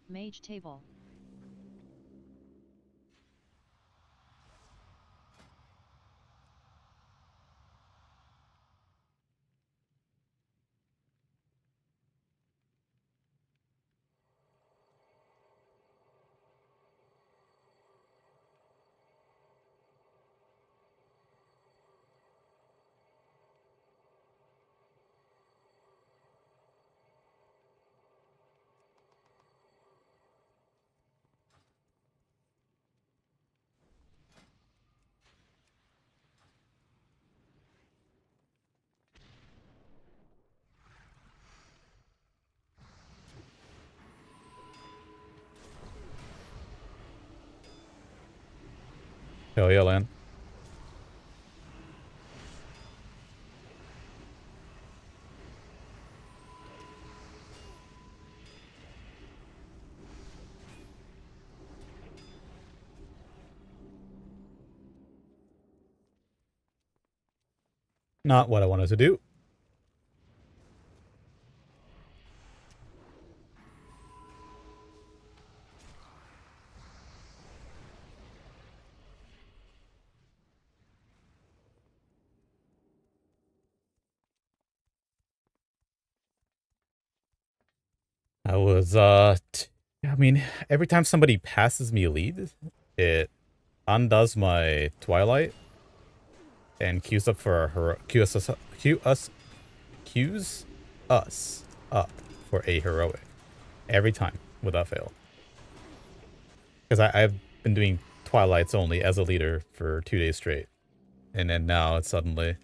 Mage table. Hell yeah, Lan. Not what I wanted to do. I was, I mean, every time somebody passes me a lead, it undoes my Twilight and queues up for her, queues us up for a heroic. Every time, without fail. Because I've been doing Twilights only as a leader for 2 days straight. And then now it suddenly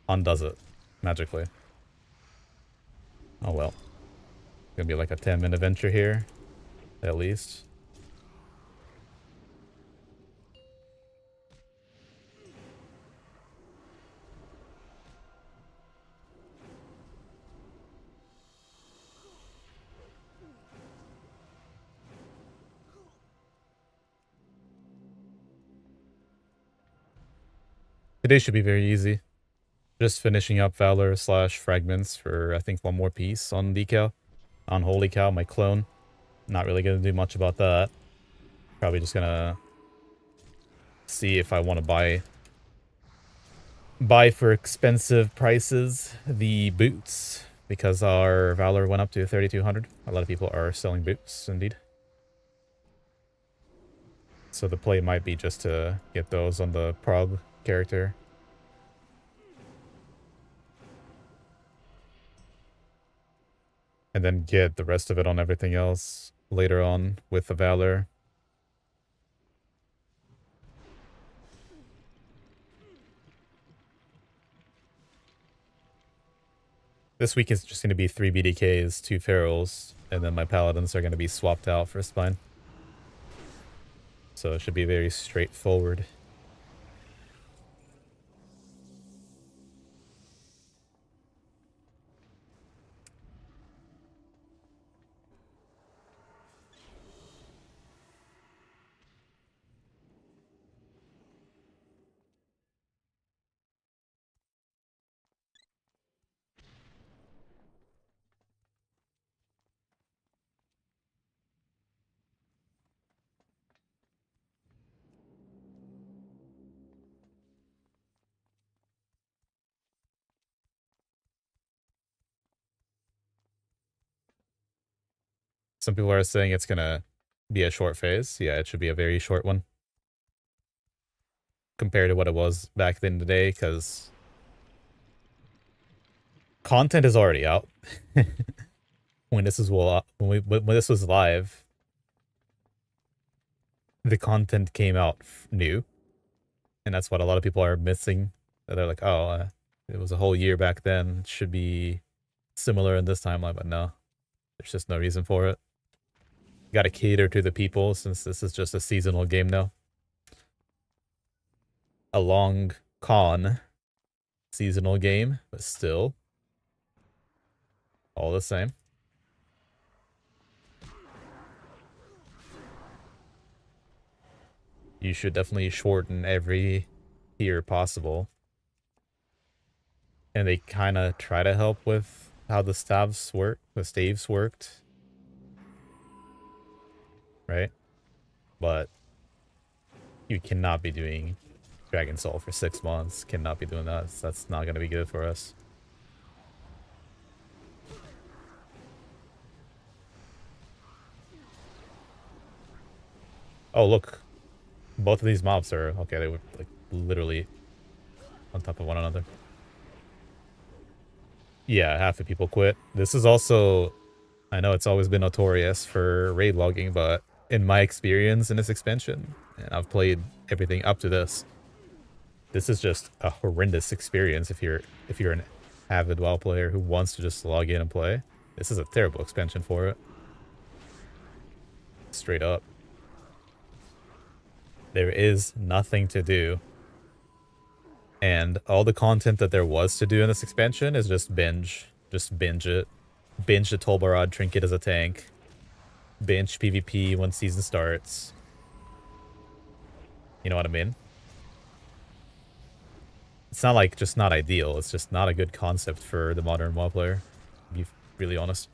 undoes it magically. Oh well. Gonna be like a 10-minute adventure here, at least. Today should be very easy. Just finishing up Valor slash Fragments for, I think, one more piece on Decal. On Holy Cow, my clone. Not really gonna do much about that. Probably just gonna see if I want to buy for expensive prices the boots, because our Valor went up to 3,200. A lot of people are selling boots, indeed. So the play might be just to get those on the PROG character. And then get the rest of it on everything else later on with the Valor. This week is just going to be 3 BDKs, 2 Ferals, and then my Paladins are going to be swapped out for Spine. So it should be very straightforward. Some people are saying it's going to be a short phase. Yeah, it should be a very short one. Compared to what it was back in the day, because content is already out. when this was live, the content came out new, and that's what a lot of people are missing. They're like, oh, it was a whole year back then. It should be similar in this timeline, but no, there's just no reason for it. You gotta cater to the people since this is just a seasonal game now. A long con seasonal game, but still all the same. You should definitely shorten every tier possible. And they kind of try to help with how the staves worked. right? But you cannot be doing Dragon Soul for 6 months. Cannot be doing that. That's not going to be good for us. Oh, look. Both of these mobs are... Okay, they were like literally on top of one another. Yeah, half the people quit. This is also... I know it's always been notorious for raid logging, but in my experience in this expansion, and I've played everything up to this is just a horrendous experience if you're an avid WoW player who wants to just log in and play. This is a terrible expansion for it. Straight up. There is nothing to do. And all the content that there was to do in this expansion is just binge. Just binge it. Binge the Tolbarad trinket as a tank. Binge PvP when season starts. You know what I mean? It's not like just not ideal. It's just not a good concept for the modern WoW player. To be really honest.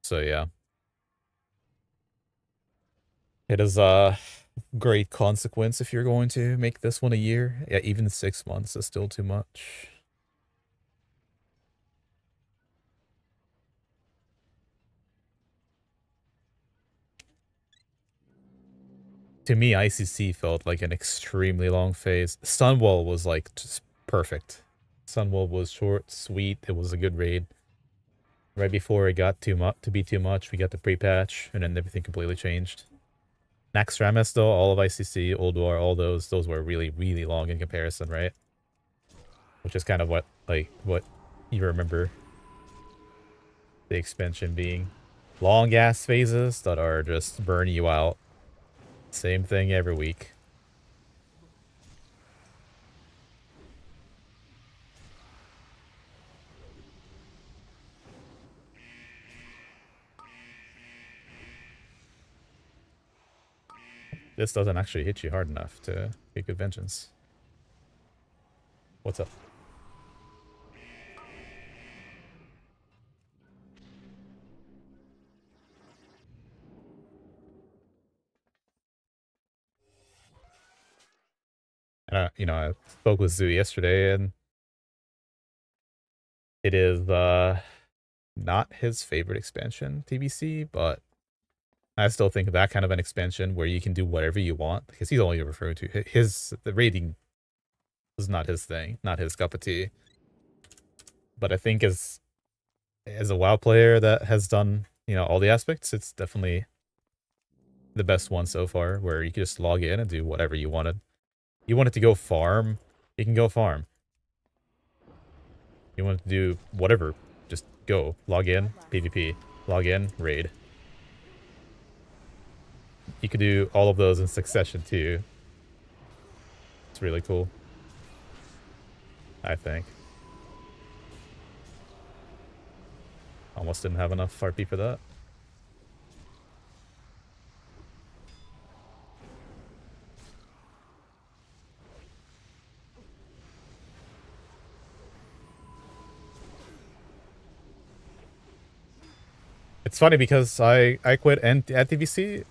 So yeah. It is a great consequence if you're going to make this one a year. Yeah, even 6 months is still too much. To me, ICC felt like an extremely long phase. Sunwall was like just perfect. Sunwall was short, sweet. It was a good raid. Right before it got too much to be too much, we got the pre-patch, and then everything completely changed. Naxxramas though, all of ICC, Old War, all those were really, really long in comparison, right? Which is kind of what you remember the expansion being. Long ass phases that are just burn you out. Same thing every week. This doesn't actually hit you hard enough to get good vengeance. What's up? I spoke with Zoo yesterday, and it is not his favorite expansion, TBC, but I still think that kind of an expansion where you can do whatever you want, because he's only referring to the rating was not his thing, not his cup of tea. But I think as a WoW player that has done, all the aspects, it's definitely the best one so far, where you can just log in and do whatever you wanted. You wanted to go farm, you can go farm. You want to do whatever, just go. Log in, PvP. Log in, raid. You could do all of those in succession too. It's really cool, I think. Almost didn't have enough RP for that. It's funny because I quit at TVC,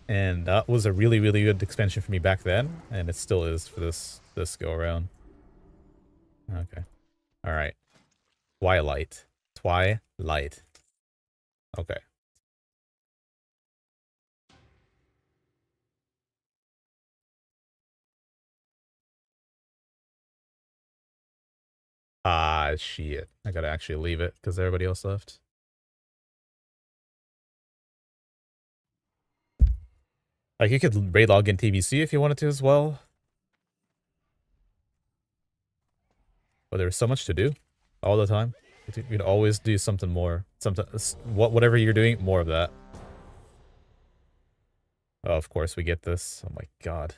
and that was a really, really good expansion for me back then, and it still is for this go around. Okay. Alright. Twilight. Twilight. Okay. Ah, shit. I gotta actually leave it because everybody else left. Like, you could raid log in TBC if you wanted to as well. But there's so much to do all the time. You could always do something more. Whatever you're doing, more of that. Oh, of course we get this. Oh my god.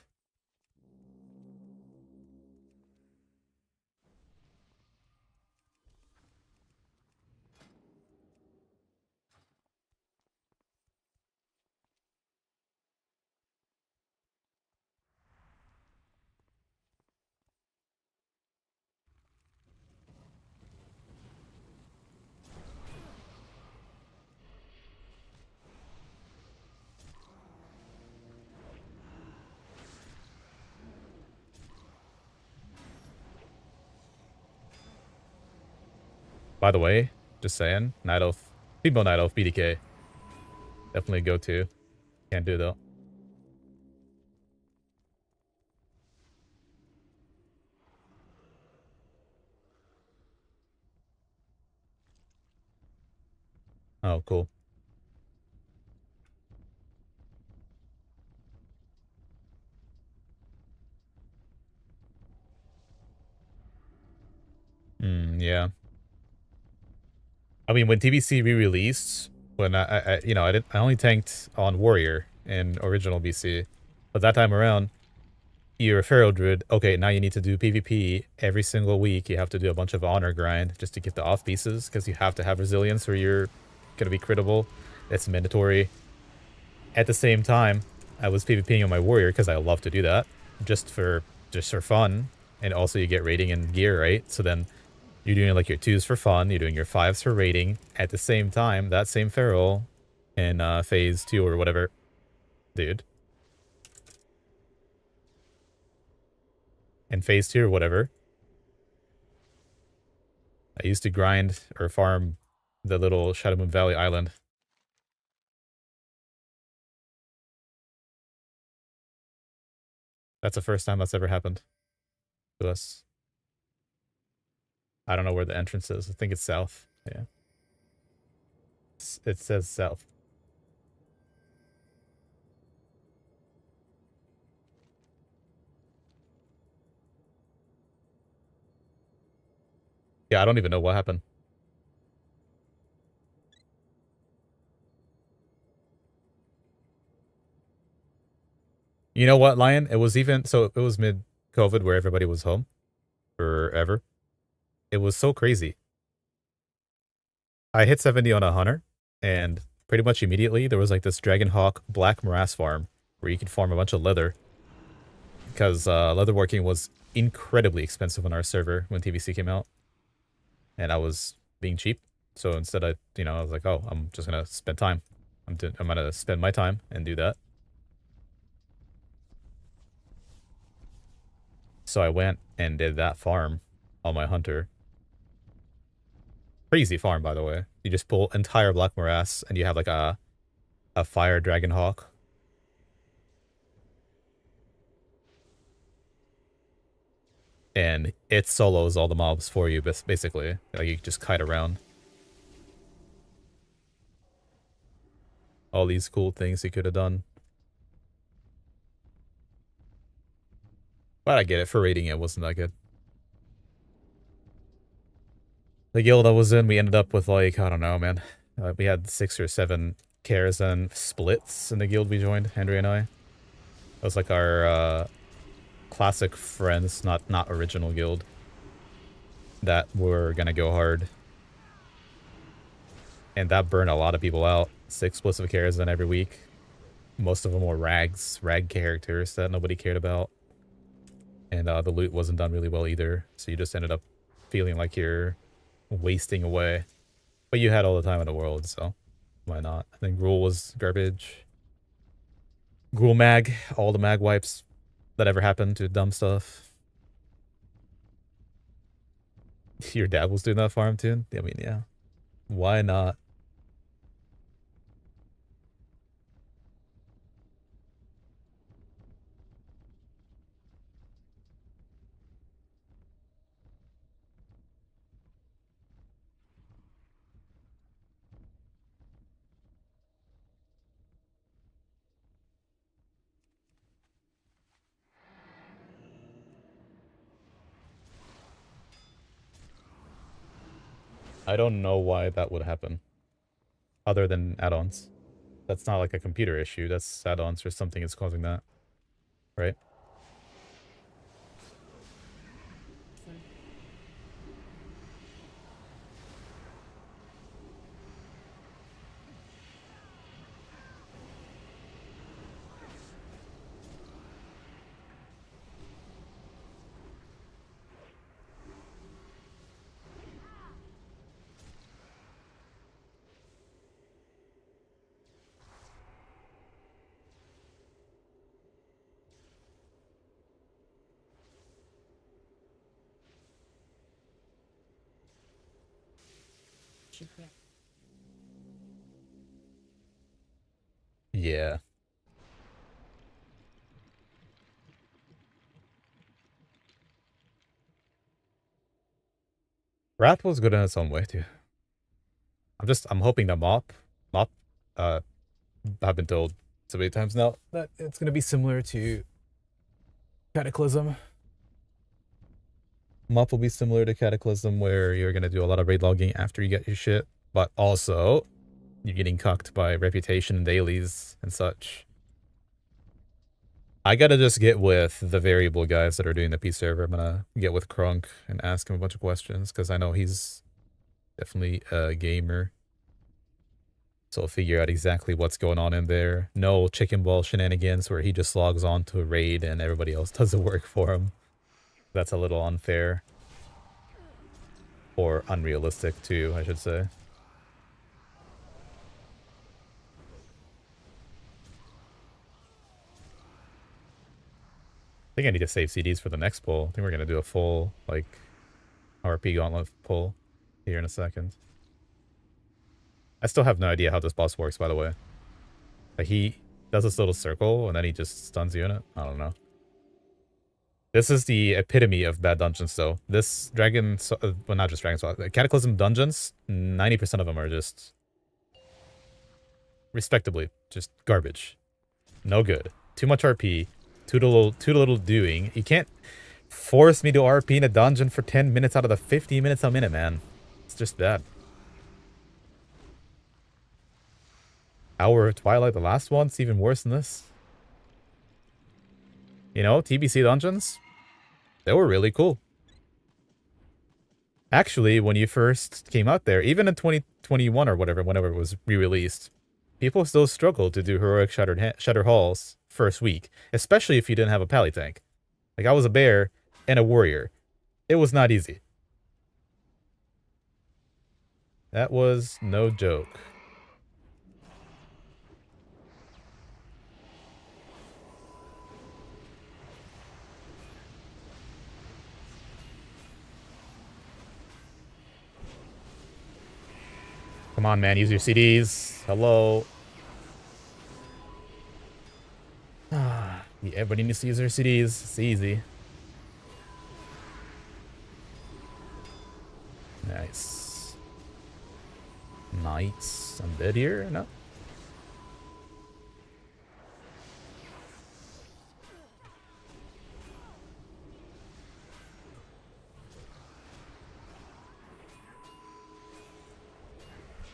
By the way, just saying, Night Elf, Female Night Elf BDK. Definitely go to. Can't do though. Oh, cool. Yeah. I mean, when TBC re-released, when you know, I only tanked on Warrior in original BC, but that time around, you're a Pharaoh Druid. Okay, now you need to do PvP every single week. You have to do a bunch of honor grind just to get the off pieces because you have to have resilience or you're gonna be critable. It's mandatory. At the same time, I was PvPing on my Warrior because I love to do that, just for fun, and also you get rating and gear, right? So then you're doing like your 2s for fun, you're doing your 5s for rating. At the same time, that same Feral in phase 2 or whatever, dude. In phase 2 or whatever, I used to grind or farm the little Shadow Moon Valley island. That's the first time that's ever happened to us. I don't know where the entrance is. I think it's south. Yeah. It says south. Yeah, I don't even know what happened. You know what, Lion? It was even so it was mid-COVID where everybody was home forever. It was so crazy. I hit 70 on a hunter, and pretty much immediately there was like this Dragonhawk Black Morass farm where you could farm a bunch of leather because leatherworking was incredibly expensive on our server when TBC came out, and I was being cheap. So instead, I was like, oh, I'm just gonna spend time. I'm gonna spend my time and do that. So I went and did that farm on my hunter. Crazy farm, by the way. You just pull entire Black Morass, and you have like a fire Dragonhawk. And it solos all the mobs for you, basically. Like, you just kite around. All these cool things you could have done. But I get it, for rating it wasn't that good. The guild I was in, we ended up with like, I don't know, man. We had 6 or 7 cares and splits in the guild we joined, Henry and I. It was like our classic friends, not original guild, that were gonna go hard. And that burned a lot of people out. 6 splits of cares every week. Most of them were rag characters that nobody cared about. And the loot wasn't done really well either, so you just ended up feeling like you're wasting away. But you had all the time in the world, so why not? I think Gruul was garbage. Gruul mag, all the mag wipes that ever happened to dumb stuff. Your dad was doing that farm too? I mean, yeah. Why not? I don't know why that would happen. Other than add-ons. That's not like a computer issue. That's add-ons or something is causing that. Right? Yeah. Wrath was good in its own way too. I'm hoping that Mop, uh, I've been told so many times now that it's gonna be similar to Cataclysm. Mop will be similar to Cataclysm, where you're gonna do a lot of raid logging after you get your shit, but also you're getting cucked by reputation and dailies and such. I gotta just get with the variable guys that are doing the P server. I'm gonna get with Crunk and ask him a bunch of questions, because I know he's definitely a gamer. So I'll figure out exactly what's going on in there. No chicken ball shenanigans where he just logs on to a raid and everybody else does the work for him. That's a little unfair. Or unrealistic too, I should say. I think I need to save CDs for the next pull. I think we're going to do a full, like, RP gauntlet pull here in a second. I still have no idea how this boss works, by the way. Like, he does this little circle, and then he just stuns you in it. I don't know. This is the epitome of bad dungeons, though. This Dragon... well, not just Dragon Soul. Cataclysm dungeons, 90% of them are just... respectably, just garbage. No good. Too much RP. Too little doing. You can't force me to RP in a dungeon for 10 minutes out of the 50 minutes I'm in it, man. It's just bad. Hour of Twilight, the last one, it's even worse than this. You know, TBC dungeons, they were really cool. Actually, when you first came out there, even in 2021 or whatever, whenever it was re-released, people still struggled to do heroic Shattered Halls first week, especially if you didn't have a pally tank. Like, I was a bear and a warrior. It was not easy. That was no joke. Come on, man, use your CDs. Hello. Yeah, everybody needs to use their CDs. It's easy. Nice. Nice. I'm dead here? No.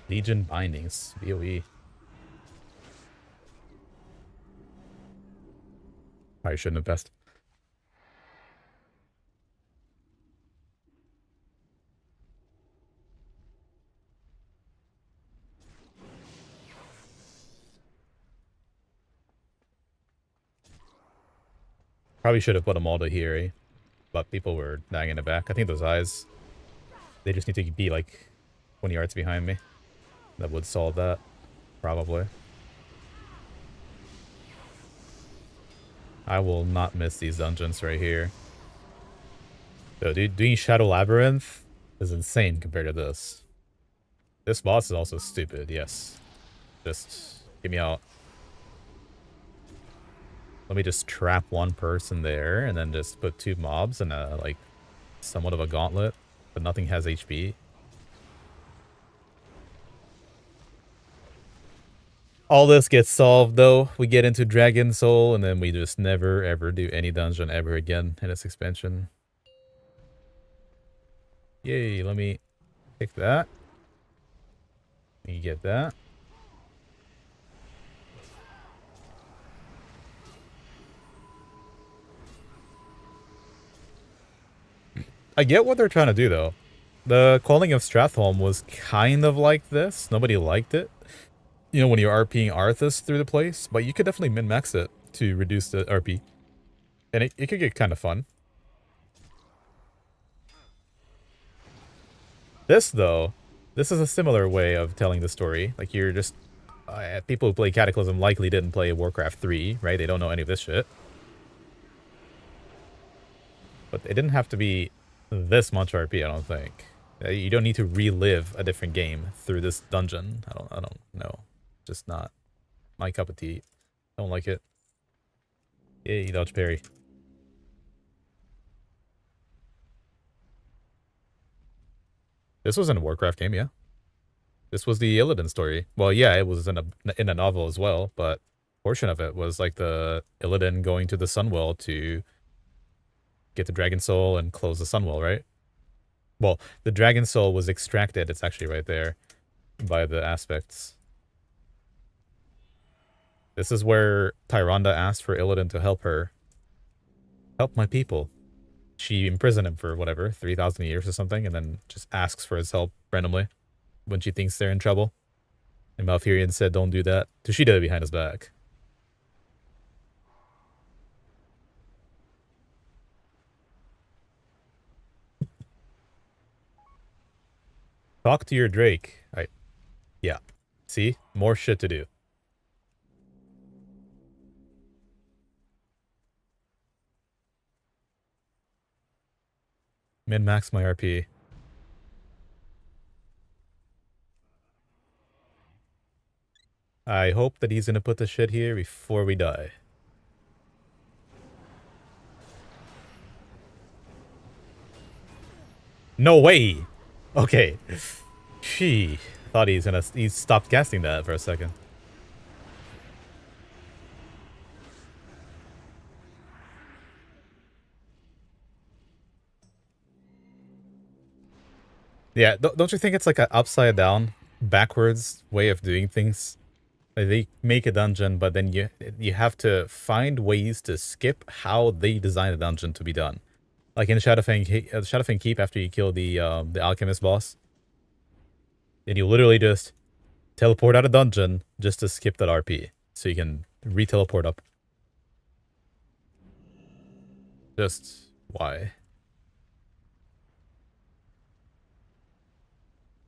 Legion Bindings. BOE. Probably shouldn't have best. Probably should have put them all to here, eh? But people were dying in the back. I think those eyes, they just need to be like 20 yards behind me. That would solve that, probably. I will not miss these dungeons right here. So, dude, doing Shadow Labyrinth is insane compared to this. This boss is also stupid, yes. Just get me out. Let me just trap one person there and then just put 2 mobs and like somewhat of a gauntlet, but nothing has HP. All this gets solved though. We get into Dragon Soul and then we just never ever do any dungeon ever again in this expansion. Yay, let me pick that. You get that. I get what they're trying to do though. The Calling of Stratholme was kind of like this. Nobody liked it. You know, when you're RPing Arthas through the place, but you could definitely min-max it to reduce the RP. And it could get kind of fun. This, though, this is a similar way of telling the story. Like, you're just... people who play Cataclysm likely didn't play Warcraft 3, right? They don't know any of this shit. But it didn't have to be this much RP, I don't think. You don't need to relive a different game through this dungeon. I don't know. Just not my cup of tea. Don't like it. Yay, dodge parry. This was in a Warcraft game, yeah. This was the Illidan story. Well, yeah, it was in a novel as well, but portion of it was like the Illidan going to the Sunwell to get the Dragon Soul and close the Sunwell, right? Well, the Dragon Soul was extracted. It's actually right there by the aspects. This is where Tyrande asked for Illidan to help her. Help my people. She imprisoned him for whatever, 3,000 years or something, and then just asks for his help randomly when she thinks they're in trouble. And Malfurion said, don't do that. She did it behind his back. Talk to your Drake. Yeah. See? More shit to do. Min-max my RP. I hope that he's gonna put the shit here before we die. No way! Okay. She thought he stopped casting that for a second. Yeah, don't you think it's like an upside down, backwards way of doing things? Like they make a dungeon, but then you have to find ways to skip how they designed the dungeon to be done. Like in Shadowfang Keep, after you kill the alchemist boss, then you literally just teleport out of dungeon just to skip that RP, so you can re-teleport up. Just why?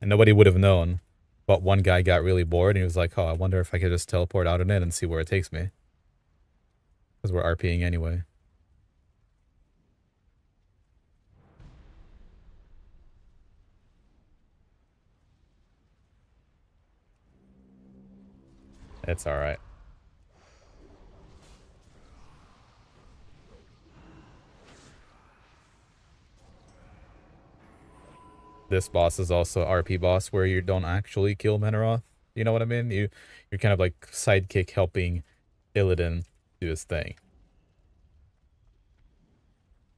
And nobody would have known. But one guy got really bored and he was like, oh, I wonder if I could just teleport out and in and see where it takes me. Because we're RPing anyway. It's alright. This boss is also RP boss where you don't actually kill Meneroth. You know what I mean? You're kind of like sidekick helping Illidan do his thing.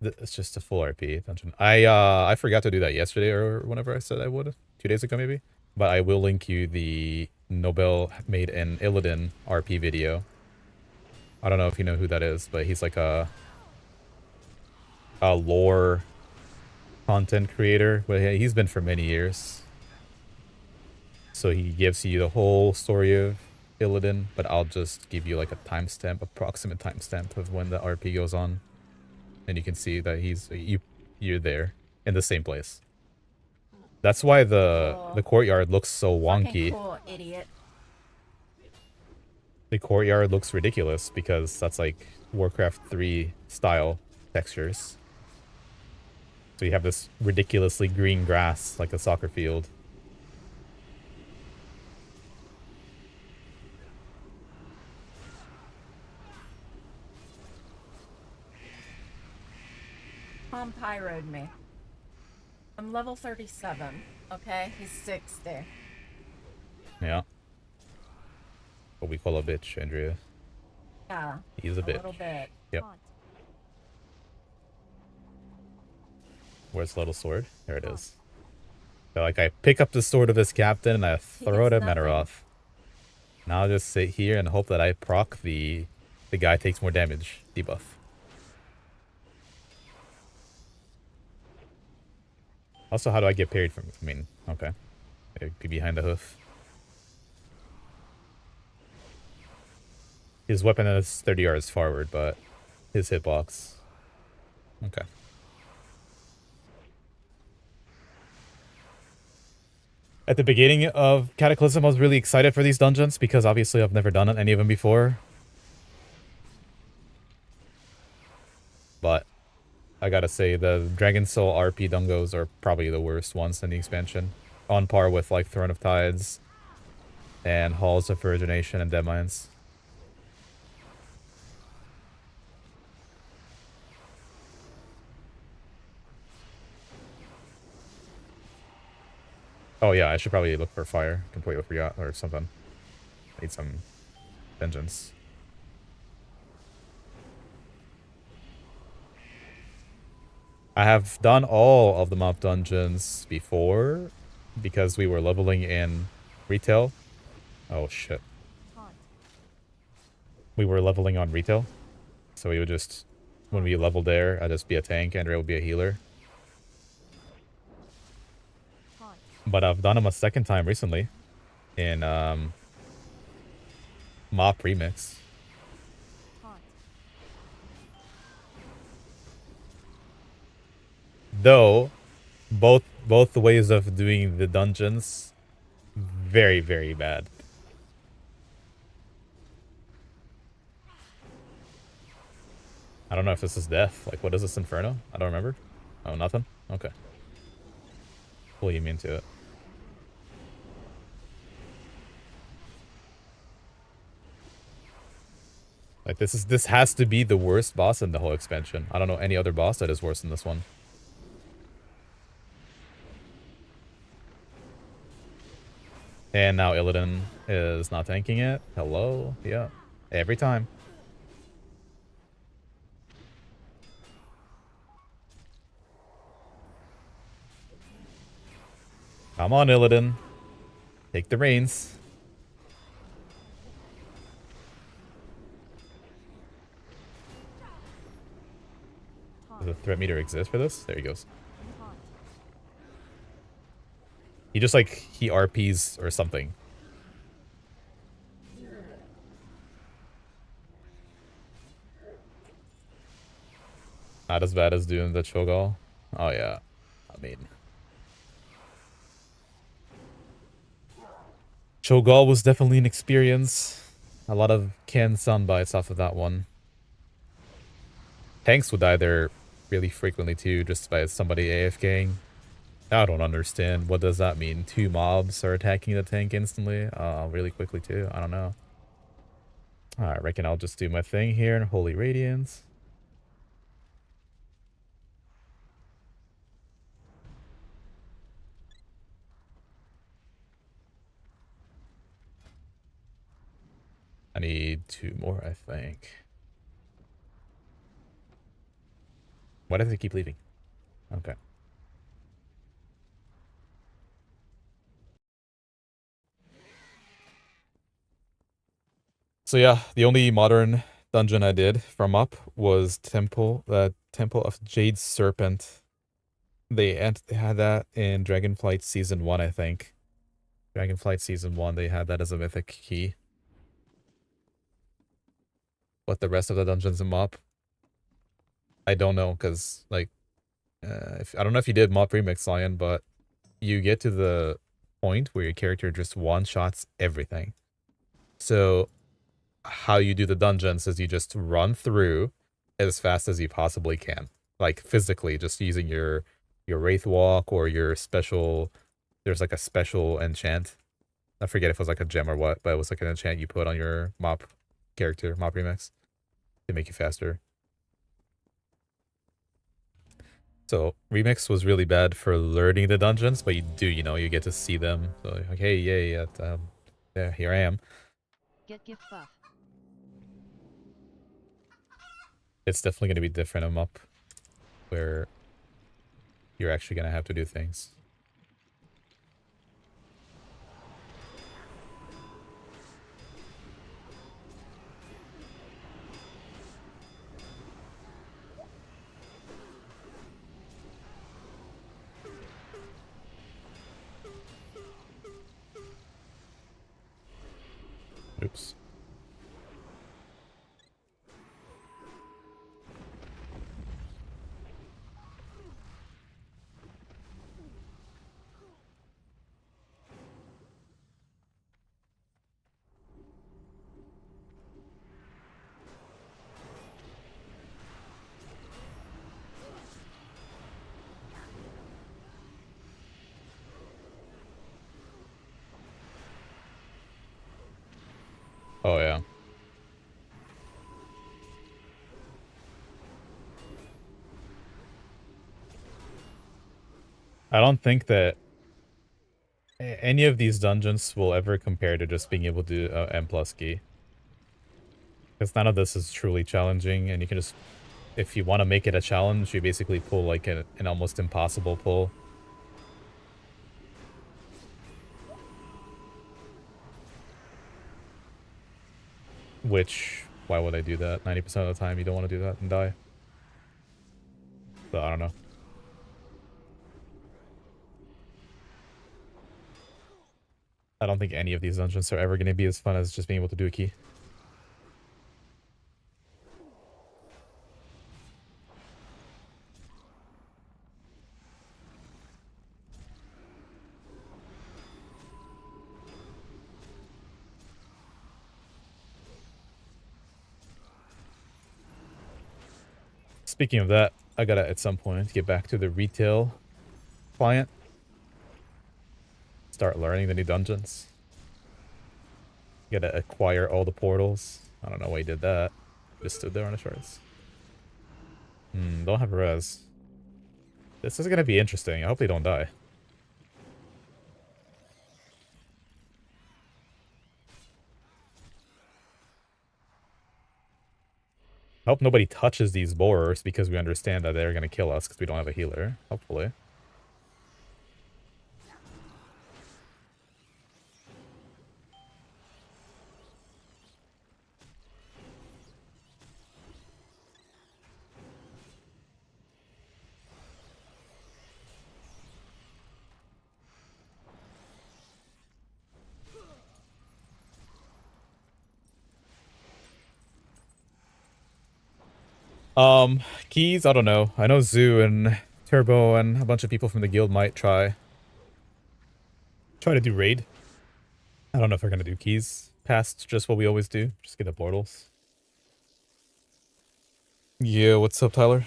It's just a full RP dungeon. I forgot to do that yesterday or whenever I said I would. 2 days ago maybe. But I will link you the Nobel made an Illidan RP video. I don't know if you know who that is, but he's like a lore content creator. But he's been for many years. So he gives you the whole story of Illidan, but I'll just give you like a timestamp, approximate timestamp of when the RP goes on. And you can see that you're there in the same place. That's why the courtyard looks so wonky. Cool, idiot. The courtyard looks ridiculous because that's like Warcraft 3 style textures. So you have this ridiculously green grass like a soccer field. Tom pyroed me. I'm level 37, okay? He's 60. Yeah. What we call a bitch, Andrea. Yeah. He's a bitch. Little bit. Yep. Where's the little sword? There it is. So, like, I pick up the sword of this captain and I throw it at Meneroth. Now I'll just sit here and hope that I proc the guy takes more damage debuff. Also, how do I get parried from? I mean, okay. It'd be behind the hoof. His weapon is 30 yards forward, but his hitbox. Okay. At the beginning of Cataclysm, I was really excited for these dungeons because obviously I've never done any of them before. But I gotta say, the Dragon Soul RP dungos are probably the worst ones in the expansion. On par with, like, Throne of Tides and Halls of Virgination and Deadmines. Oh yeah, I should probably look for fire. Completely forgot, or something. Need some vengeance. I have done all of the mob dungeons before because we were leveling in retail. Oh shit. We were leveling on retail. So we would just, when we leveled there, I'd just be a tank, Andrea would be a healer. But I've done them a second time recently in Mop Remix. Though, both the ways of doing the dungeons, very, very bad. I don't know if this is death. Like, what is this, Inferno? I don't remember. Oh, nothing? Okay. Pull you into it. Like, this has to be the worst boss in the whole expansion. I don't know any other boss that is worse than this one. And now Illidan is not tanking it. Hello? Yeah. Every time. Come on, Illidan. Take the reins. Does the threat meter exist for this? There he goes. He just, like, he RPs or something. Not as bad as doing the Cho'Gall. Oh, yeah. I mean... Cho'Gall was definitely an experience. A lot of canned soundbites off of that one. Tanks would die there really frequently too, just by somebody AFKing. I don't understand. What does that mean? 2 mobs are attacking the tank instantly? Really quickly too? I don't know. I reckon I'll just do my thing here in Holy Radiance. I need 2 more, I think. Why does it keep leaving? Okay. So yeah, the only modern dungeon I did from up was Temple of Jade Serpent. They had that in Dragonflight Season 1, I think. Dragonflight Season 1, they had that as a mythic key. What the rest of the dungeons in MOP, I don't know, because, like, I don't know if you did MOP Remix, Lion, but you get to the point where your character just one-shots everything. So, how you do the dungeons is you just run through as fast as you possibly can. Like, physically, just using your Wraith Walk or your special... There's, like, a special enchant. I forget if it was, like, a gem or what, but it was, like, an enchant you put on your MOP character, MOP Remix, to make you faster. So, Remix was really bad for learning the dungeons, but you do, you get to see them. So, like, hey, yay, yeah, here I am. Get gift buff. It's definitely going to be different in MUP, where you're actually going to have to do things. Oops. Oh, yeah. I don't think that any of these dungeons will ever compare to just being able to do M plus key. Because none of this is truly challenging, and you can just, if you want to make it a challenge, you basically pull like an almost impossible pull. Which, why would I do that? 90% of the time you don't want to do that and die. So I don't know. I don't think any of these dungeons are ever going to be as fun as just being able to do a key. Speaking of that, I gotta at some point get back to the retail client. Start learning the new dungeons. Gotta acquire all the portals. I don't know why he did that. Just stood there on the shards. Don't have a res. This is gonna be interesting. I hope they don't die. I hope nobody touches these borers because we understand that they're gonna kill us because we don't have a healer. Hopefully. Keys, I don't know. I know Zoo and Turbo and a bunch of people from the guild might try to do raid. I don't know if we're gonna do keys past just what we always do. Just get the portals. Yeah, what's up, Tyler?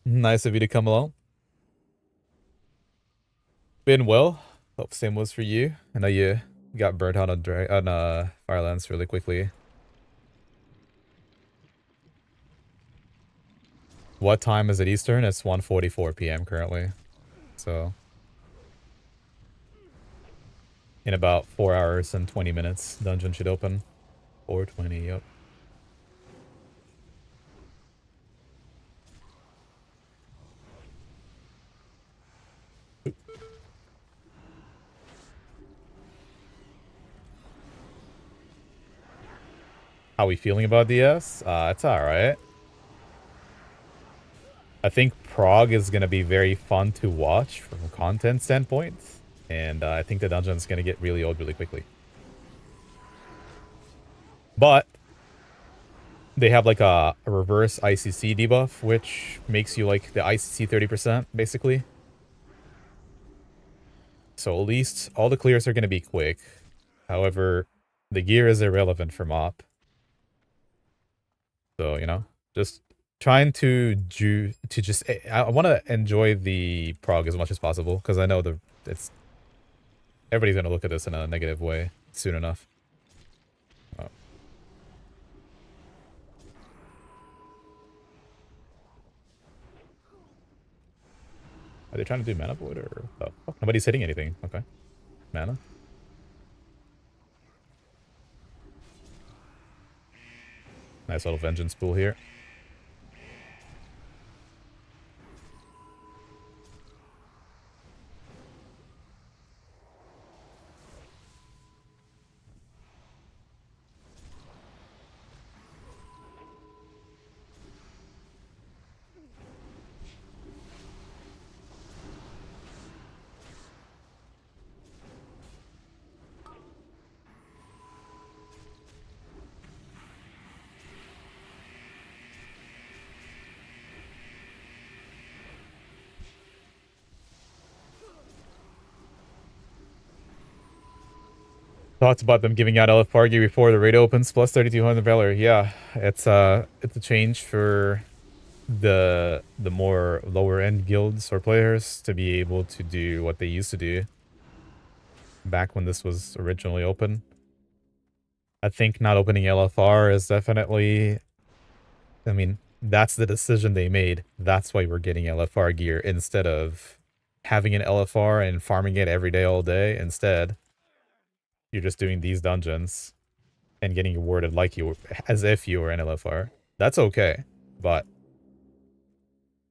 Nice of you to come along. Been well. Hope same was for you. I know you got burnt on Firelands really quickly. What time is it Eastern? It's 1:44 p.m. currently. So in about 4 hours and 20 minutes, dungeon should open. 4:20, yep. How we feeling about DS? It's alright. I think PROG is going to be very fun to watch from a content standpoint. And I think the dungeon is going to get really old really quickly. But they have like a reverse ICC debuff, which makes you like the ICC 30%, basically. So at least all the clears are going to be quick. However, the gear is irrelevant for MOP. So, you know, just trying to just I want to enjoy the PROG as much as possible because I know everybody's going to look at this in a negative way soon enough. Oh. Are they trying to do mana void or oh, nobody's hitting anything. Okay. Mana. Nice little vengeance pool here. Thoughts about them giving out LF Pargy before the raid opens plus 3200 Valor. Yeah, it's a change for the more lower end guilds or players to be able to do what they used to do back when this was originally open. I think not opening LFR is definitely, I mean, that's the decision they made. That's why we're getting LFR gear instead of having an LFR and farming it every day, all day. Instead, you're just doing these dungeons and getting rewarded like you were, as if you were an LFR. That's okay, but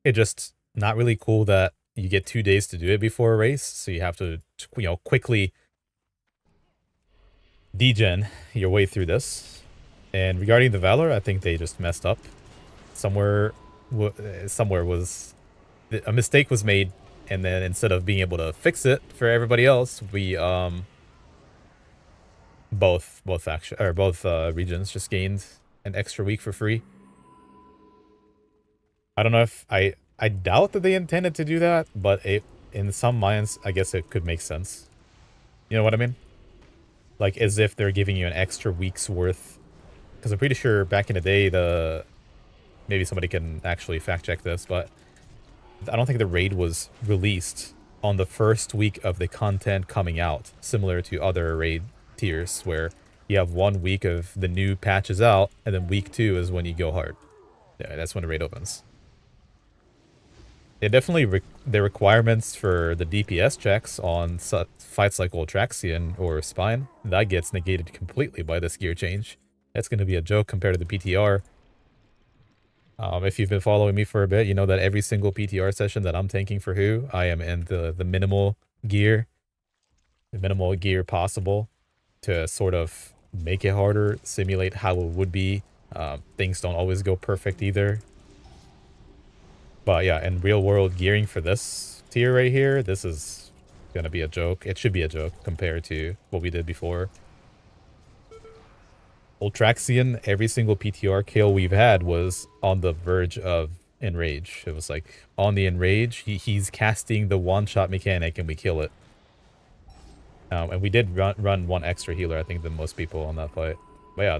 it just not really cool that you get 2 days to do it before a race, so you have to, quickly degen your way through this. And regarding the Valor, I think they just messed up. Somewhere was a mistake was made, and then instead of being able to fix it for everybody else, we both regions just gained an extra week for free. I don't know if I doubt that they intended to do that, but in some minds, I guess it could make sense. You know what I mean? Like, as if they're giving you an extra week's worth. Because I'm pretty sure back in the day, maybe somebody can actually fact check this, but I don't think the raid was released on the first week of the content coming out, similar to other raid tiers where you have 1 week of the new patches out, and then week 2 is when you go hard. Yeah, that's when the raid opens. It definitely the requirements for the DPS checks on fights like Ultraxian or Spine, that gets negated completely by this gear change. That's going to be a joke compared to the PTR. If you've been following me for a bit, you know that every single PTR session that I'm tanking for who, I am in the minimal gear possible to sort of make it harder, simulate how it would be. Things don't always go perfect either. But yeah, in real world gearing for this tier right here, this is gonna be a joke. It should be a joke compared to what we did before. Ultraxian, every single PTR kill we've had was on the verge of Enrage. It was like, on the Enrage, he's casting the one-shot mechanic and we kill it. And we did run one extra healer, I think, than most people on that fight. But yeah,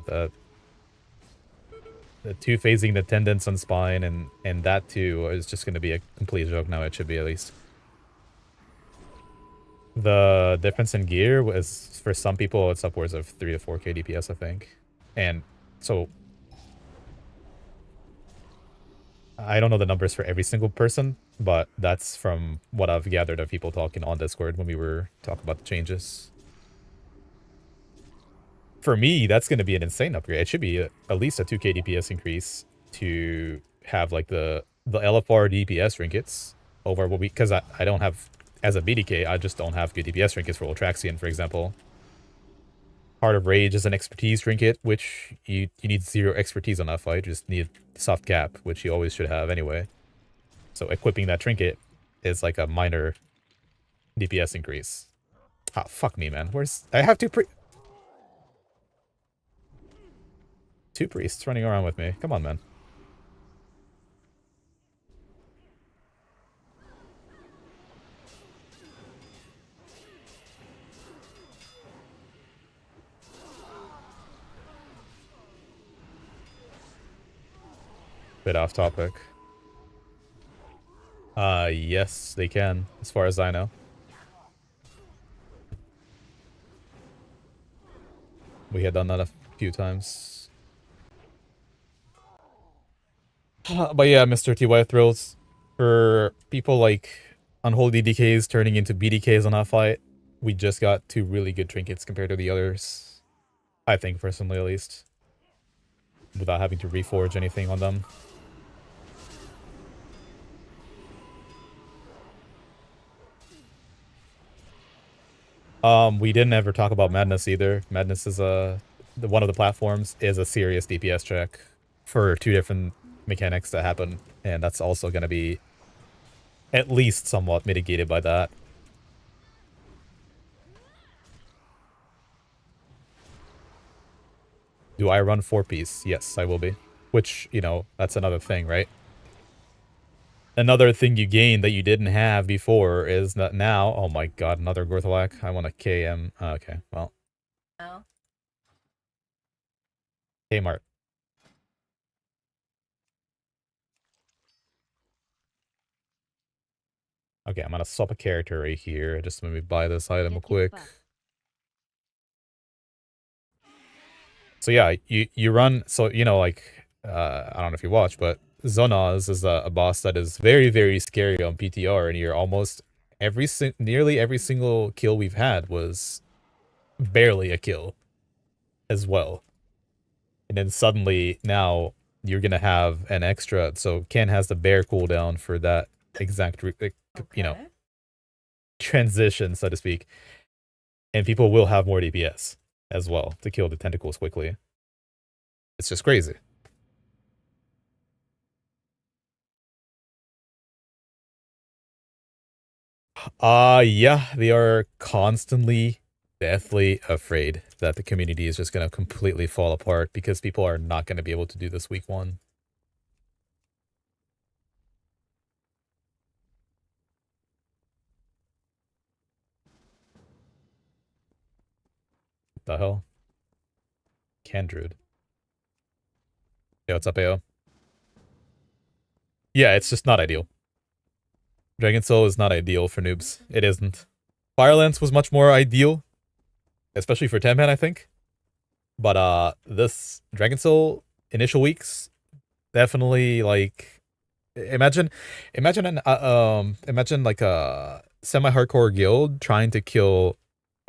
the two-phasing the tendons on Spine and that too is just going to be a complete joke now. It should be, at least. The difference in gear was, for some people, it's upwards of 3 to 4k DPS, I think. And so I don't know the numbers for every single person, but that's from what I've gathered of people talking on Discord when we were talking about the changes. For me, that's going to be an insane upgrade. It should be at least a 2k DPS increase to have like the LFR DPS trinkets over what we, because I don't have, as a BDK, I just don't have good DPS trinkets for Ultraxian, for example. Heart of Rage is an expertise trinket, which you need 0 expertise on that fight. You just need soft cap, which you always should have anyway. So equipping that trinket is like a minor DPS increase. Ah, fuck me, man. I have two priests running around with me. Come on, man. Bit off topic. Yes, they can, as far as I know. We had done that a few times. But yeah, Mr. TY Thrills, for people like Unholy DKs turning into BDKs on that fight, we just got 2 really good trinkets compared to the others. I think, personally, at least. Without having to reforge anything on them. We didn't ever talk about Madness either. Madness is one of the platforms is a serious DPS check for 2 different mechanics that happen, and that's also going to be at least somewhat mitigated by that. Do I run 4-piece? Yes, I will be. Which, you know, that's another thing, right? Another thing you gain that you didn't have before is that now... Oh my god, another Gorthalak. I want a KM. Okay, well. Oh. Kmart. Okay, I'm gonna swap a character right here. Just let me buy this item real quick. So yeah, you run. So you know, like I don't know if you watch, but Zonaz is a boss that is very scary on PTR, and you're almost nearly every single kill we've had was barely a kill as well. And then suddenly now you're gonna have an extra. So Ken has the bear cooldown for that exact, you know, Okay. transition, so to speak, and people will have more DPS as well to kill the tentacles quickly. It's just crazy. Yeah, they are constantly deathly afraid that the community is just gonna completely fall apart because people are not gonna be able to do this week one. What the hell? Candrude. Yo, what's up, AO? Yeah, it's just not ideal. Dragon Soul is not ideal for noobs. It isn't. Firelance was much more ideal, especially for 10 man, I think. But this Dragon Soul initial weeks definitely like imagine like a semi-hardcore guild trying to kill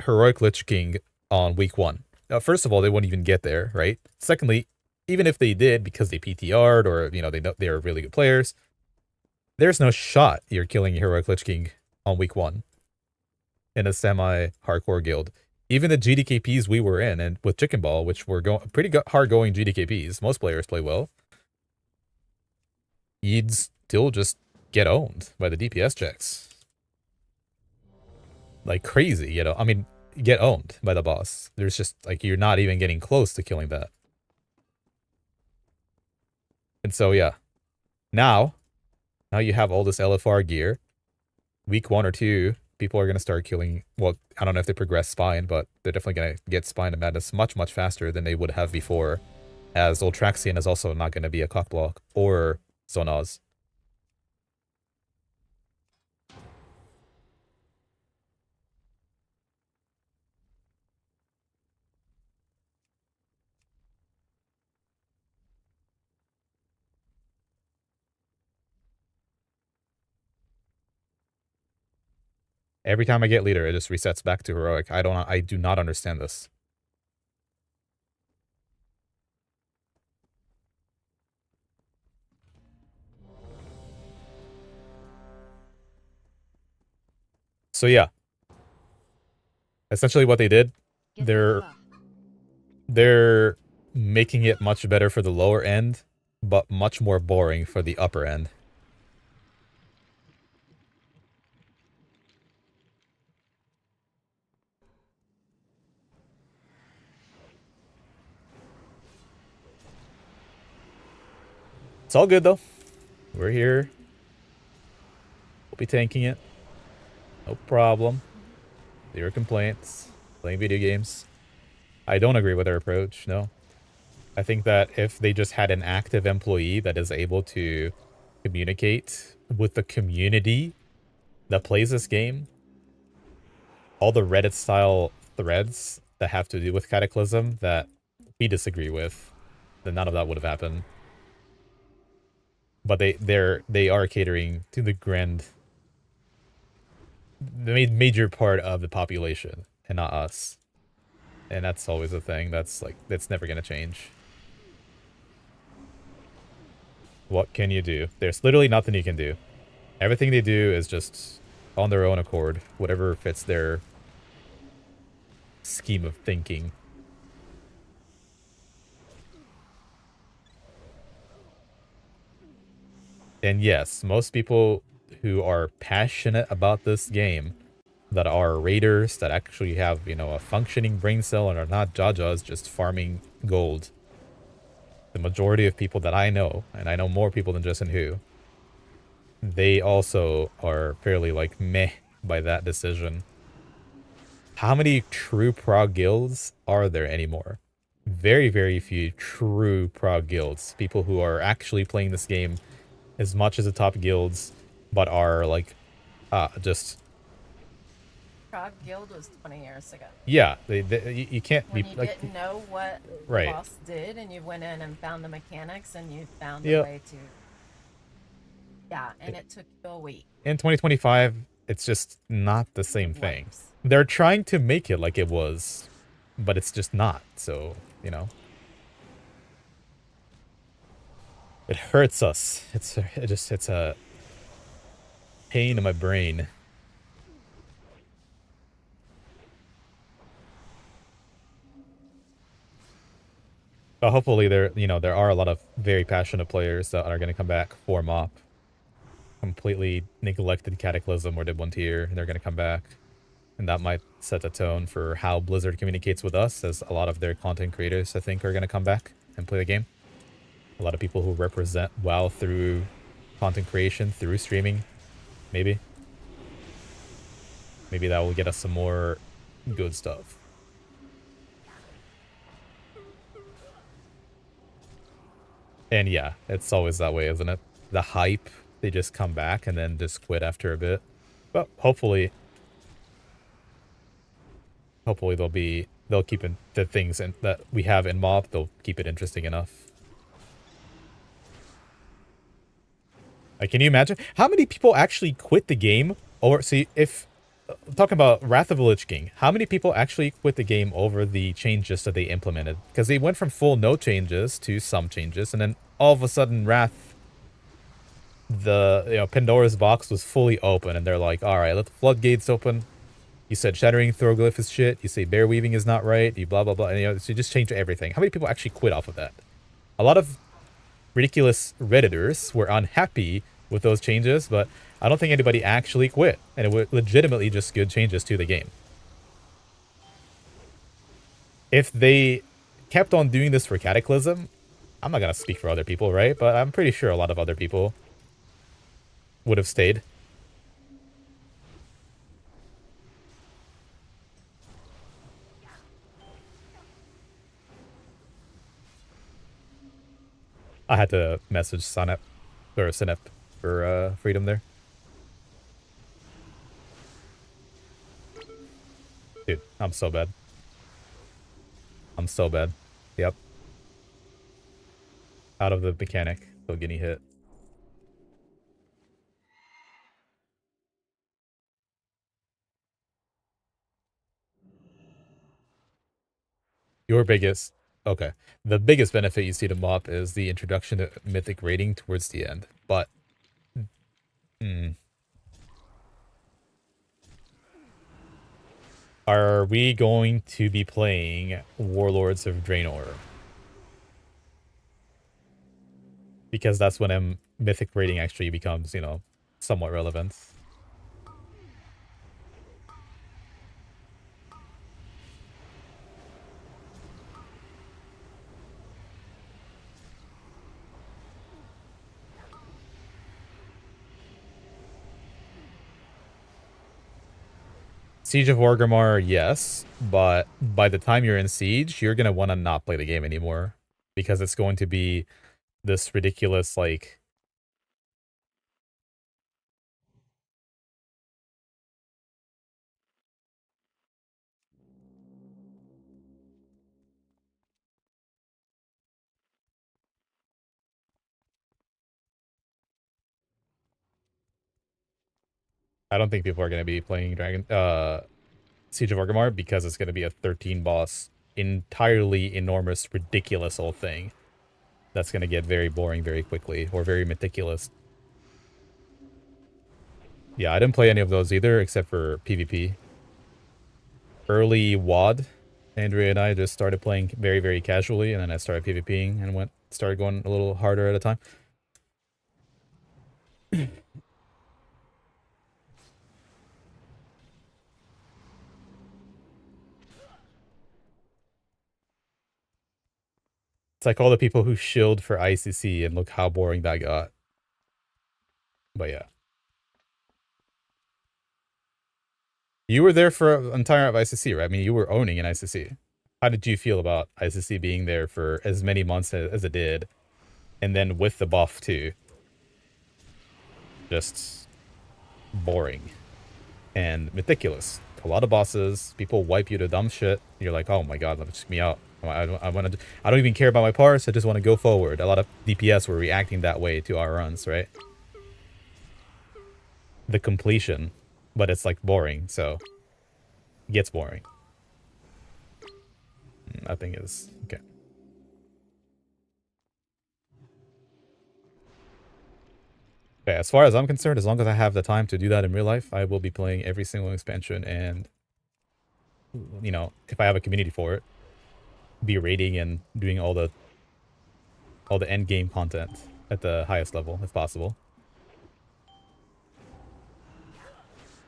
heroic Lich King on week one. First of all, they wouldn't even get there, right? Secondly, even if they did because they PTR'd or you know they are really good players, there's no shot you're killing heroic Lich King on week one in a semi-hardcore guild. Even the GDKPs we were in, and with Chicken Ball, which were pretty hard-going GDKPs, most players play well, you'd still just get owned by the DPS checks. Like crazy, you know? I mean, get owned by the boss. There's just, like, you're not even getting close to killing that. And so, yeah. Now you have all this LFR gear. Week 1 or 2, people are going to start killing, well, I don't know if they progress Spine, but they're definitely going to get Spine and Madness much faster than they would have before, as Ultraxian is also not going to be a cockblock or Zonaz. Every time I get leader, it just resets back to heroic. I do not understand this. So yeah. Essentially what they did, they're making it much better for the lower end, but much more boring for the upper end. It's all good though. We're here. We'll be tanking it. No problem. Zero complaints. Playing video games. I don't agree with their approach, no. I think that if they just had an active employee that is able to communicate with the community that plays this game, all the Reddit style threads that have to do with Cataclysm that we disagree with, then none of that would have happened. But they are catering to the major part of the population and not us. And that's always a thing. That's never gonna change. What can you do? There's literally nothing you can do. Everything they do is just on their own accord, whatever fits their scheme of thinking. And yes, most people who are passionate about this game, that are raiders, that actually have, you know, a functioning brain cell and are not Jajas just farming gold. The majority of people that I know, and I know more people than just in who, they also are fairly like meh by that decision. How many true prog guilds are there anymore? Very few true prog guilds. People who are actually playing this game as much as the top guilds, but are like just PROG guild was 20 years ago. Yeah, you can't be When you like didn't know what the right. boss did and you went in and found the mechanics and you found a Yeah, way to, yeah, and it took you a week. in 2025, it's just not the same thing. Worse. They're trying to make it like it was, but it's just not. So, you know, it hurts us. It's a pain in my brain. But hopefully there are a lot of very passionate players that are going to come back for MOP. Completely neglected Cataclysm or did 1 tier, and they're going to come back. And that might set the tone for how Blizzard communicates with us, as a lot of their content creators, I think, are going to come back and play the game. A lot of people who represent WoW through content creation, through streaming, maybe. Maybe that will get us some more good stuff. And yeah, it's always that way, isn't it? The hype, they just come back and then just quit after a bit. But hopefully they'll keep the things that we have in MOB, they'll keep it interesting enough. Like, can you imagine how many people actually quit the game? Or see, if talking about Wrath of the Lich King, how many people actually quit the game over the changes that they implemented? Because they went from full no changes to some changes, and then all of a sudden Wrath, Pandora's box was fully open, and they're like, all right, let the floodgates open. You said shattering Throglyph is shit. You say bear weaving is not right. You blah blah blah. And so you just change everything. How many people actually quit off of that? A lot of ridiculous Redditors were unhappy with those changes, but I don't think anybody actually quit. And it were legitimately just good changes to the game. If they kept on doing this for Cataclysm, I'm not going to speak for other people, right? But I'm pretty sure a lot of other people would have stayed. I had to message Synep for freedom there. Dude, I'm so bad. I'm so bad. Yep. Out of the mechanic, still getting hit. Your biggest... Okay. The biggest benefit you see to MOP is the introduction to mythic rating towards the end. But... Are we going to be playing Warlords of Draenor? Because that's when mythic rating actually becomes, somewhat relevant. Siege of Orgrimmar, yes, but by the time you're in Siege, you're going to want to not play the game anymore. Because it's going to be this ridiculous, like... I don't think people are going to be playing Siege of Orgrimmar because it's going to be a 13 boss, entirely enormous, ridiculous old thing. That's going to get very boring very quickly, or very meticulous. Yeah, I didn't play any of those either, except for PvP. Early WoD, Andrea and I just started playing very, very casually, and then I started PvPing and started going a little harder at a time. It's like all the people who shilled for ICC, and look how boring that got. But yeah. You were there for an entire ICC, right? I mean, you were owning an ICC. How did you feel about ICC being there for as many months as it did? And then with the buff, too. Just boring. And meticulous. a lot of bosses. People wipe you to dumb shit. You're like, oh my god, let me check me out. I don't even care about my parts. I just want to go forward. A lot of DPS were reacting that way to our runs, right? The completion, but it's like boring, so it gets boring. That thing is okay. Okay, as far as I'm concerned, as long as I have the time to do that in real life, I will be playing every single expansion and, you know, if I have a community for it, be raiding and doing all the end game content at the highest level if possible.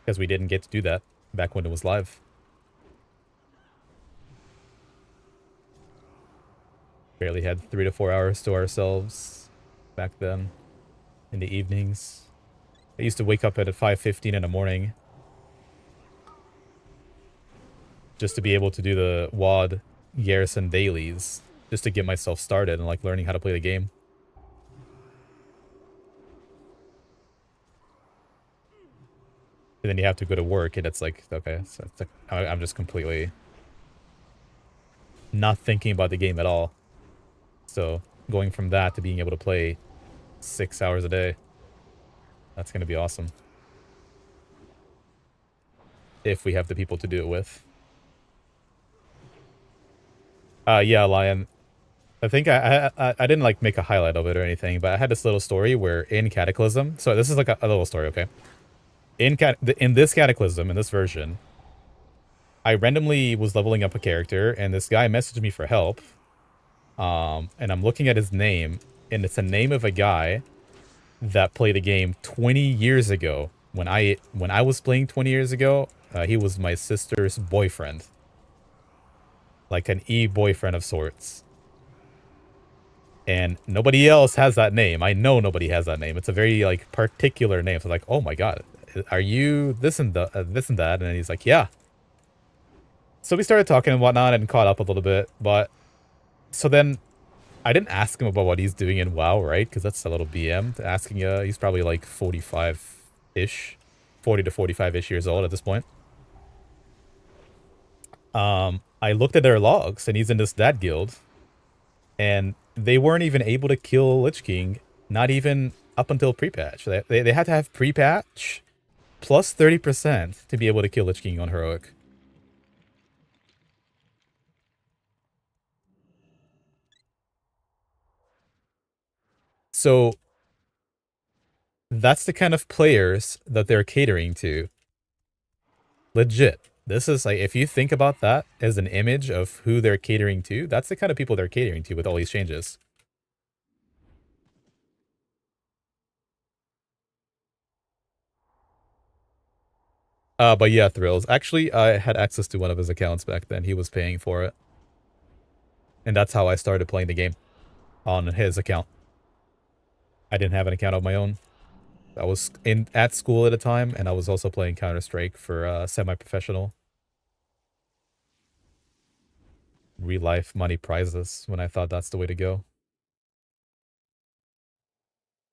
Because we didn't get to do that back when it was live. Barely had 3 to 4 hours to ourselves back then in the evenings. I used to wake up at 5:15 in the morning just to be able to do the WAD Garrison dailies, just to get myself started and like learning how to play the game. And then you have to go to work and it's like, okay, so it's like, I'm just completely not thinking about the game at all. So going from that to being able to play 6 hours a day, that's going to be awesome. If we have the people to do it with. Yeah, Lion. I think I didn't like make a highlight of it or anything, but I had this little story where in Cataclysm, so this is like a little story, okay? In this Cataclysm, in this version, I randomly was leveling up a character, and this guy messaged me for help. And I'm looking at his name, and it's a name of a guy that played a game 20 years ago. When I was playing 20 years ago, he was my sister's boyfriend. Like an e-boyfriend of sorts. And nobody else has that name. I know nobody has that name. It's a very like particular name. So like, oh my god, are you this and that? And he's like, yeah. So we started talking and whatnot and caught up a little bit. But so then I didn't ask him about what he's doing in WoW, right? Because that's a little BM. Asking, he's probably like 45-ish, 40 to 45-ish years old at this point. I looked at their logs, and he's in this dad guild, and they weren't even able to kill Lich King, not even up until pre-patch. They had to have pre-patch plus 30% to be able to kill Lich King on Heroic. So that's the kind of players that they're catering to. Legit. This is like, if you think about that as an image of who they're catering to, that's the kind of people they're catering to with all these changes. But yeah, Thrills. Actually, I had access to one of his accounts back then. He was paying for it. And that's how I started playing the game. On his account. I didn't have an account of my own. I was at school at the time, and I was also playing Counter-Strike for semi-professional. Real life money prizes when I thought that's the way to go.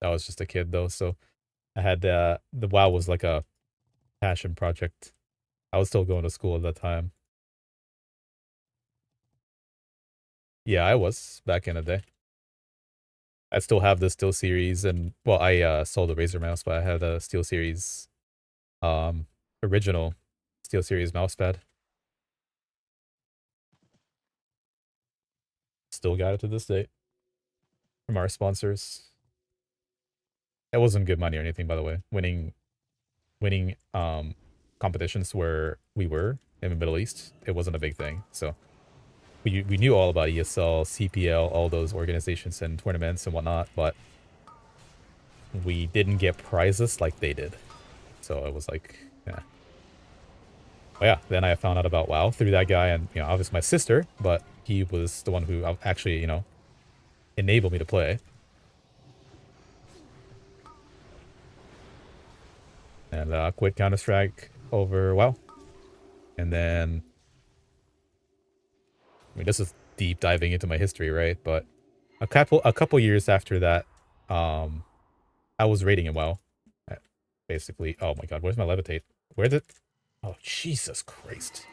I was just a kid though, so I had the WoW was like a passion project. I was still going to school at that time. Yeah, I was back in the day. I still have the Steel Series, and well, I sold the Razer mouse, but I had a Steel Series, original Steel Series mousepad. Still got it to this day from our sponsors. It wasn't good money or anything, by the way. Winning competitions where we were in the Middle East, it wasn't a big thing. So we knew all about ESL, CPL, all those organizations and tournaments and whatnot, but we didn't get prizes like they did. So it was like, yeah. But yeah, then I found out about WoW through that guy, and you know, obviously my sister, but he was the one who actually, you know, enabled me to play. And quit Counter-Strike over WoW. And then, I mean, this is deep diving into my history, right? But a couple years after that, I was raiding in WoW. Basically, oh my god, where's my levitate? Where's it? Oh, Jesus Christ.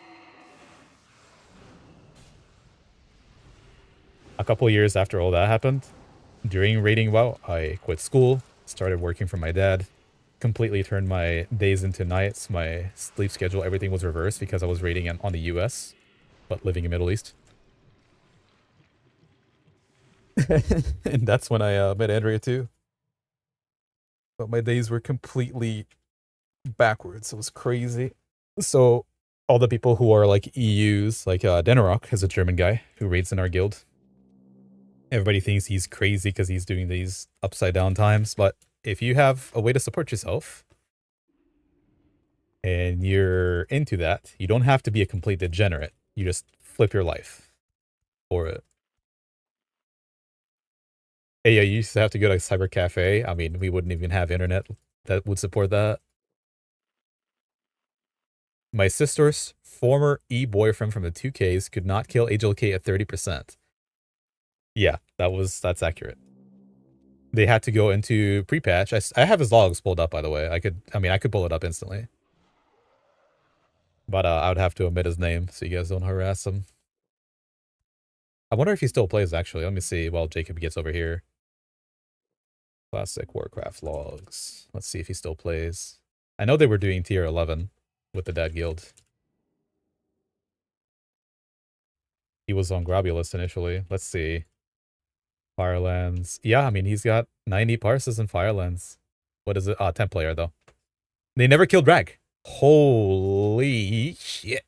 A couple years after all that happened, during raiding WoW, I quit school, started working for my dad, completely turned my days into nights, my sleep schedule, everything was reversed because I was raiding on the US, but living in Middle East. And that's when I met Andrea too. But my days were completely backwards. It was crazy. So all the people who are like EUs, like Denarok is a German guy who raids in our guild. Everybody thinks he's crazy because he's doing these upside down times, but if you have a way to support yourself and you're into that, you don't have to be a complete degenerate. You just flip your life for it. Hey, yeah, you used to have to go to a cyber cafe. I mean, we wouldn't even have internet that would support that. My sister's former e-boyfriend from the 2Ks could not kill HLK at 30%. Yeah, that's accurate. They had to go into pre-patch. I have his logs pulled up, by the way. I could pull it up instantly. But I would have to omit his name so you guys don't harass him. I wonder if he still plays, actually. Let me see while Jacob gets over here. Classic Warcraft logs. Let's see if he still plays. I know they were doing tier 11 with the Dad Guild. He was on Grobulus initially. Let's see. Firelands. Yeah, I mean, he's got 90 parses in Firelands. What is it? 10 player, though. They never killed Rag. Holy shit.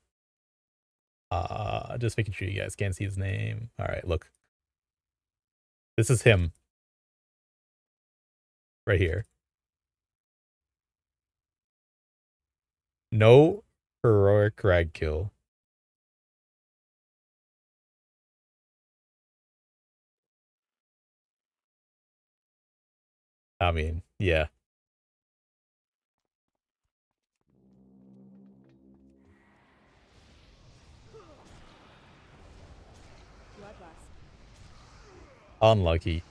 Just making sure you guys can't see his name. All right, look. This is him. Right here. No heroic Rag kill. I mean, yeah. Unlucky.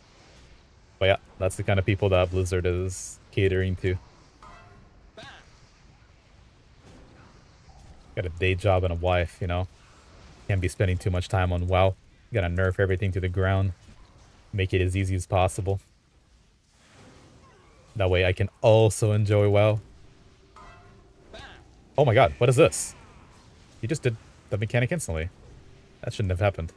But yeah, that's the kind of people that Blizzard is catering to. Got a day job and a wife, you know. Can't be spending too much time on WoW. Gotta nerf everything to the ground. Make it as easy as possible. That way I can also enjoy WoW. Oh my god, what is this? He just did the mechanic instantly. That shouldn't have happened.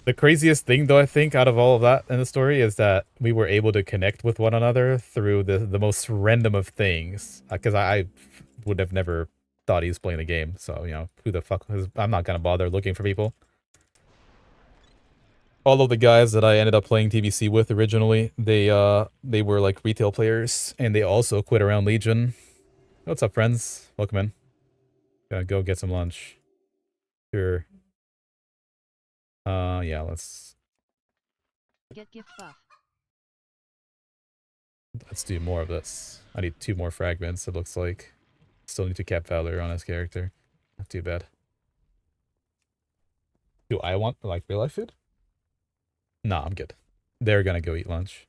The craziest thing, though, I think, out of all of that in the story is that we were able to connect with one another through the most random of things. Because I would have never thought he was playing a game. So, you know, who the fuck is... I'm not going to bother looking for people. All of the guys that I ended up playing TBC with originally, they were like retail players. And they also quit around Legion. What's up, friends? Welcome in. Gonna go get some lunch. Sure. Yeah, let's do more of this. I need 2 more fragments, it looks like. Still need to cap Valor on his character. Not too bad. Do I want, like, real life food? Nah, I'm good. They're gonna go eat lunch.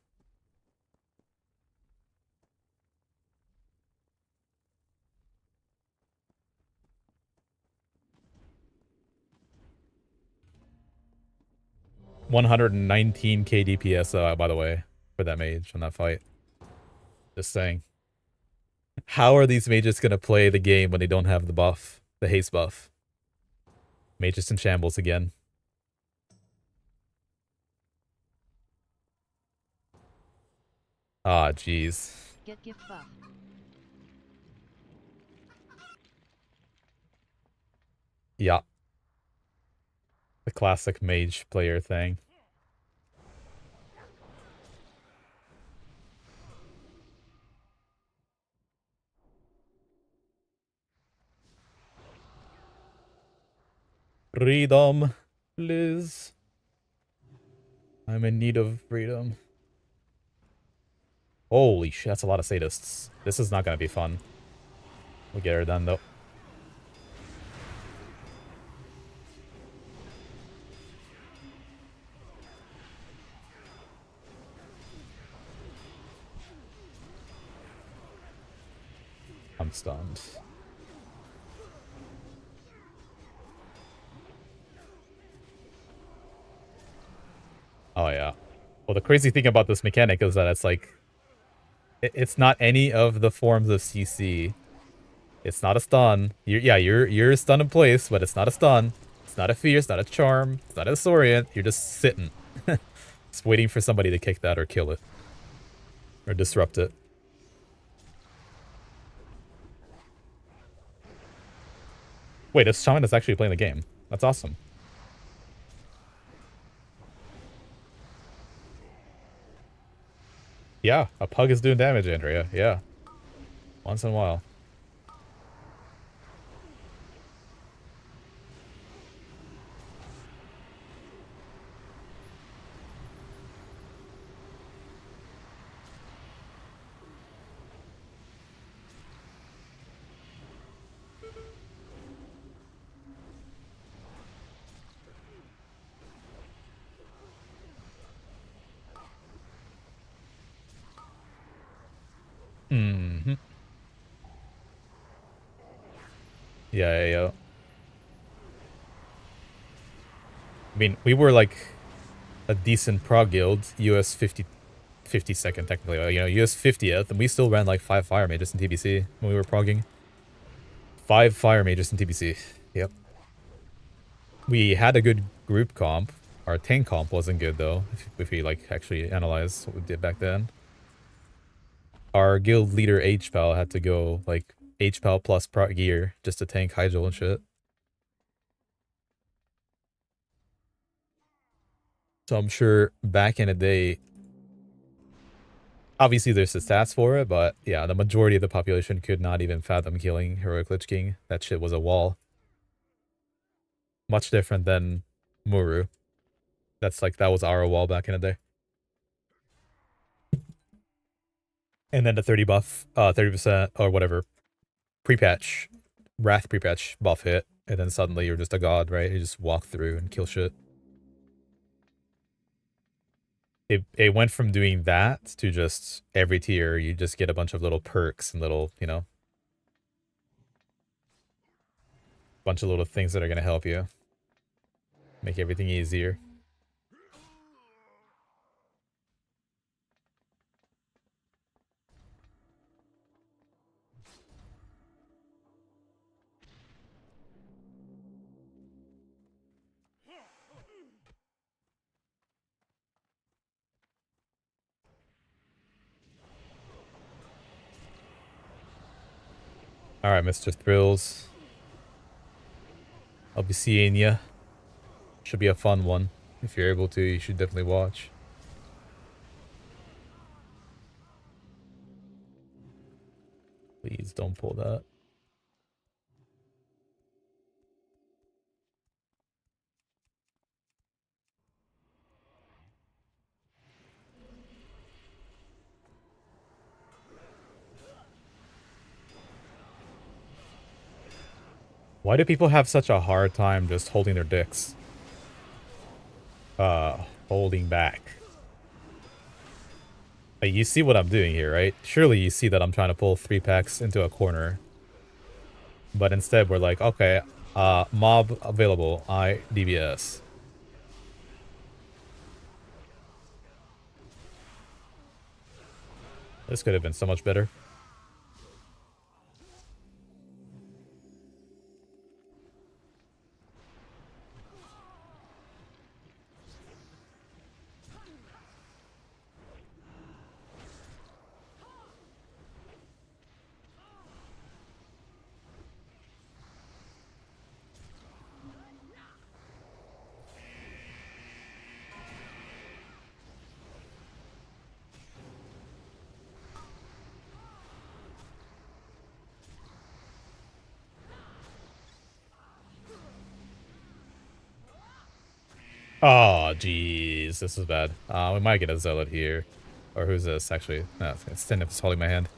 $119k DPS, by the way, for that mage on that fight. Just saying. How are these mages gonna play the game when they don't have the buff? The haste buff. Mages in shambles again. Ah, jeez. Yeah. The classic mage player thing. Freedom, Liz. I'm in need of freedom. Holy shit, that's a lot of sadists. This is not gonna be fun. We'll get her done, though. I'm stunned. Oh yeah. Well, the crazy thing about this mechanic is that it's like, it's not any of the forms of CC. It's not a stun. You're stunned in place, but it's not a stun. It's not a fear. It's not a charm. It's not a disorient. You're just sitting, just waiting for somebody to kick that or kill it, or disrupt it. Wait, this shaman is actually playing the game. That's awesome. Yeah, a pug is doing damage, Andrea. Yeah, once in a while. Mm-hmm. Yeah. I mean, we were like a decent prog guild, US 52nd technically, US 50th, and we still ran like 5 fire mages in TBC when we were progging. 5 fire mages in TBC. Yep. We had a good group comp. Our tank comp wasn't good though, if we like actually analyze what we did back then. Our guild leader HPAL had to go like HPAL plus prog gear just to tank Hydro and shit. So I'm sure back in the day, obviously there's the stats for it, but yeah, the majority of the population could not even fathom killing Heroic Lich King. That shit was a wall. Much different than Muru. That was our wall back in the day. And then the 30 buff, 30% or whatever, pre-patch, Wrath pre-patch buff hit, and then suddenly you're just a god, right? You just walk through and kill shit. It went from doing that to just every tier, you just get a bunch of little perks and little, bunch of little things that are going to help you. Make everything easier. Alright, Mr. Thrills. I'll be seeing ya. Should be a fun one. If you're able to, you should definitely watch. Please don't pull that. Why do people have such a hard time just holding their dicks? Holding back. Like, you see what I'm doing here, right? Surely you see that I'm trying to pull 3 packs into a corner. But instead we're like, okay, mob available, DBS. This could have been so much better. Oh, jeez. This is bad. We might get a Zealot here. Or who's this, actually? No, it's Stenif holding my hand.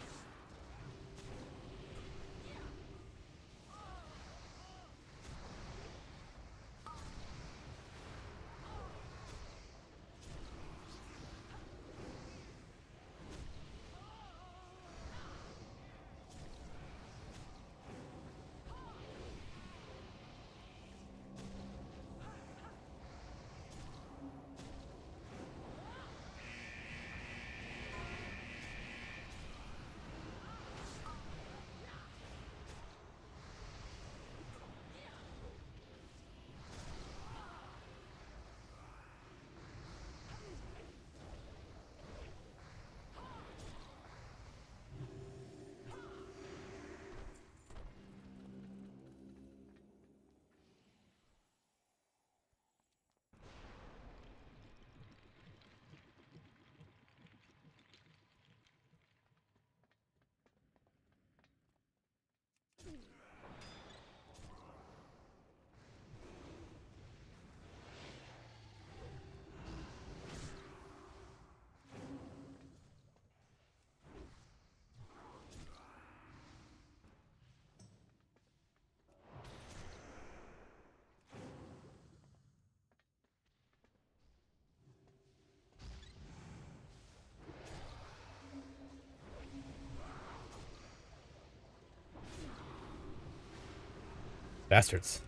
Bastards.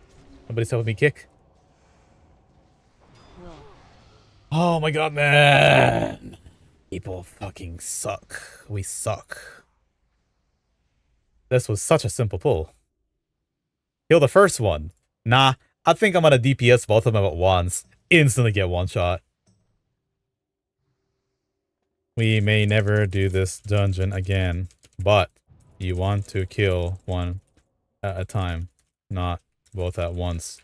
Nobody's helping me kick. Oh my god, man. People fucking suck. We suck. This was such a simple pull. Kill the first one. Nah, I think I'm gonna DPS both of them at once. Instantly get one shot. We may never do this dungeon again, but you want to kill one at a time, not both at once.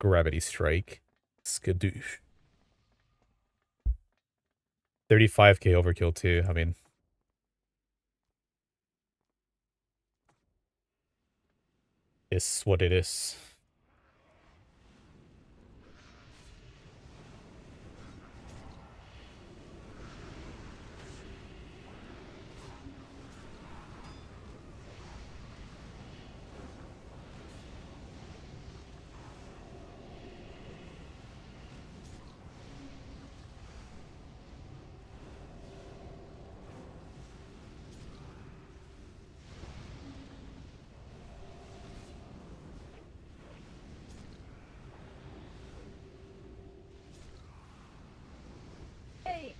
Gravity strike. Skadoosh. 35k overkill too. I mean, it's what it is. Hey.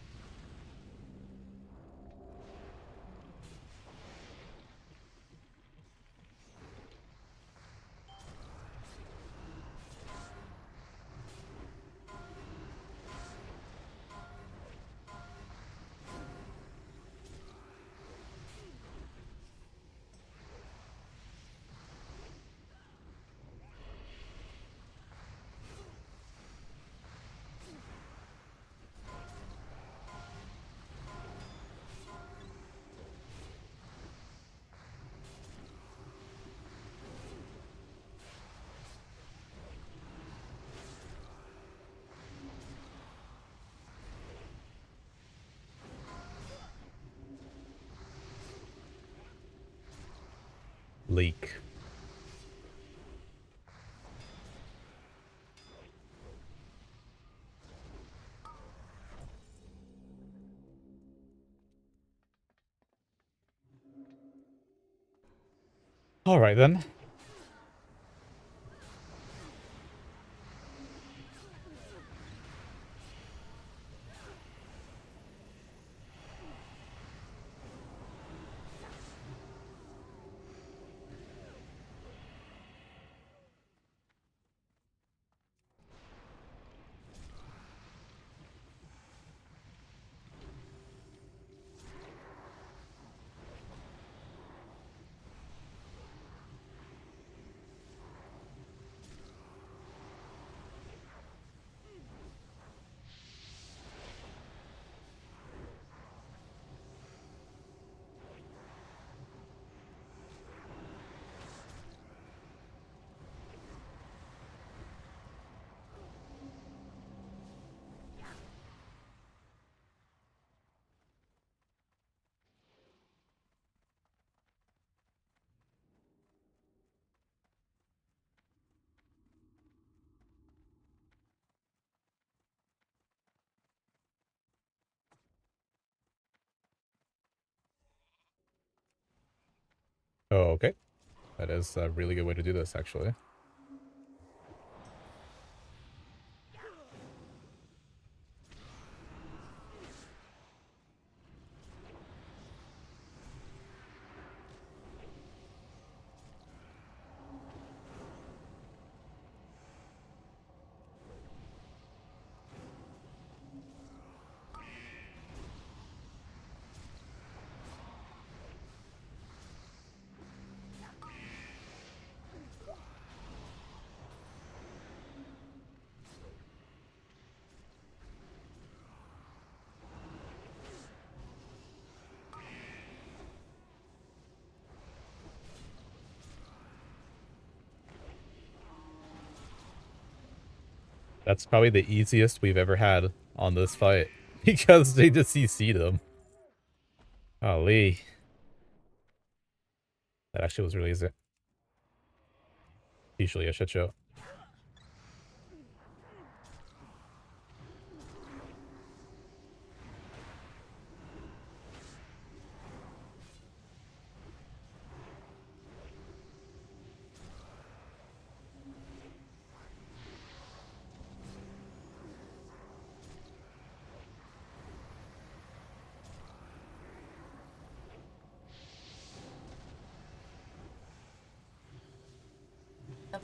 Leak. All right then. Oh, okay. That is a really good way to do this, actually. That's probably the easiest we've ever had on this fight. Because they just CC'd them. Golly. That actually was really easy. Usually a shit show.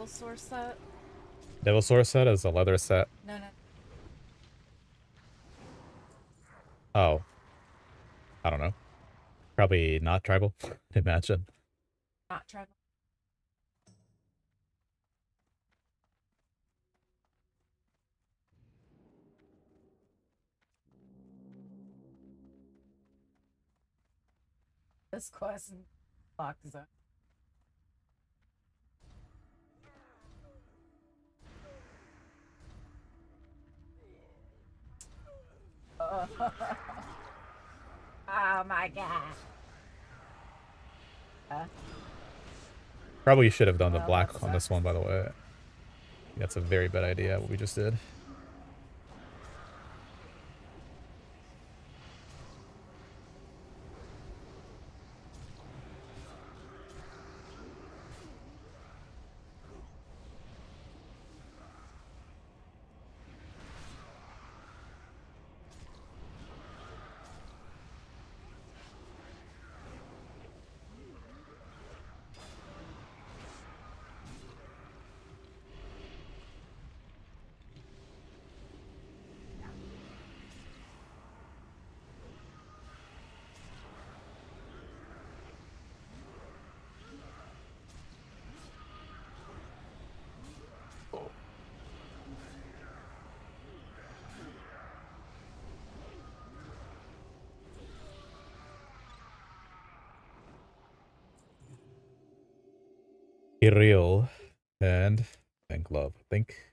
Devil Sword set? Devil Sword set is a leather set. No, no. Oh, I don't know. Probably not tribal, imagine. Not tribal. This quest lock zone. Oh, oh my god. Probably should have done the Well, that black on this sucks. one, by the way. That's a very bad idea, what we just did. Real and thank love. I think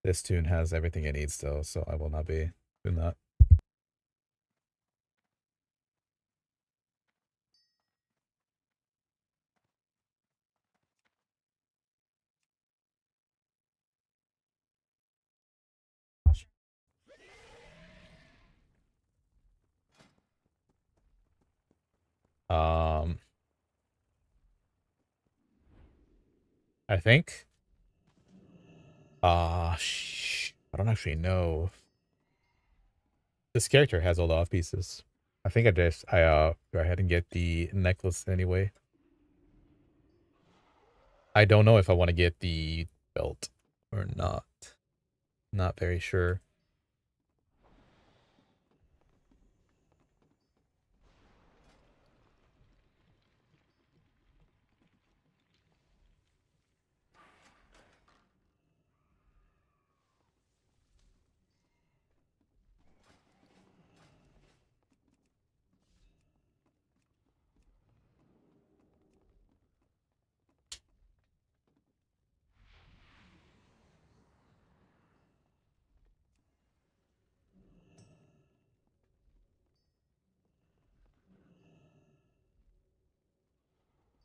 this tune has everything it needs still, so I will not be doing that. Um, I think. I don't actually know. This character has all the off pieces. I think I go ahead and get the necklace anyway. I don't know if I want to get the belt or not. Not very sure.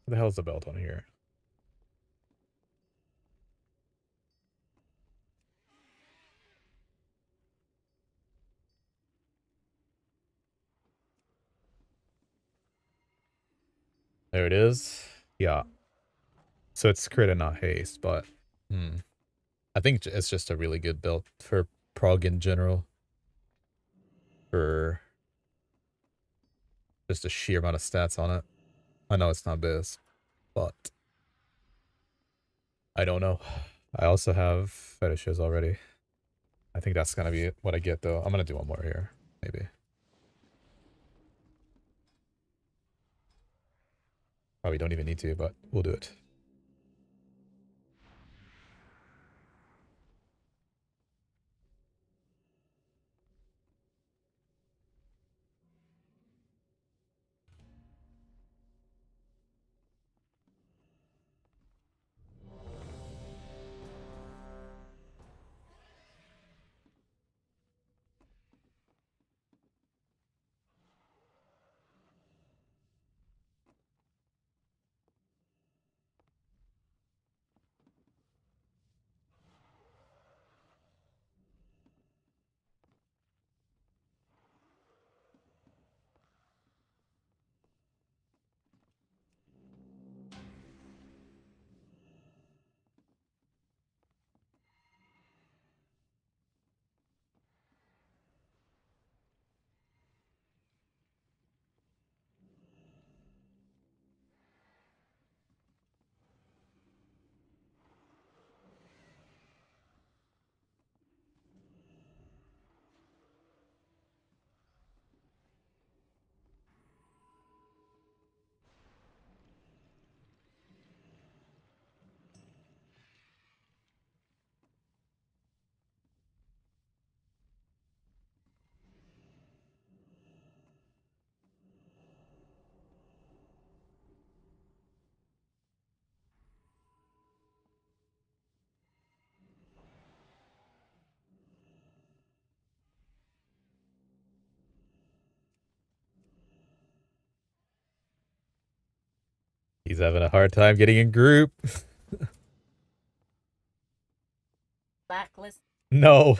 What the hell is the belt on here? There it is. Yeah. So it's crit and not haste, but I think it's just a really good build for PROG in general. For just a sheer amount of stats on it. I know it's not best, but I don't know. I also have fetishes already. I think that's gonna be what I get though. I'm gonna do one more here, maybe. Probably don't even need to, but we'll do it. He's having a hard time getting in group. Blacklist. No.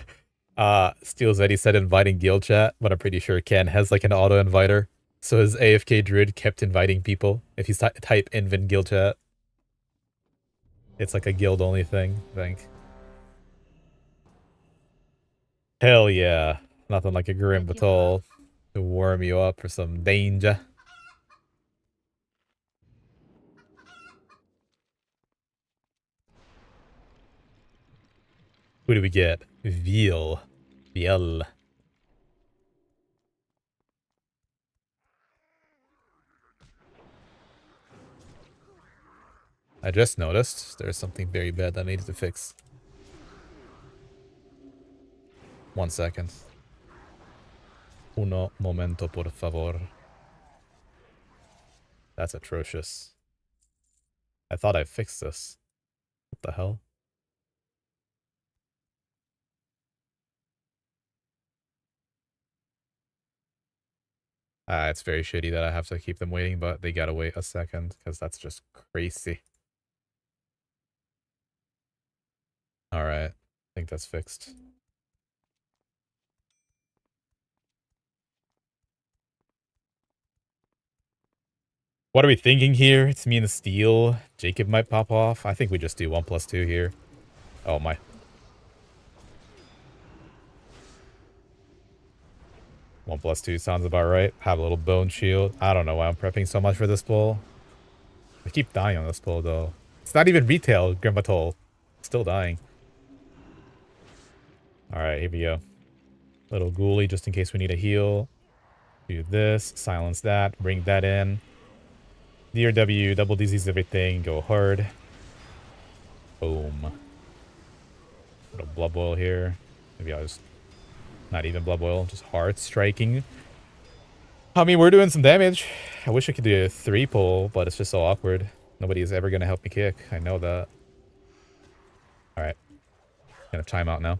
Steel Zeddy said inviting guild chat, but I'm pretty sure Ken has like an auto inviter. So his AFK druid kept inviting people. If you type invin guild chat, it's like a guild only thing, I think. Hell yeah. Nothing like a Grim Batol to warm you up for some danger. Who do we get? Veal. Viel. I just noticed there's something very bad that I needed to fix. 1 second. Uno momento, por favor. That's atrocious. I thought I fixed this. What the hell? It's very shitty that I have to keep them waiting, but they gotta wait a second, because that's just crazy. Alright. I think that's fixed. What are we thinking here? It's me and the steel. Jacob might pop off. I think we just do 1+2 here. Oh my. 1+2 sounds about right. Have a little bone shield. I don't know why I'm prepping so much for this pull. I keep dying on this pull though. It's not even retail Grimbatol. Still dying. Alright, here we go. Little ghoulie just in case we need a heal. Do this. Silence that. Bring that in. DRW, double DZs everything, go hard. Boom. Little blood boil here. Maybe I'll just... Not even blood boil, just hard striking. I mean, we're doing some damage. I wish I could do a 3 pull, but it's just so awkward. Nobody is ever going to help me kick. I know that. Alright. Gonna time out now.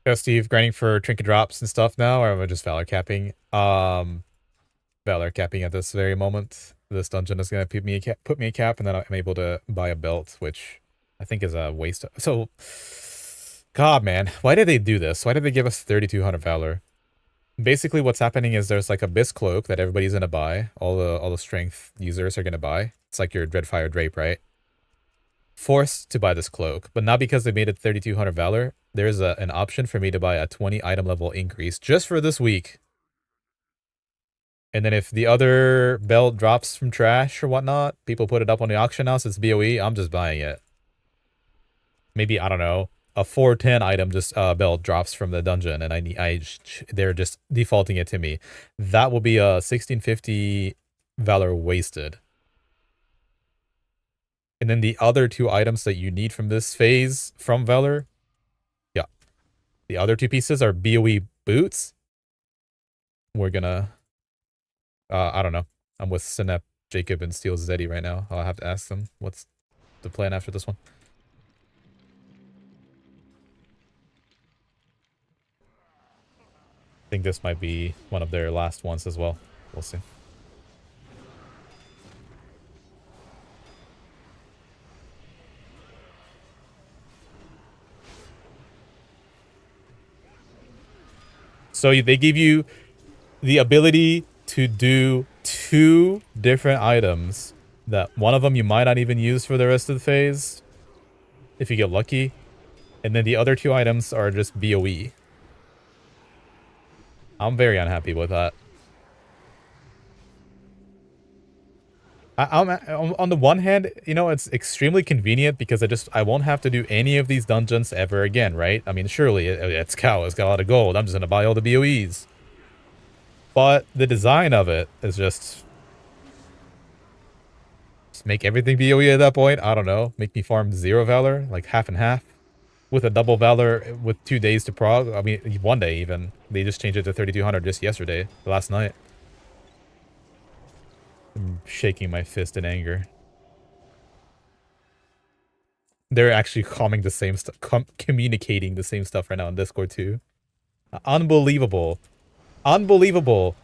So Steve, grinding for trinket drops and stuff now, or am I just Valor capping? Valor capping at this very moment. This dungeon is gonna put me a cap, and then I'm able to buy a belt, which I think is a waste of... So, God, man, why did they do this? Why did they give us 3,200 Valor? Basically, what's happening is there's like a Abyss Cloak that everybody's gonna buy. All the strength users are gonna buy. It's like your Dreadfire Drape, right? Forced to buy this cloak, but not because they made it 3,200 Valor. There's an option for me to buy a 20 item level increase just for this week. And then if the other belt drops from trash or whatnot, people put it up on the auction house, it's BOE, I'm just buying it. Maybe, I don't know, a 410 item just belt drops from the dungeon and they're just defaulting it to me. That will be a 1650 Valor wasted. And then the other 2 items that you need from this phase from Valor, yeah. The other 2 pieces are BOE boots. We're gonna... I don't know. I'm with Synap, Jacob, and Steel Zeddy right now. I'll have to ask them what's the plan after this one. I think this might be one of their last ones as well. We'll see. So they give you the ability to do 2 different items that one of them you might not even use for the rest of the phase if you get lucky. And then the other 2 items are just BOE. I'm very unhappy with that. On the one hand, you know, it's extremely convenient because I won't have to do any of these dungeons ever again, right? I mean, surely it's cow, it's got a lot of gold. I'm just gonna buy all the BOEs. But the design of it is just make everything BOE at that point. I don't know. Make me farm 0 Valor, like half and half. With a double Valor with 2 days to prog. I mean, 1 day even. They just changed it to 3200 just yesterday, last night. I'm shaking my fist in anger. They're actually coming the same stuff, communicating the same stuff right now on Discord too. Unbelievable. Unbelievable.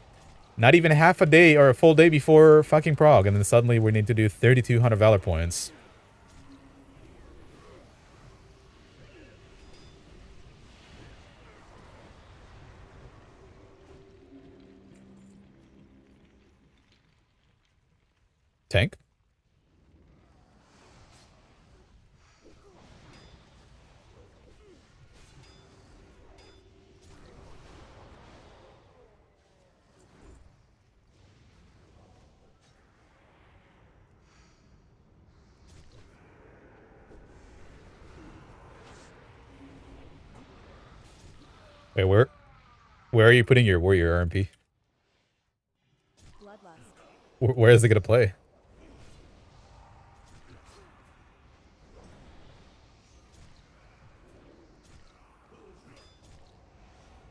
Not even half a day or a full day before fucking prog, and then suddenly we need to do 3200 Valor points. Tank? Wait, where are you putting your warrior RMP? Where is it gonna play?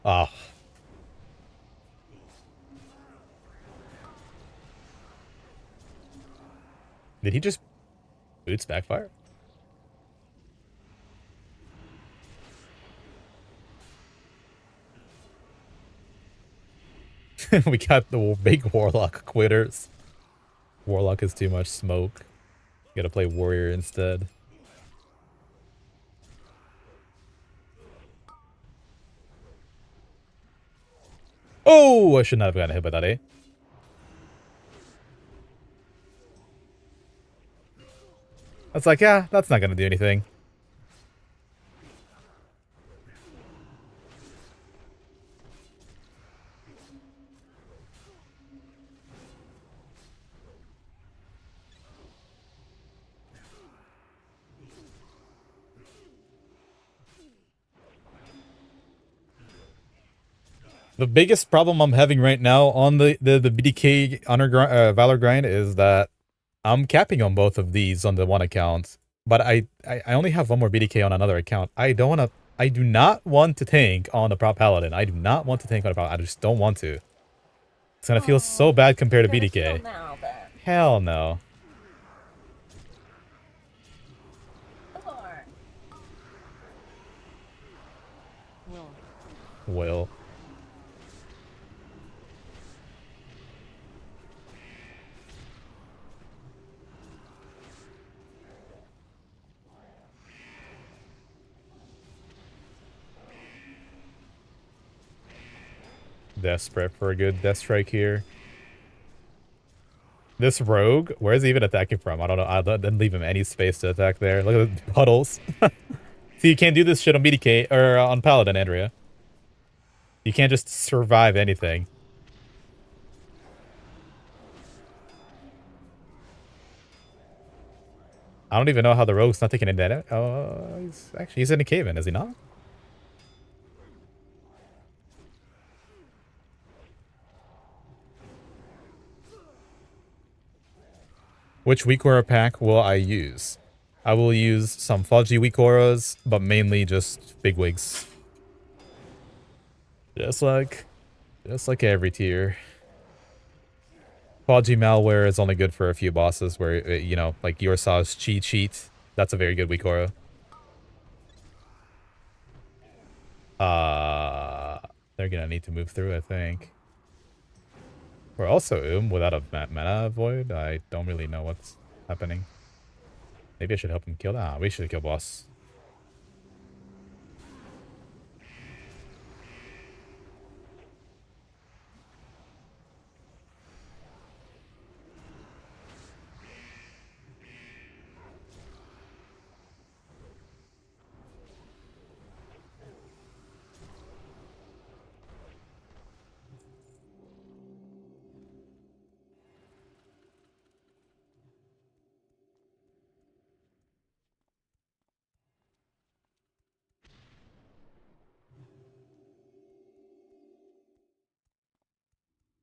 Ah. Oh. Did he just boots backfire? We got the big Warlock quitters. Warlock is too much smoke. Gotta play Warrior instead. Oh, I should not have gotten hit by that, eh? That's like, yeah, that's not gonna do anything. The biggest problem I'm having right now on the BDK honor Valor grind is that I'm capping on both of these on the one account, but I only have one more BDK on another account. I do not want to tank on the prop paladin. I do not want to tank on a prop. I just don't want to. It's gonna feel so bad compared to BDK. Now, Hell no. Will. Desperate for a good death strike here. This rogue, where is he even attacking from? I don't know. I didn't leave him any space to attack there. Look at the puddles. See, you can't do this shit on BDK or on Paladin, Andrea. You can't just survive anything. I don't even know how the rogue's not taking a damage. Oh, he's in a cave-in, is he not? Which weak aura pack will I use? I will use some fudgy weak auras, but mainly just big wigs. Just like every tier. Fudgy malware is only good for a few bosses where, you know, like Yorsaw's cheat sheet. That's a very good weak aura. They're gonna need to move through, I think. We're also without a mana void. I don't really know what's happening. Maybe I should help him kill that. Ah, we should kill boss.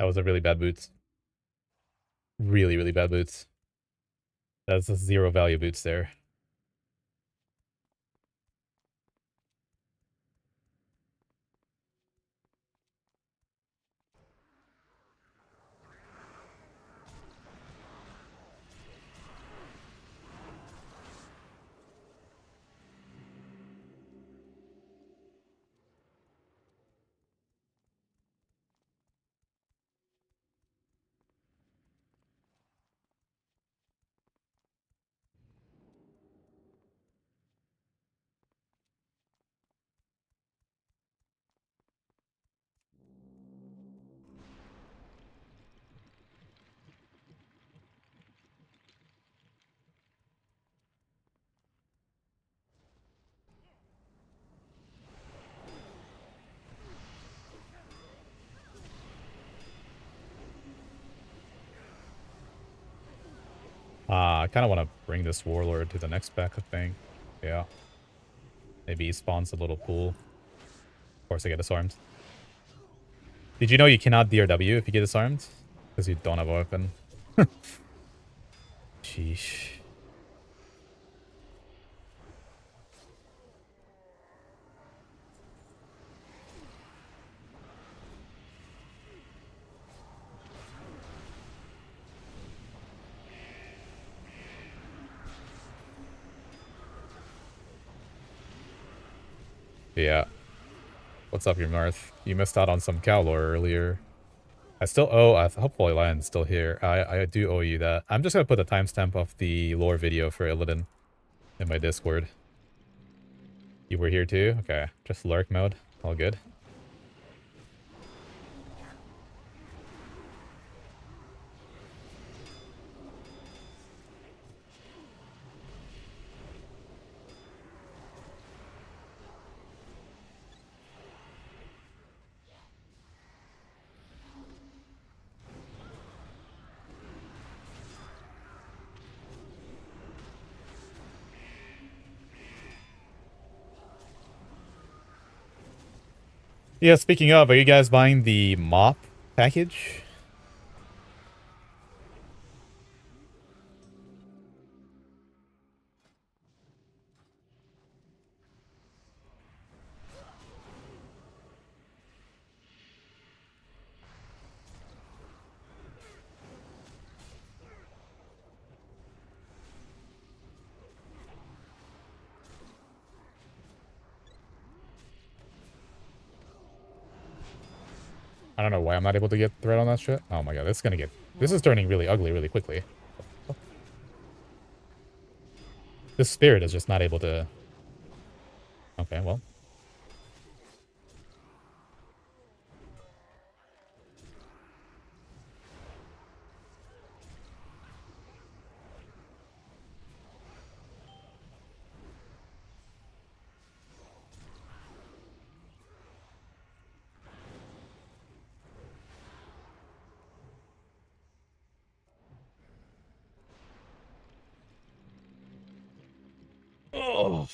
That was a really bad boots. Really, really bad boots. That's a 0 value boots there. I kind of want to bring this warlord to the next backup thing. Yeah. Maybe he spawns a little pool. Of course, I get disarmed. Did you know you cannot DRW if you get disarmed? Because you don't have a weapon. Sheesh. Yeah. What's up, your Marth? You missed out on some cow lore earlier. I still owe, hopefully Lion's still here. I do owe you that. I'm just gonna put the timestamp of the lore video for Illidan in my Discord. You were here too? Okay. Just lurk mode. All good. Yeah, speaking of, are you guys buying the mop package? I don't know why I'm not able to get thread on that shit. Oh my god, this is turning really ugly really quickly. This spirit is just not able to... Okay, well. Oh.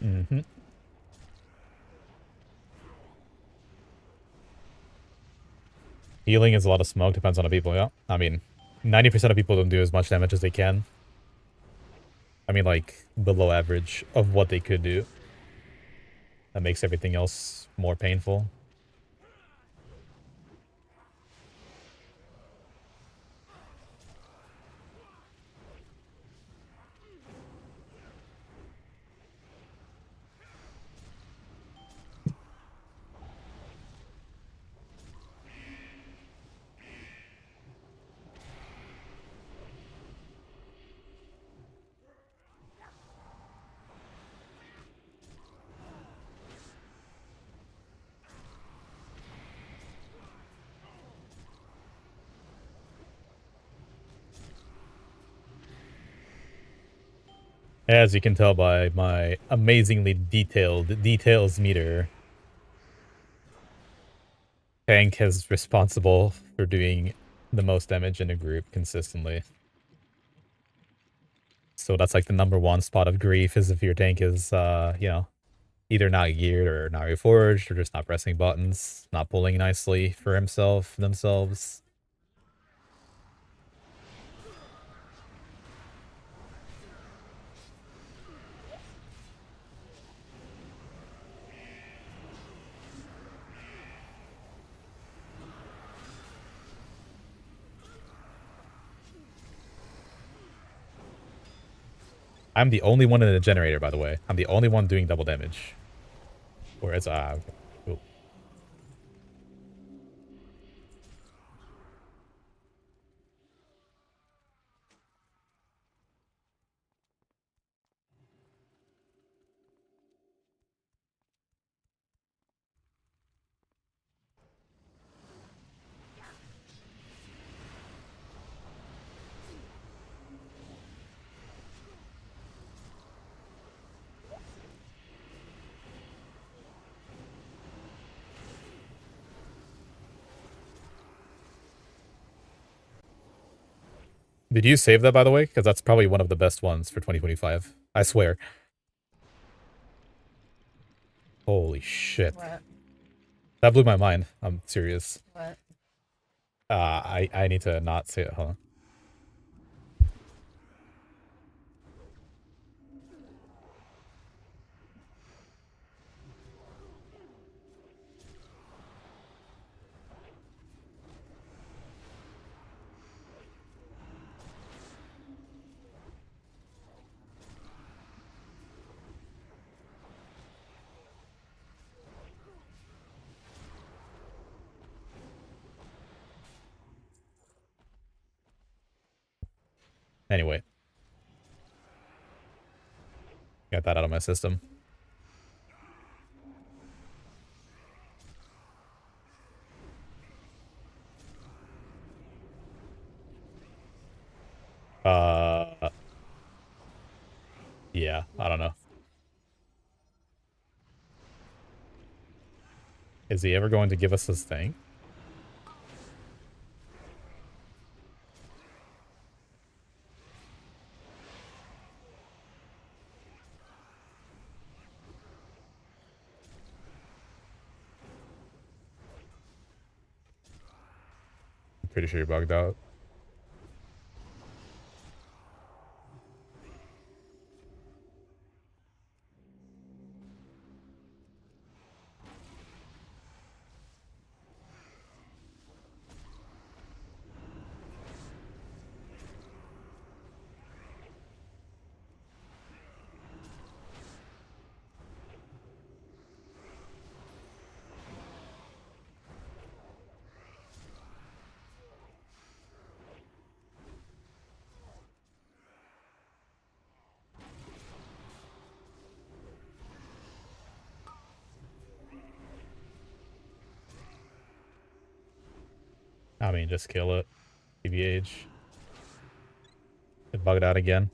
Mm-hmm. Healing is a lot of smoke, depends on the people, yeah. I mean, 90% of people don't do as much damage as they can. I mean, like, below average of what they could do. That makes everything else more painful. As you can tell by my amazingly detailed details meter, tank is responsible for doing the most damage in a group consistently. So that's like the number one spot of grief is if your tank is, you know, either not geared or not reforged or just not pressing buttons, not pulling nicely for themselves. I'm the only one in the generator, by the way. I'm the only one doing double damage. Whereas, okay. Cool. Did you save that, by the way? Because that's probably one of the best ones for 2025. I swear. Holy shit. What? That blew my mind. I'm serious. What? I need to not say it. Hold on. Anyway. Got that out of my system. Yeah, I don't know. Is he ever going to give us this thing? I'm pretty sure you're bugged out. I mean, just kill it. TBH. It bugged out again.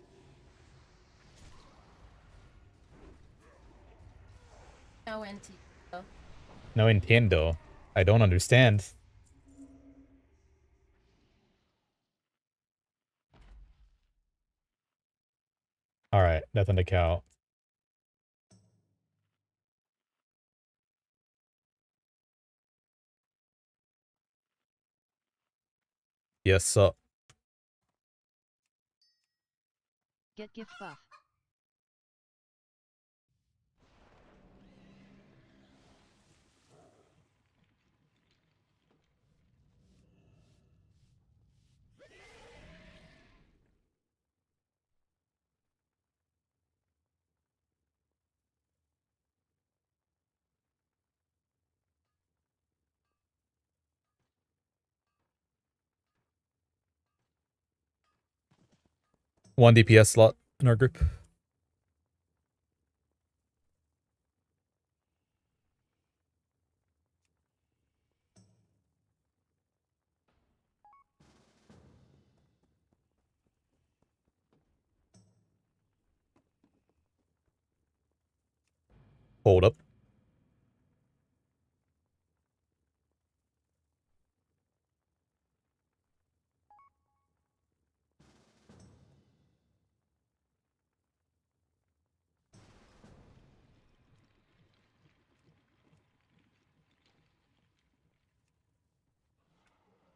No NT. No entiendo. I don't understand. Alright, nothing to count. Yes, so. Get gift buff. One DPS slot in our group. Hold up.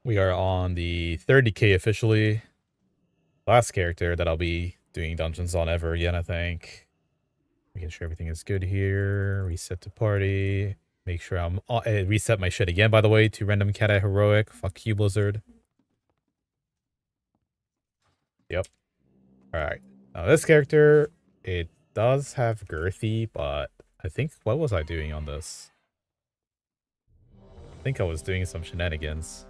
We are on the 30k officially. Last character that I'll be doing dungeons on ever again, I think. Making sure everything is good here. Reset to party. Make sure I'm... reset my shit again, by the way, to random cat heroic. Fuck you, Blizzard. Yep. Alright. Now this character, it does have girthy, but I think... What was I doing on this? I think I was doing some shenanigans.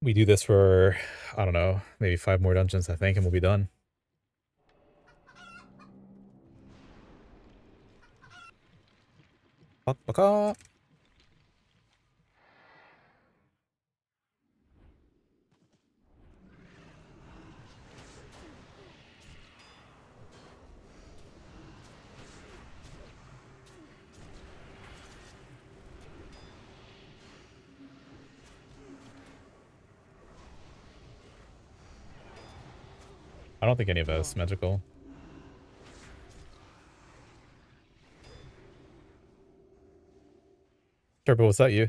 We do this for, I don't know, maybe 5 more dungeons, I think, and we'll be done. Baka. I don't think any of that is magical. Turbo, was that you?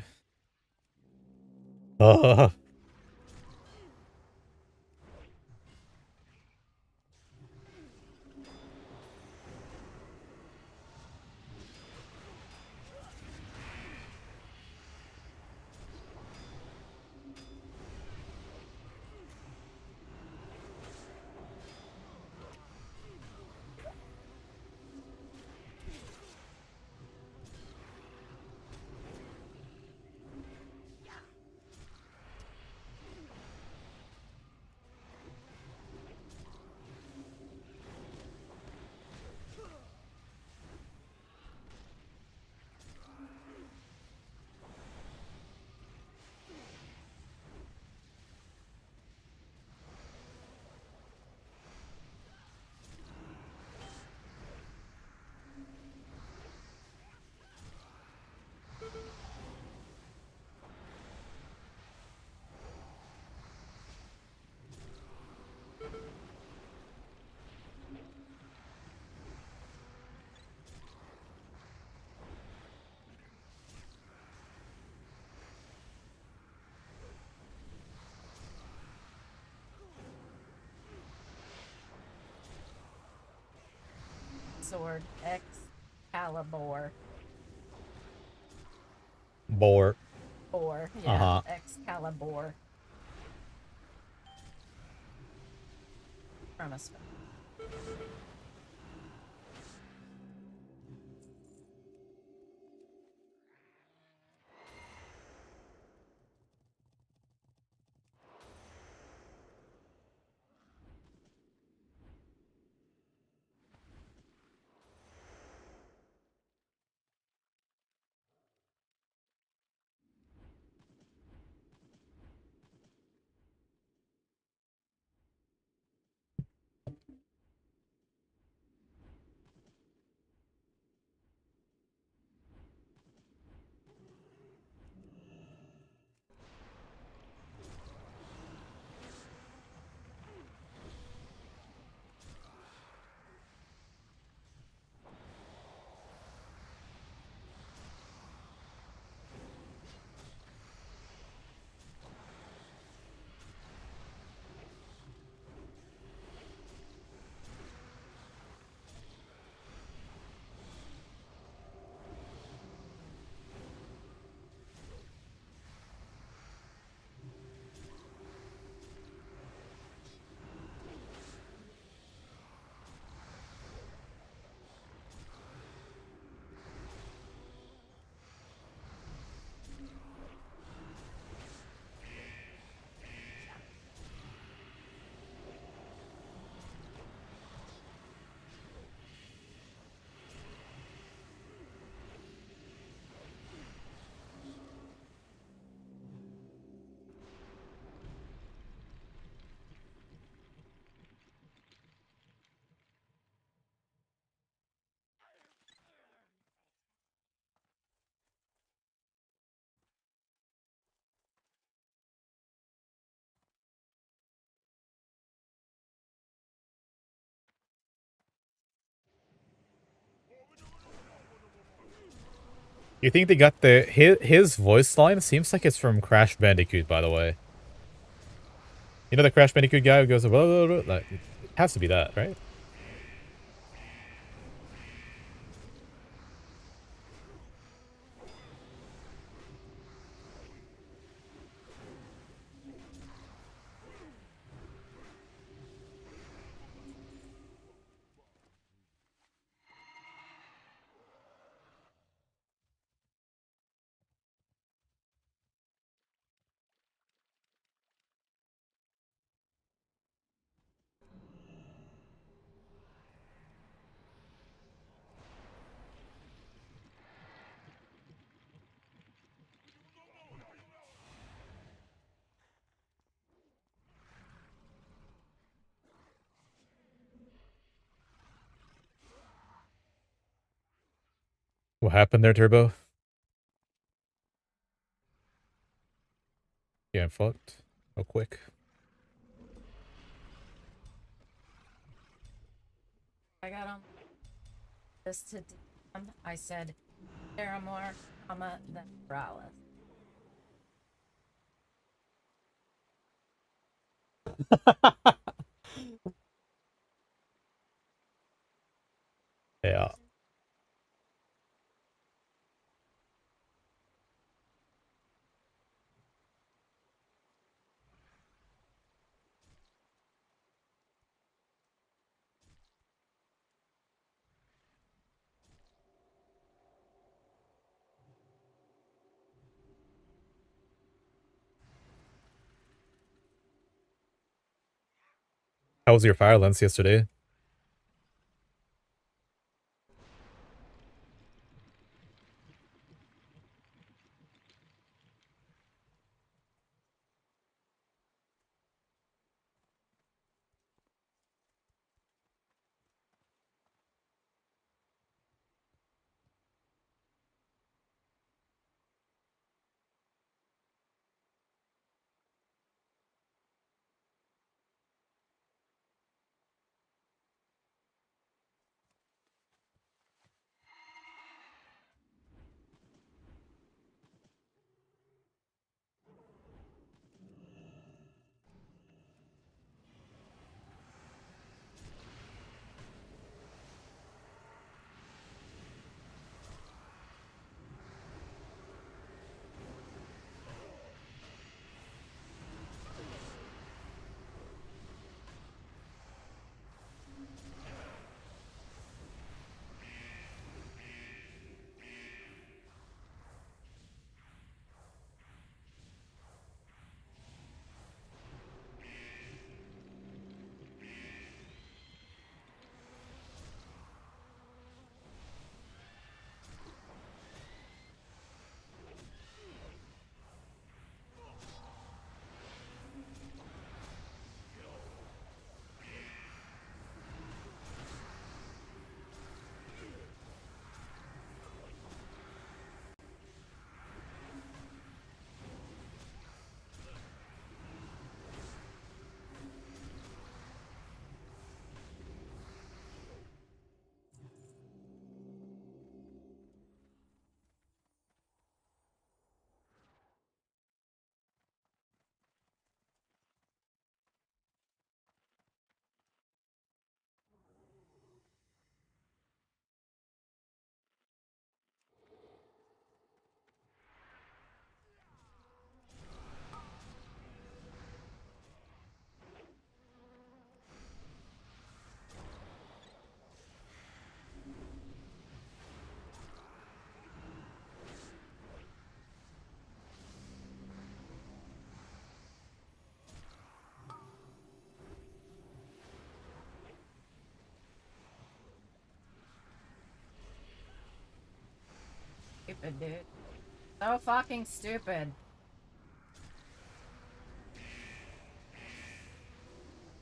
Sword Excalibur. Bore. Or, yeah, Uh-huh. Excalibur. From a spell. You think they got the his voice line seems like it's from Crash Bandicoot, by the way. You know the Crash Bandicoot guy who goes blah, blah, blah, like, it has to be that, right? What happened there, Turbo? Yeah, fucked. Oh, quick. I got on this to DM. I said, Paramore, comma, then Morales. Yeah. How was your fire lens yesterday? Stupid, dude. So fucking stupid.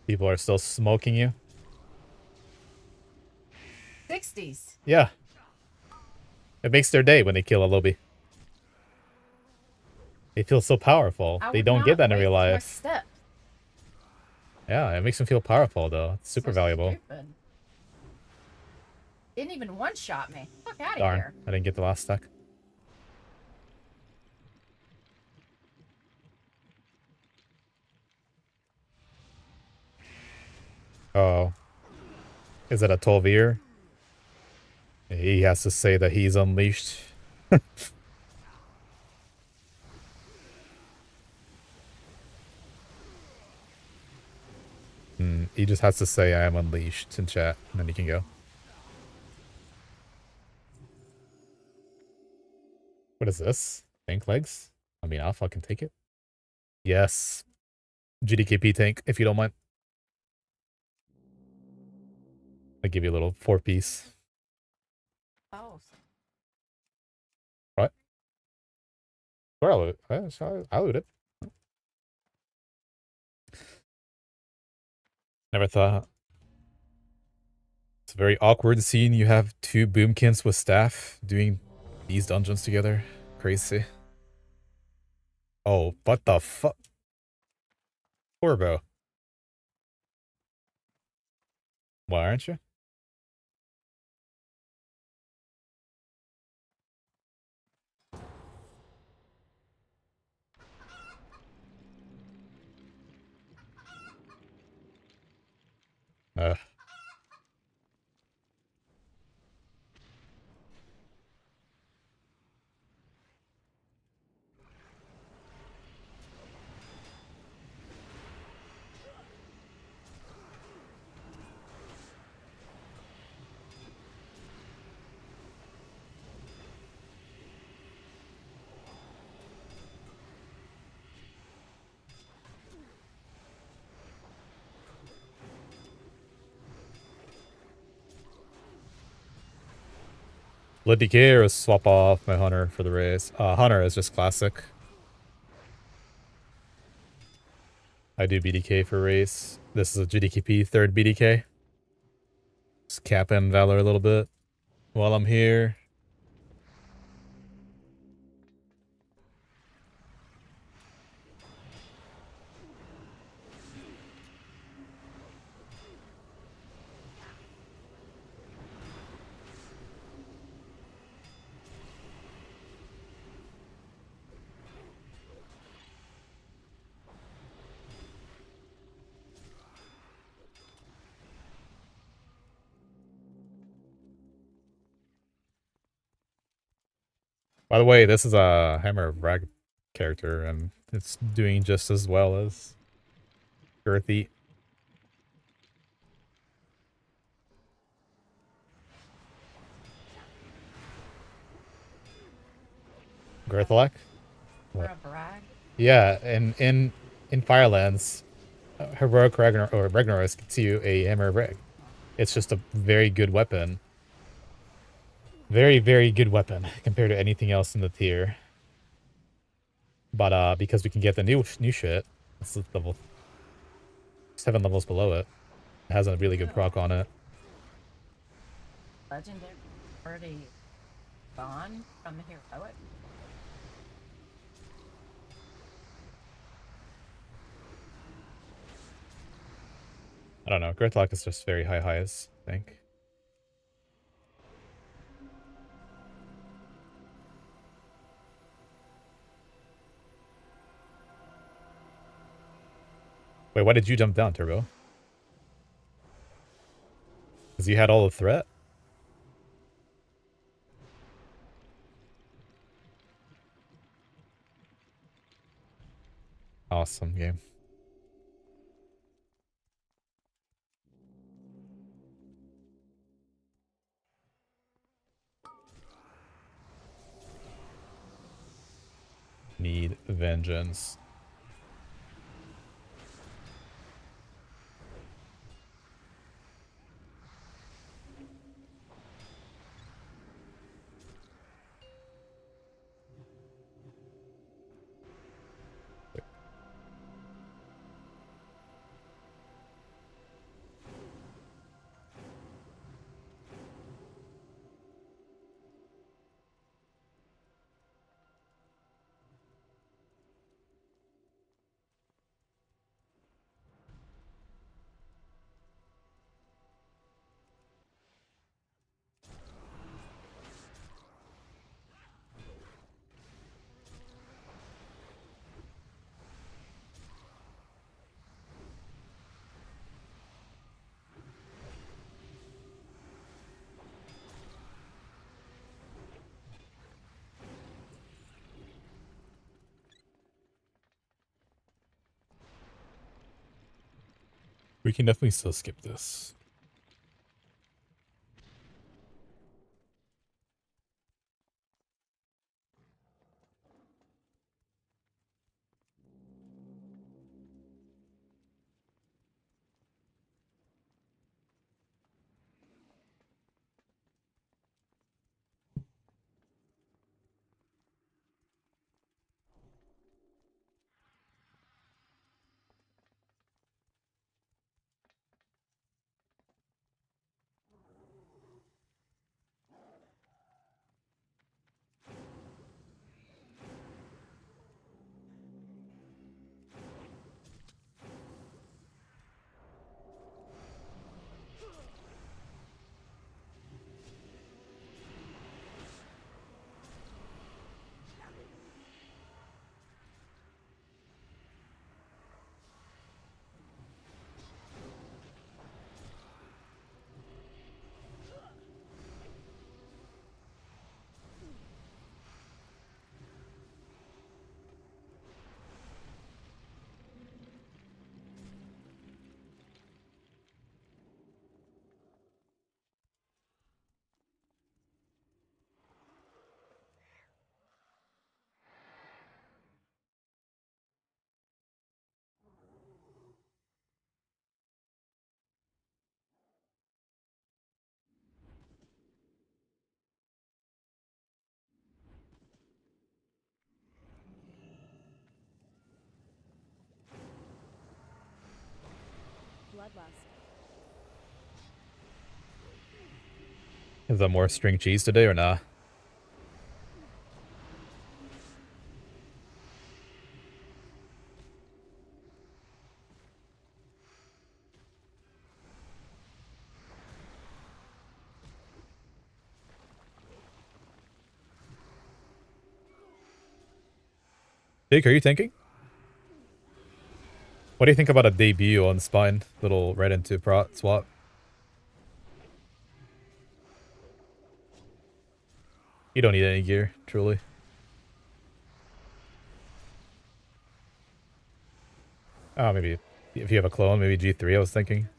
People are still smoking you? 60s. Yeah. It makes their day when they kill a lobby. They feel so powerful. I They would don't not get that in wait real for a life. step. Yeah, it makes them feel powerful, though. It's super So valuable. stupid. Didn't even one-shot me. Fuck out of Darn, here. I didn't get the last stack. Oh, is it a 12-year? He has to say that he's unleashed. He just has to say I am unleashed in chat, and then he can go. What is this? Tank legs? I mean, I'll fucking take it. Yes. GDKP tank, if you don't mind. I'll give you a little 4-piece. Oh, What? Where I'll loot it. Never thought. It's a very awkward scene. You have two boomkins with staff doing these dungeons together. Crazy. Oh, what the fuck? Orbo. Why aren't you? Uh, Let DK or swap off my Hunter for the race. Hunter is just classic. I do BDK for race. This is a GDKP third BDK. Just cap in Valor a little bit while I'm here. By the way, this is a Hammer Rag character, and it's doing just as well as Girthy. Girthalak? for What? a brag. Yeah, and in Firelands, Heroic Ragnaros gets you a Hammer Rag. It's just a very good weapon. Very, very good weapon compared to anything else in the tier. But because we can get the new shit, it's level 7 levels below it. It has a really good proc on it. Legendary already gone from heroic. I don't know. Gridlock is just very high highs, I think. Wait, why did you jump down, Turbo? Because you had all the threat? Awesome game. Need vengeance. We can definitely still skip this. Bloodlust. Is there more string cheese today or nah? Jake, are you thinking? What do you think about a debut on spine? Little right into prot swap. You don't need any gear, truly. Oh, maybe if you have a clone, maybe G3 I was thinking.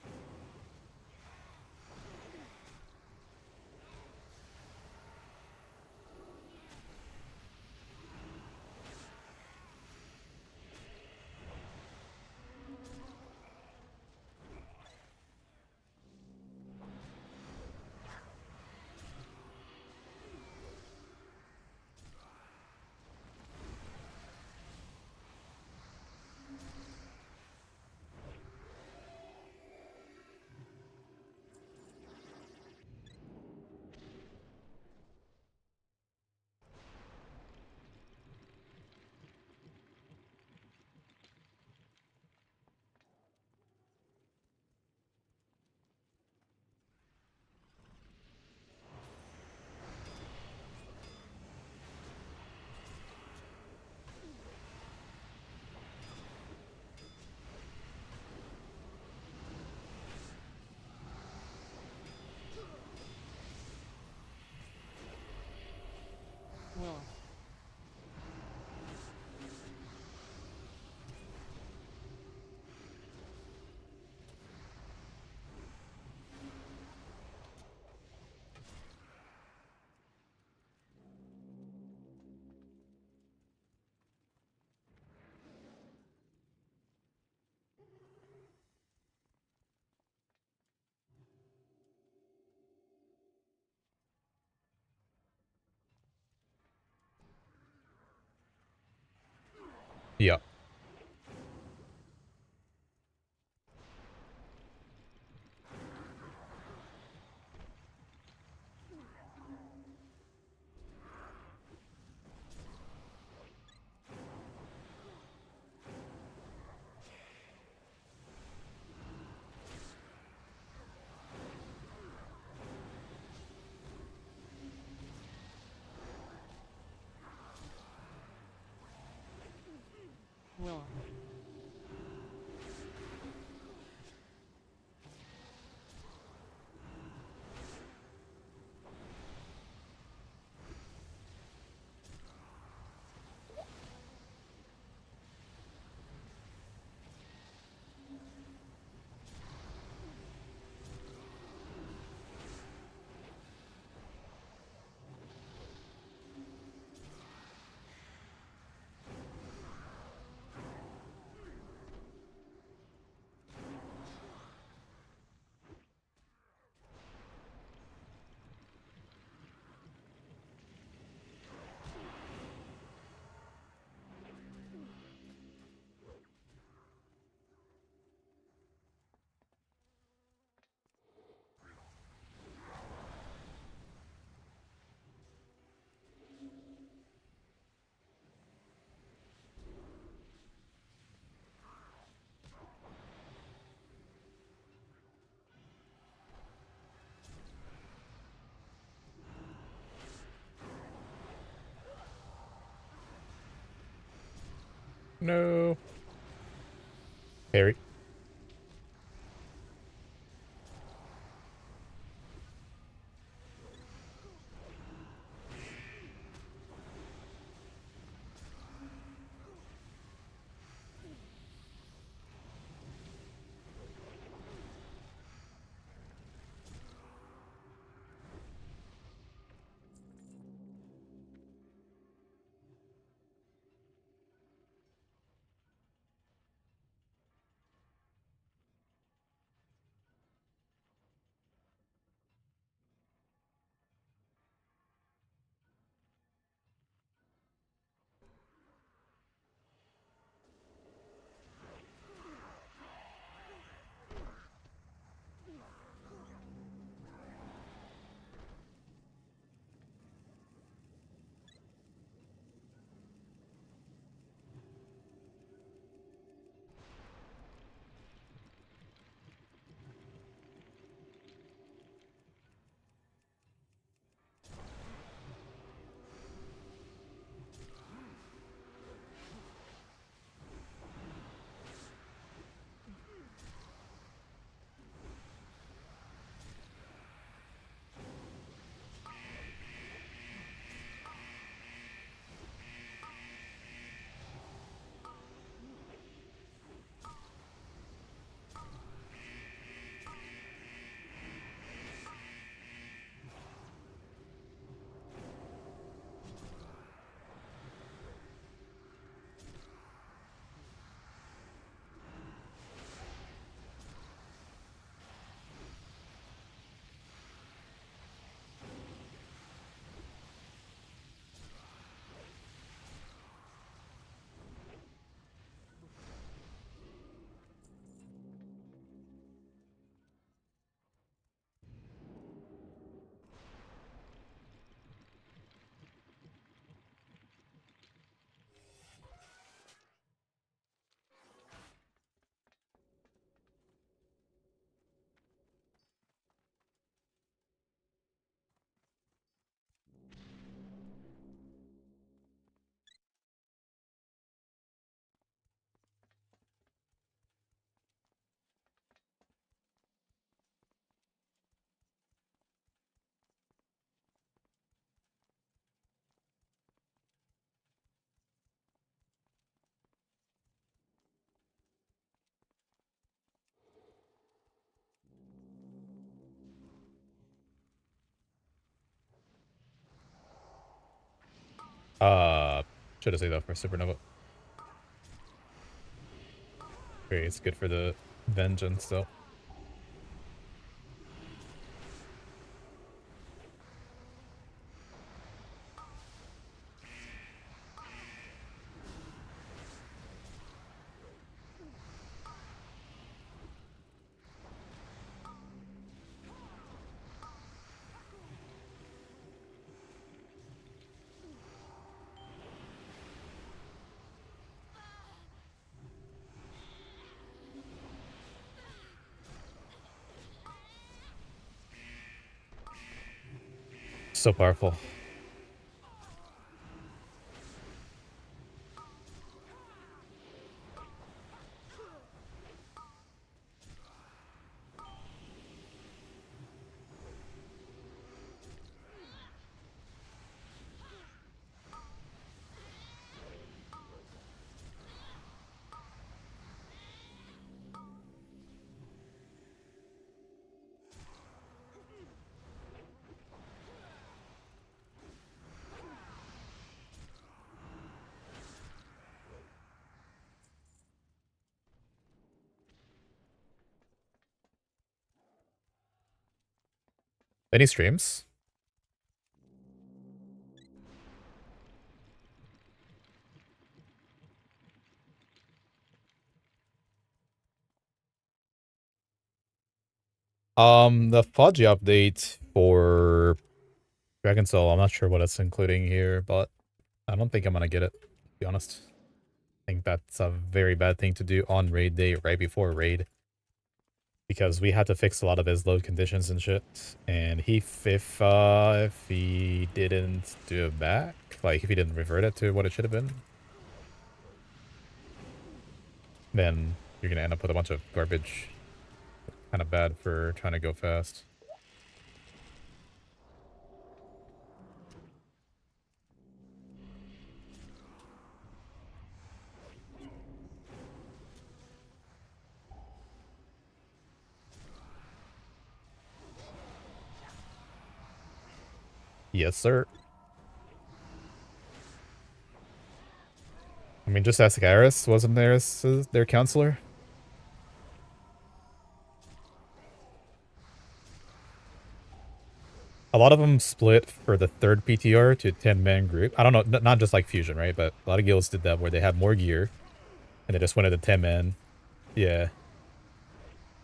Wool. Yeah. No. Harry. Should have saved that for Supernova. Okay, it's good for the vengeance though. So powerful. Any streams? The POG update for Dragon Soul, I'm not sure what it's including here, but I don't think I'm gonna get it, to be honest. I think that's a very bad thing to do on raid day, right before raid. Because we had to fix a lot of his load conditions and shit. And if he didn't do it back, like if he didn't revert it to what it should have been, then you're gonna end up with a bunch of garbage. Kind of bad for trying to go fast. Yes, sir. I mean, just ask Garrus, wasn't their counselor? A lot of them split for the third PTR to 10-man group. I don't know, not just like Fusion, right? But a lot of guilds did that where they had more gear and they just went into 10-man. Yeah.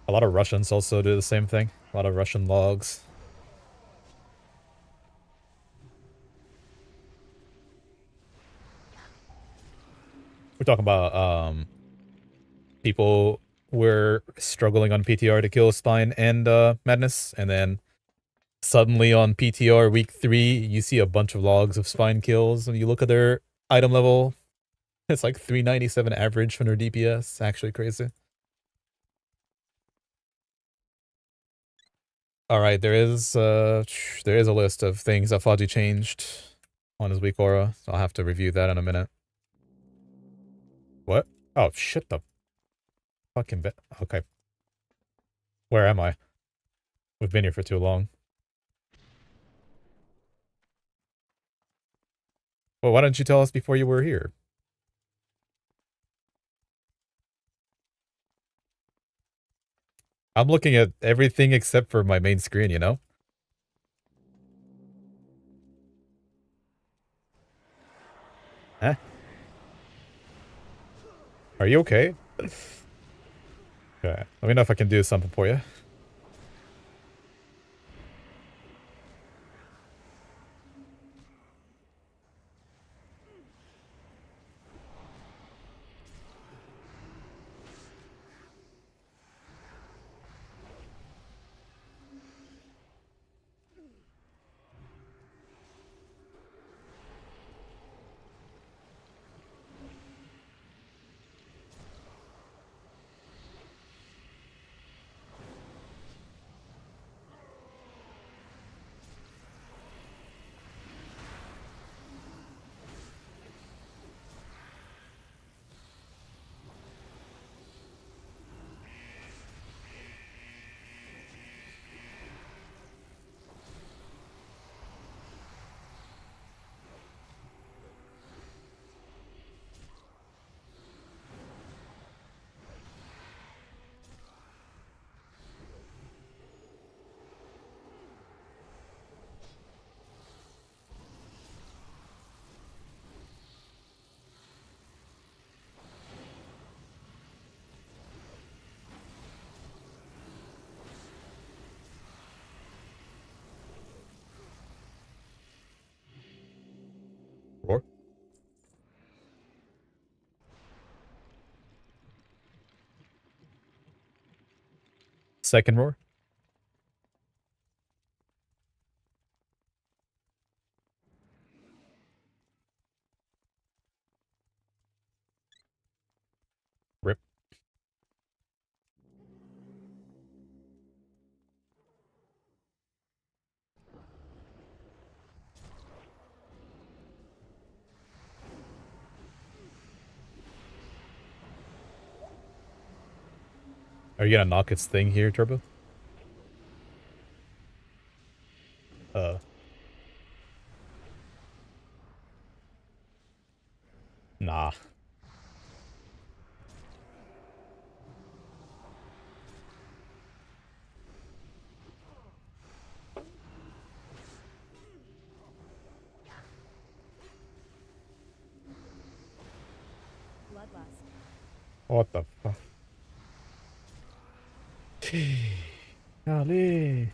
A lot of Russians also do the same thing. A lot of Russian logs. We're talking about people were struggling on PTR to kill Spine and Madness, and then suddenly on PTR week 3, you see a bunch of logs of Spine kills, and you look at their item level, it's like 397 average from their DPS. Actually crazy. Alright, there is a list of things that Faji changed on his weak aura, so I'll have to review that in a minute. What? Oh, shit the fucking bit. Okay. Where am I? We've been here for too long. Well, why didn't you tell us before you were here? I'm looking at everything except for my main screen, you know? Huh? Are you okay? Okay, let me know if I can do something for you. Roar. Second roar. Rip. Are you gonna knock its thing here, Turbo? Nah. Bloodlust. What the fuck? Golly.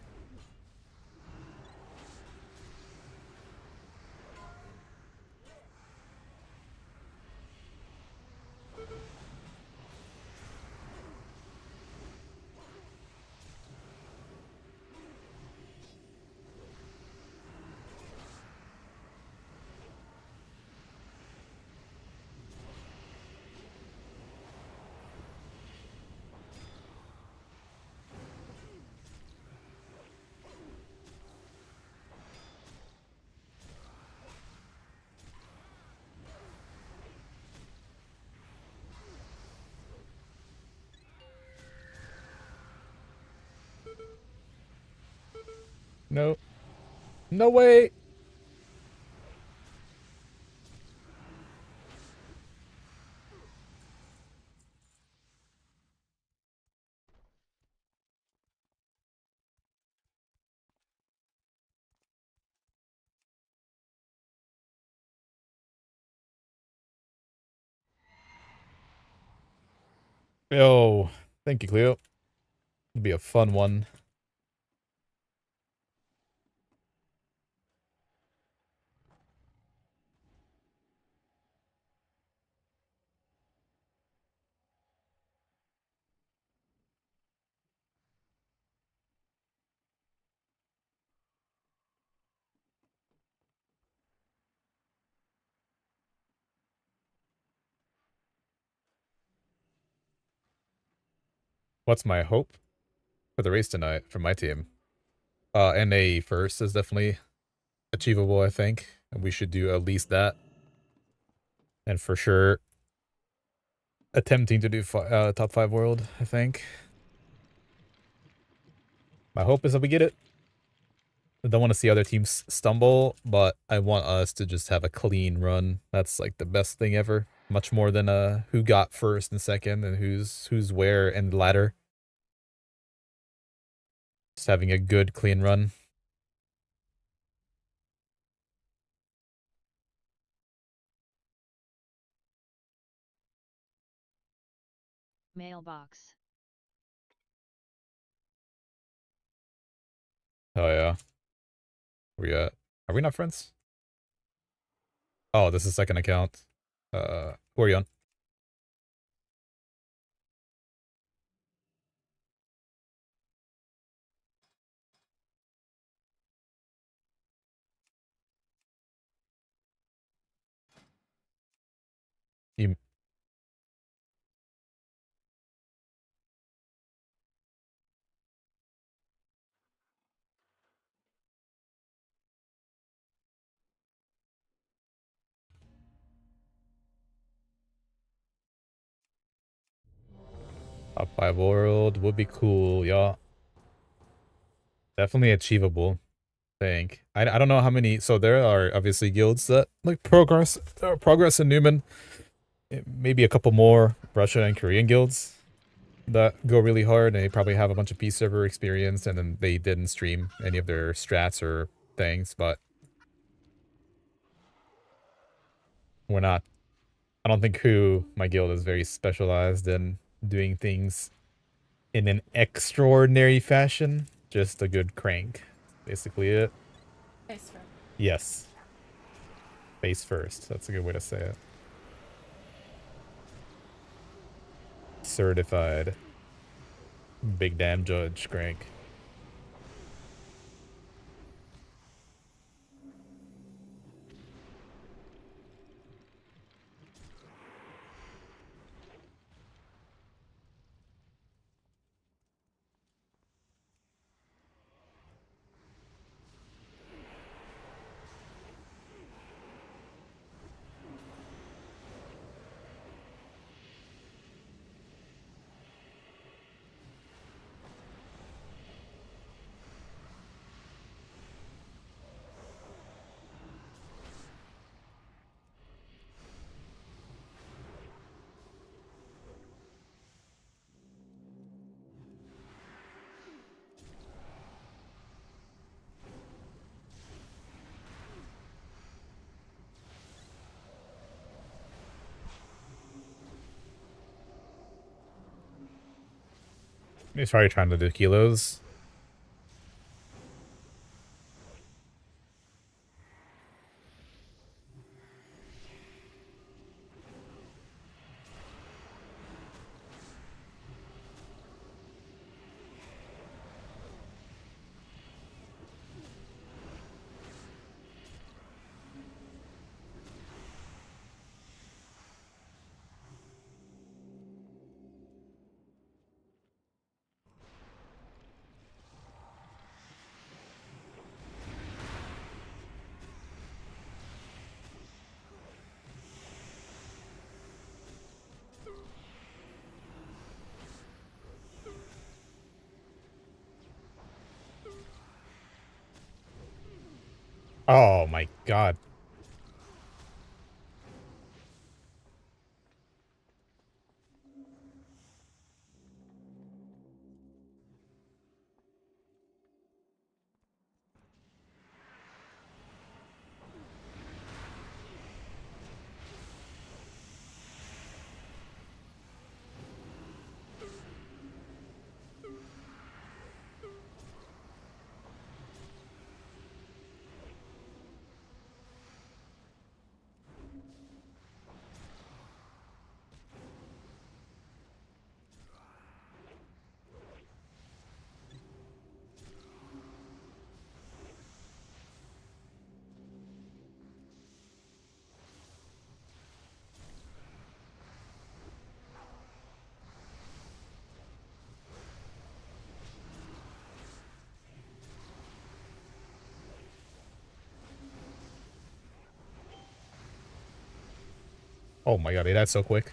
No. No way. Yo, thank you, Cleo. It'll be a fun one. What's my hope for the race tonight from my team? NA first is definitely achievable, I think. And we should do at least that. And for sure, attempting to do top 5 world, I think. My hope is that we get it. I don't want to see other teams stumble, but I want us to just have a clean run. That's like the best thing ever. Much more than who got first and second and who's where and ladder. Just having a good clean run. Mailbox. Oh yeah. We are we not friends? Oh, this is second account. Who are you on? You top 5 world would be cool, y'all. Definitely achievable. Think. I don't know how many. So there are obviously guilds that like Progress and Newman. Maybe a couple more Russia and Korean guilds that go really hard, and they probably have a bunch of P server experience, and then they didn't stream any of their strats or things. But we're not. I don't think who my guild is very specialized in doing things in an extraordinary fashion. Just a good crank, basically it. Face first. Yes. Face first. That's a good way to say it. Certified. Big damn judge, crank. He's probably trying to do kilos. Oh my god. Oh my god, that's so quick.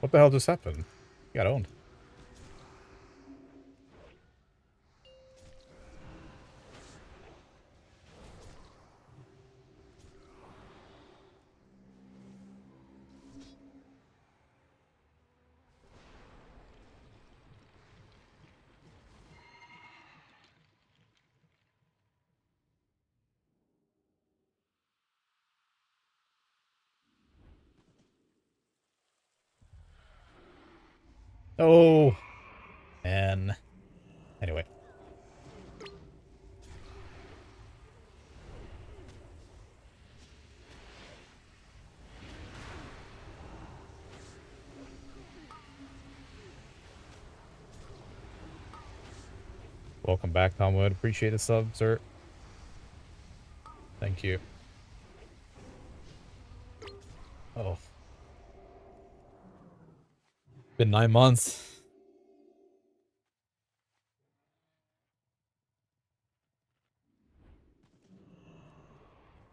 What the hell just happened? You got owned. Oh, and anyway. Welcome back, Tomwood. Appreciate the sub, sir. Thank you. Oh. Been 9 months.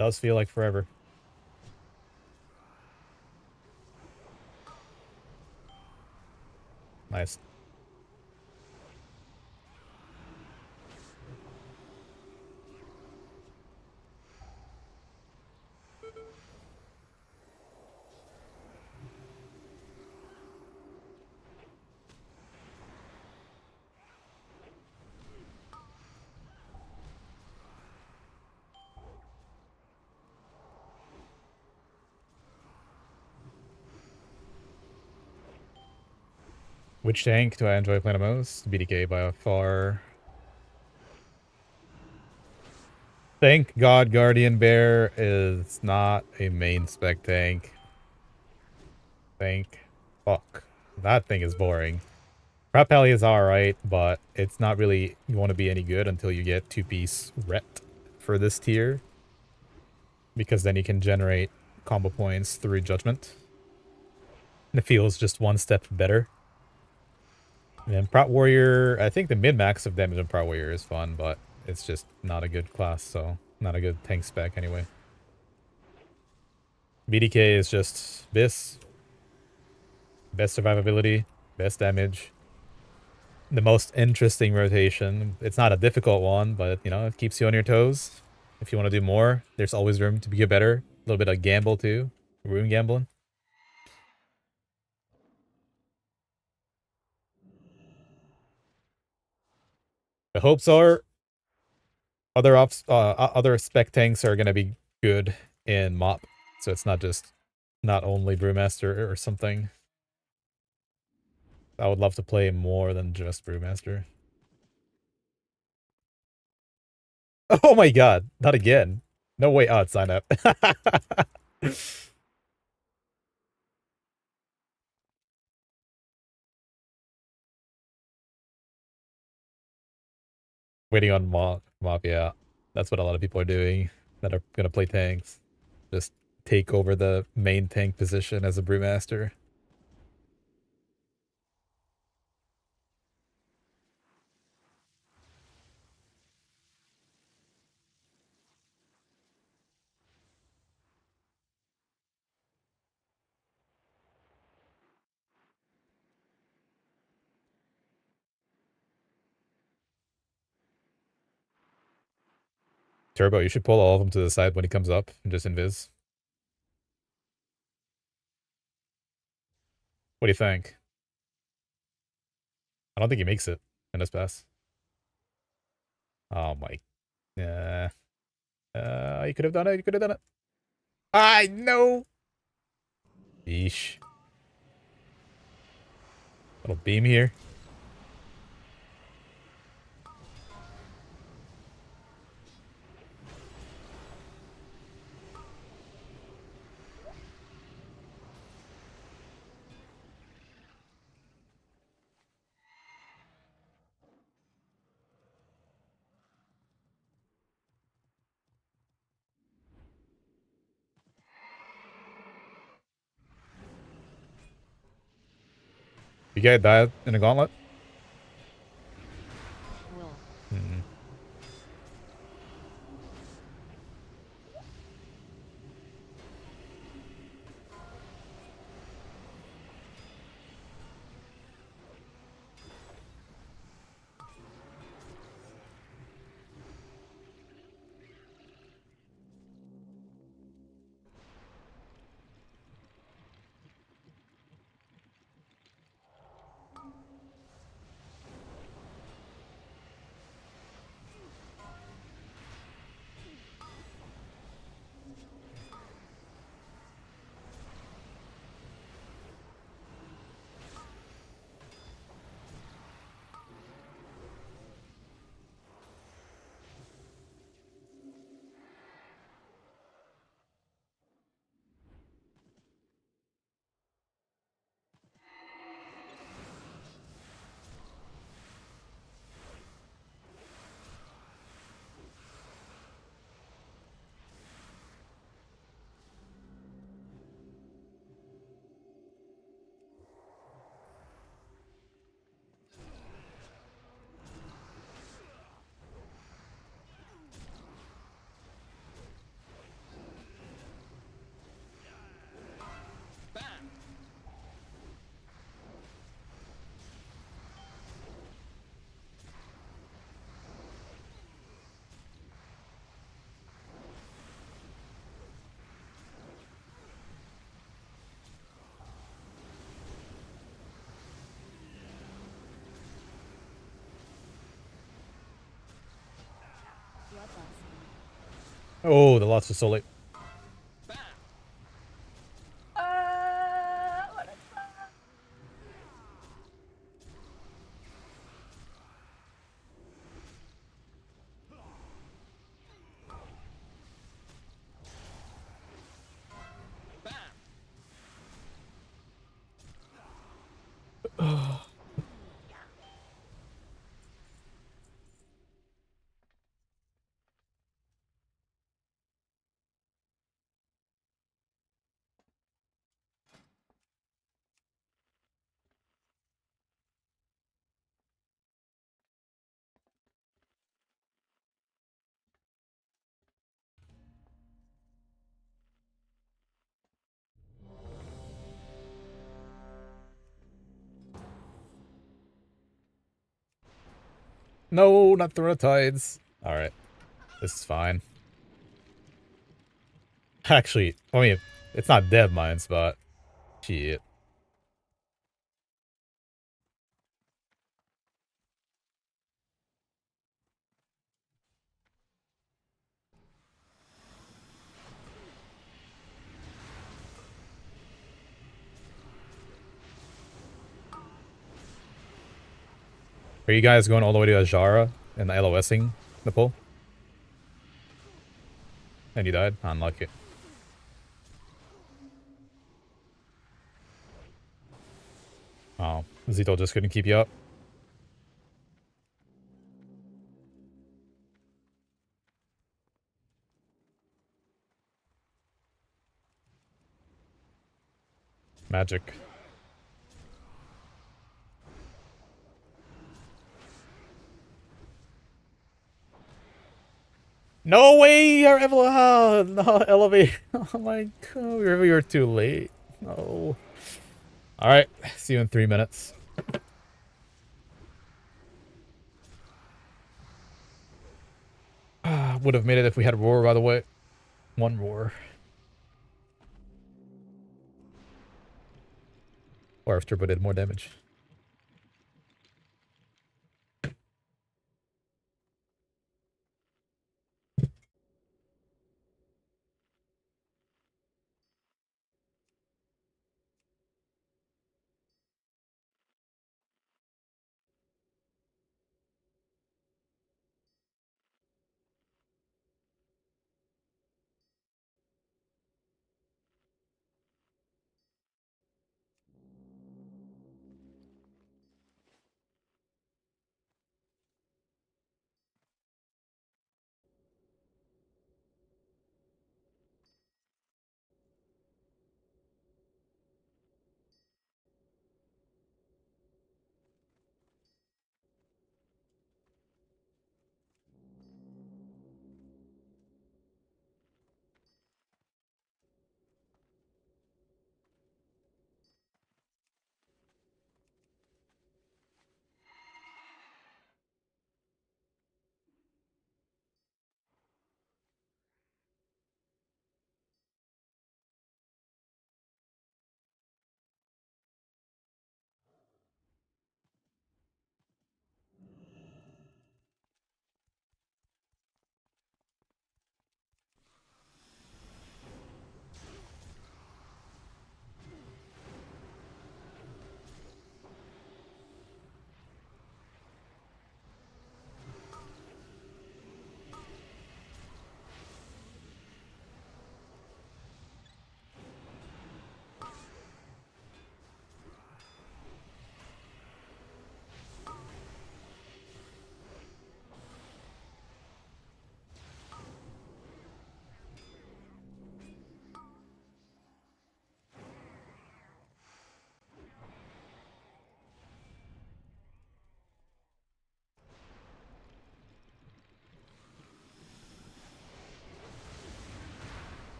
Does feel like forever. Nice. Which tank do I enjoy playing the most? BDK by far. Thank God Guardian Bear is not a main spec tank. Thank fuck. That thing is boring. Prep Pally is alright, but it's not really you want to be any good until you get 2-piece Ret for this tier. Because then you can generate combo points through Judgment. And it feels just one step better. And Prot Warrior, I think the min-max of damage on Prot Warrior is fun, but it's just not a good class, so not a good tank spec anyway. BDK is just BIS, best survivability, best damage, the most interesting rotation. It's not a difficult one, but you know, it keeps you on your toes. If you want to do more, there's always room to get better. A little bit of gamble too, rune gambling. The hopes are other spec tanks are gonna be good in MOP, so it's not only Brewmaster or something. I would love to play more than just Brewmaster. Oh my god, not again. No way. Oh, sign up. Waiting on MOP, yeah. That's what a lot of people are doing that are gonna play tanks. Just take over the main tank position as a Brewmaster. Turbo, you should pull all of them to the side when he comes up and just invis. What do you think? I don't think he makes it in this pass. Oh my. Yeah. You could have done it. You could have done it. I know. Yeesh. Little beam here. You guys died in a gauntlet? Will. Hmm. Bloodlust. Oh, the lots are so late. What a No, not the tides. Alright. This is fine. Actually, I mean, it's not dead mines, but shit. Are you guys going all the way to Ajara and LOSing the pool? And you died? Unlucky. Oh, Zito just couldn't keep you up. Magic. No way! Our no, elevate. Oh my god, we were too late. No. Alright, see you in 3 minutes. Would have made it if we had roar, by the way. One roar. Or if Turbo did more damage.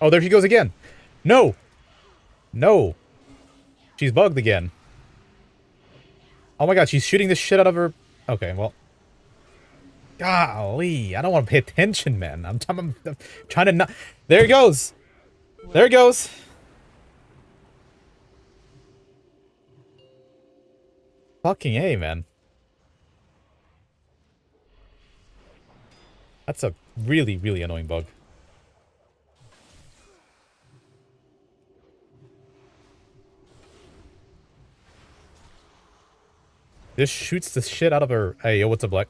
Oh, there he goes again. No! No! She's bugged again. Oh my god, she's shooting the shit out of her. Okay, well. Golly, I don't want to pay attention, man. I'm trying to not. There it goes. There it goes. Fucking A, man. That's a really, really annoying bug. This shoots the shit out of her. Hey, yo, what's up, Black?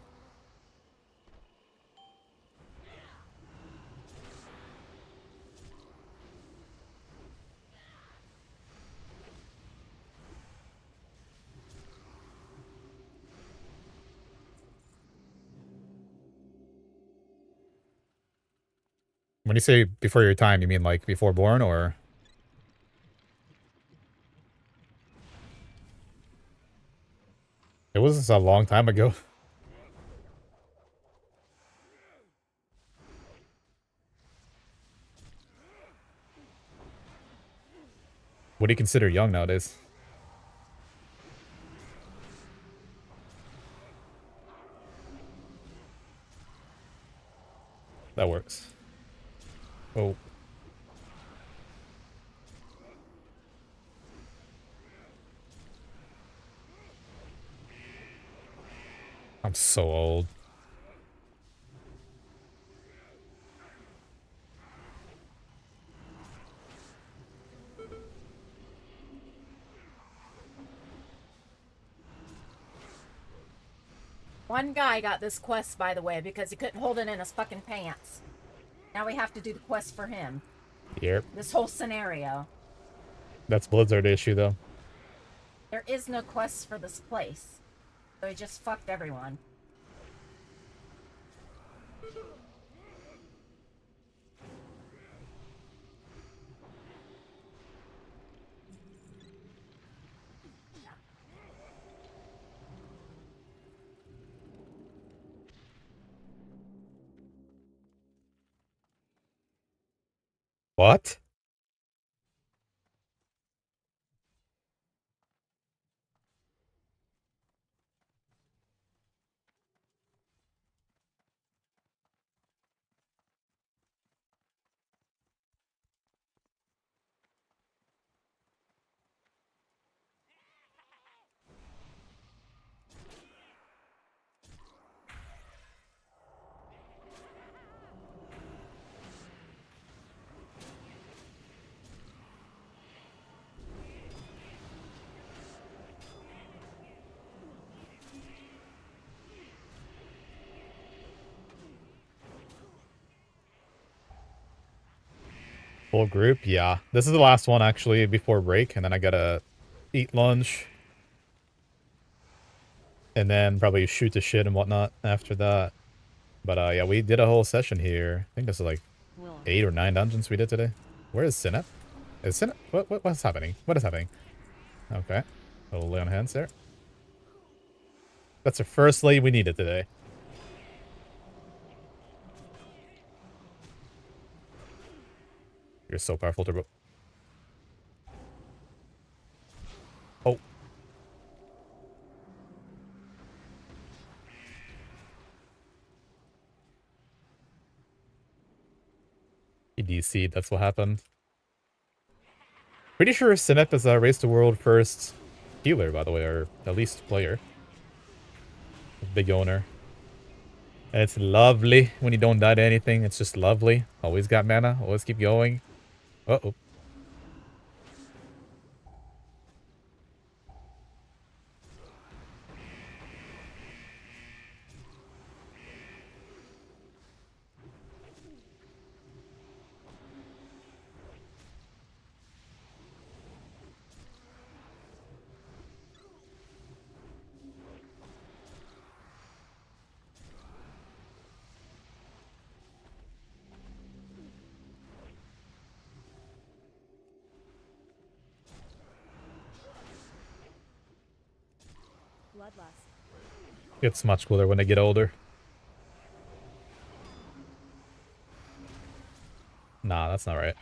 When you say before your time, you mean like before born, or? It was a long time ago. What do you consider young nowadays? That works. Oh. I'm so old. One guy got this quest, by the way, because he couldn't hold it in his fucking pants. Now we have to do the quest for him. Yep. This whole scenario. That's Blizzard issue, though. There is no quest for this place. So he just fucked everyone. What? Full group? Yeah. This is the last one, actually, before break, and then I gotta eat lunch. And then probably shoot the shit and whatnot after that. But, yeah, we did a whole session here. I think this is like 8 or 9 dungeons we did today. Where is Synap? Is Synap? What's happening? What is happening? Okay. A little lay on hands there. That's the first lay we needed today. You're so powerful, Turbo. Oh. He DC'd, that's what happened. Pretty sure Synap is Race to World first healer, by the way, or at least player. Big owner. And it's lovely when you don't die to anything. It's just lovely. Always got mana. Always keep going. Uh-oh. Bloodlust. It's much cooler when they get older. Nah, that's not right.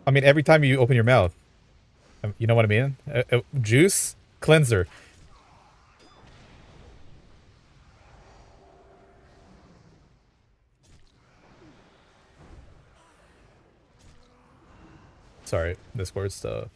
I mean, every time you open your mouth, you know what I mean? Juice cleanser. Sorry, Discord stuff.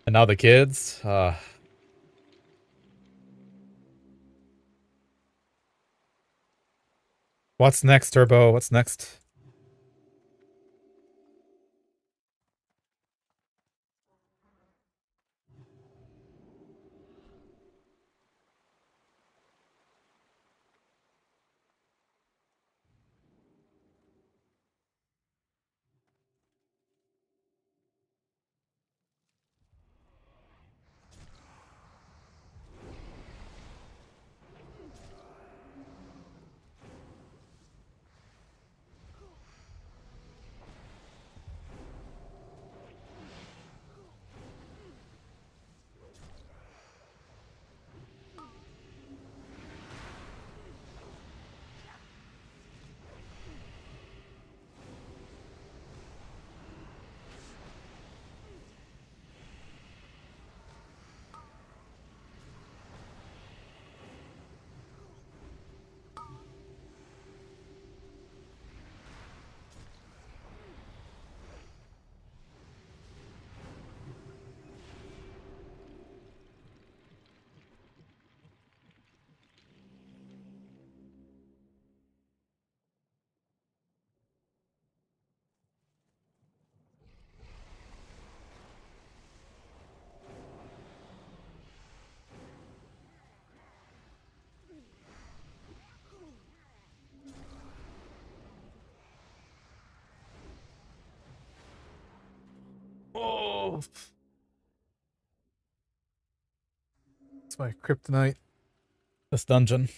And now the kids. What's next, Turbo? What's next? Oh, it's my kryptonite. This dungeon.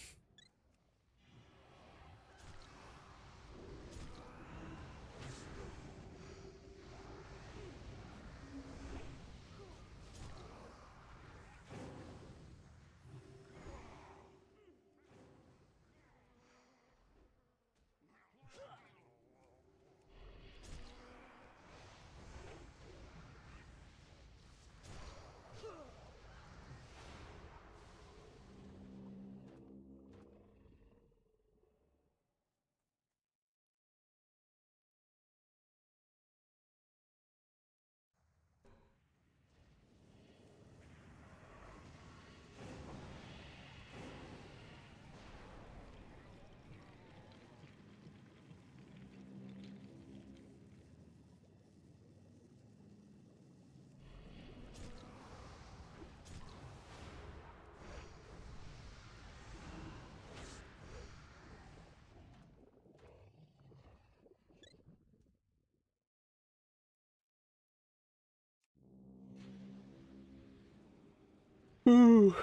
Ooh.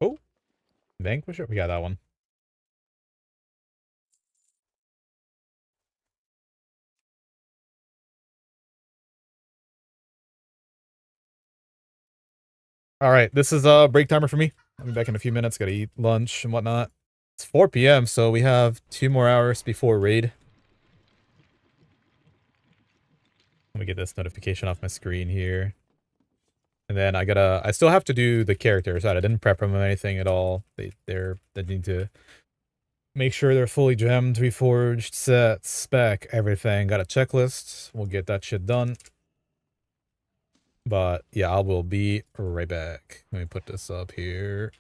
Oh, Vanquisher. We got that one. All right, this is a break timer for me. I'll be back in a few minutes. Gotta eat lunch and whatnot. It's 4 p.m., so we have 2 more hours before raid. Let me get this notification off my screen here. And then I still have to do the characters. I didn't prep them or anything at all. They need to make sure they're fully gemmed, reforged, set, spec, everything. Got a checklist. We'll get that shit done. But yeah, I will be right back. Let me put this up here.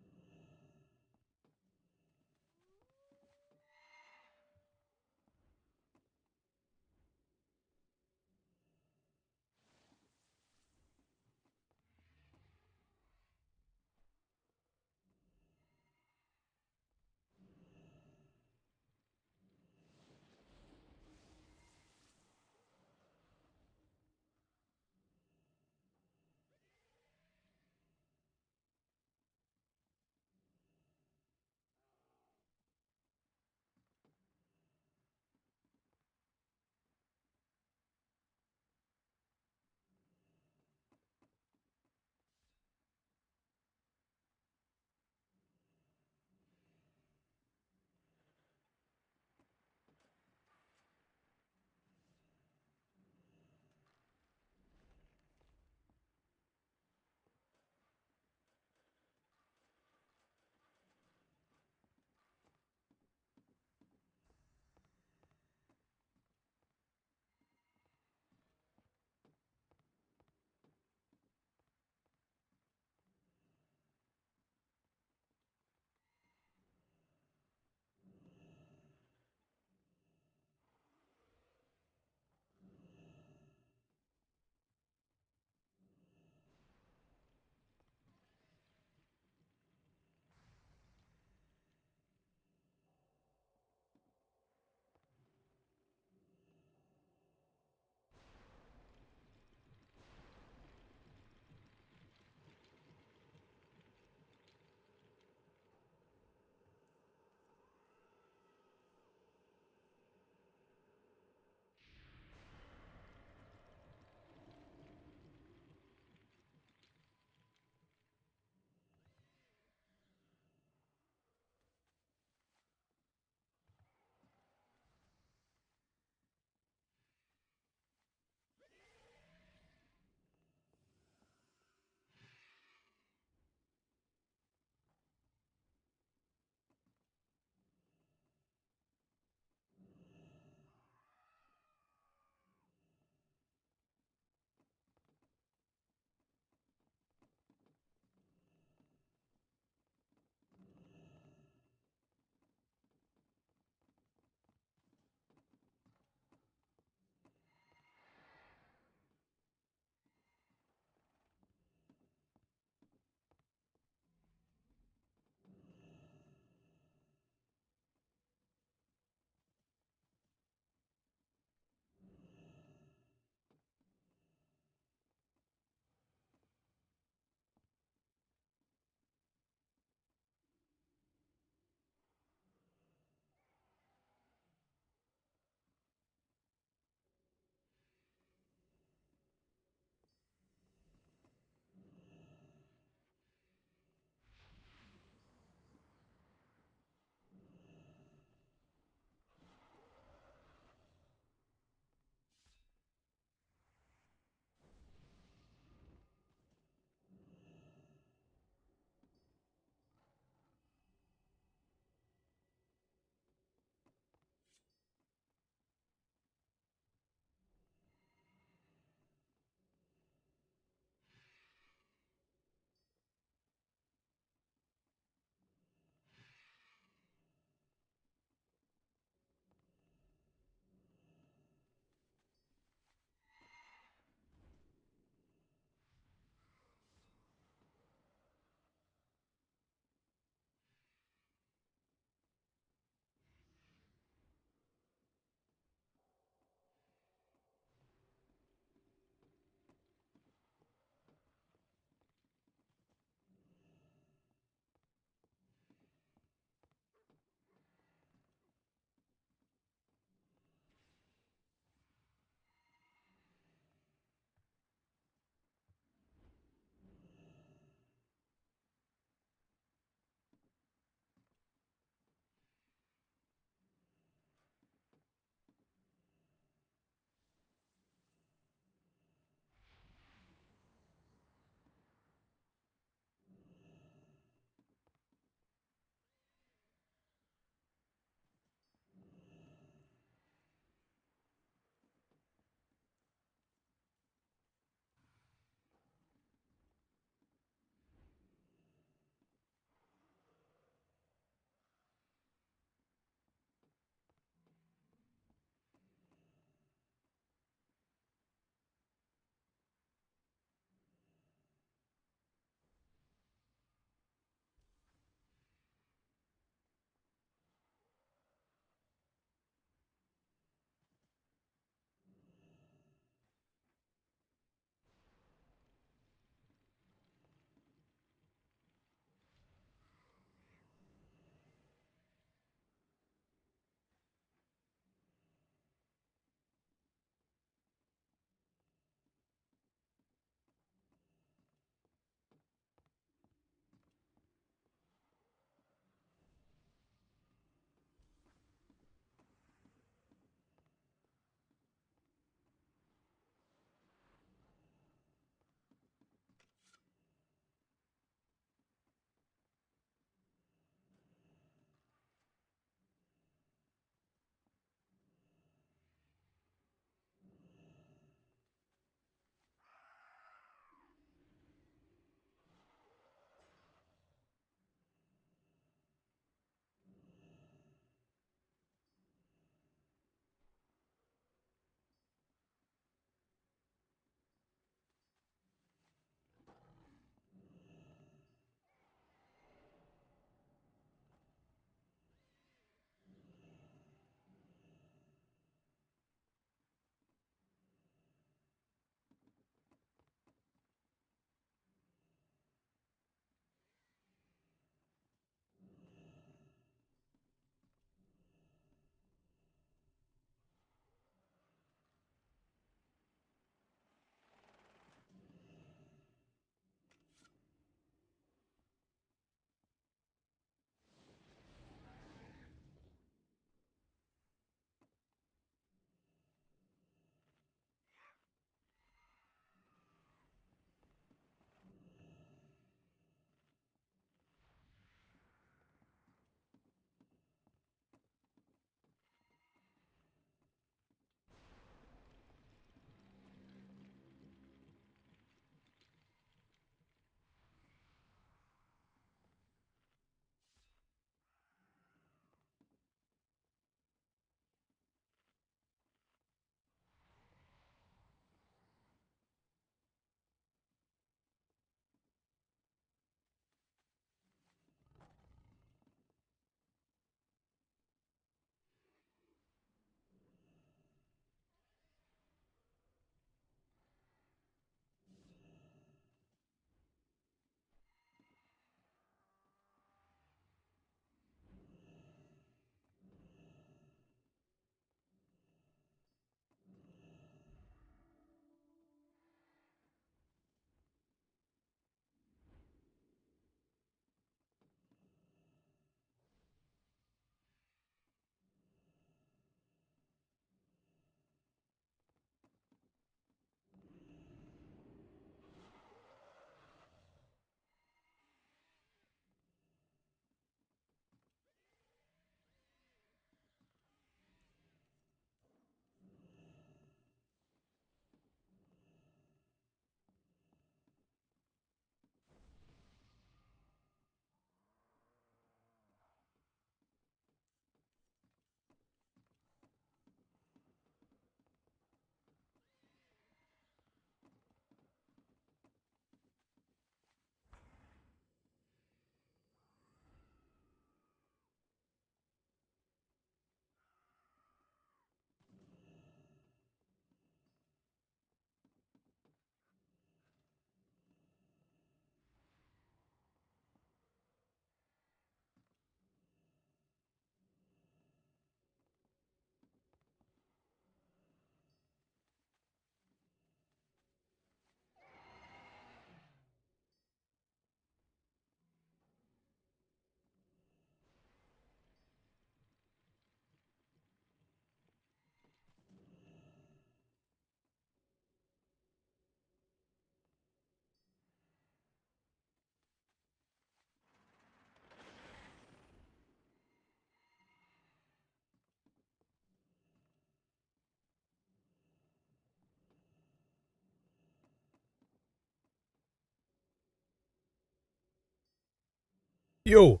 Yo.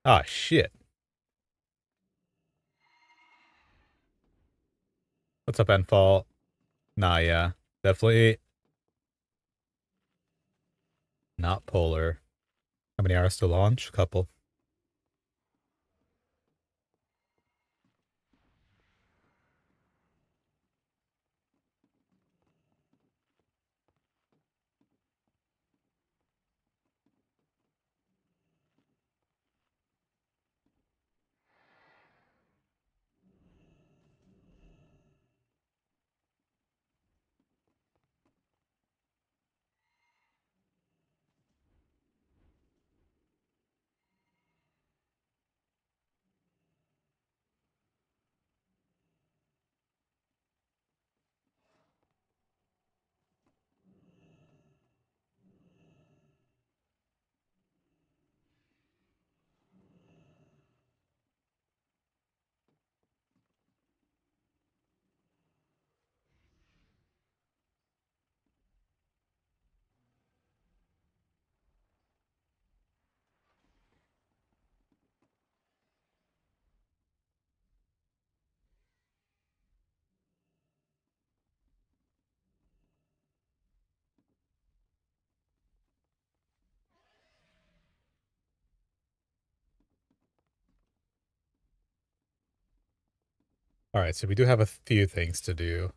Ah, shit. What's up, Enfall? Nah, yeah. Definitely not polar. How many hours to launch? A couple. Alright, so we do have a few things to do.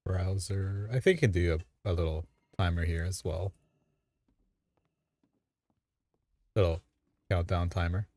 Browser. I think you can do a little timer here as well. Little countdown timer.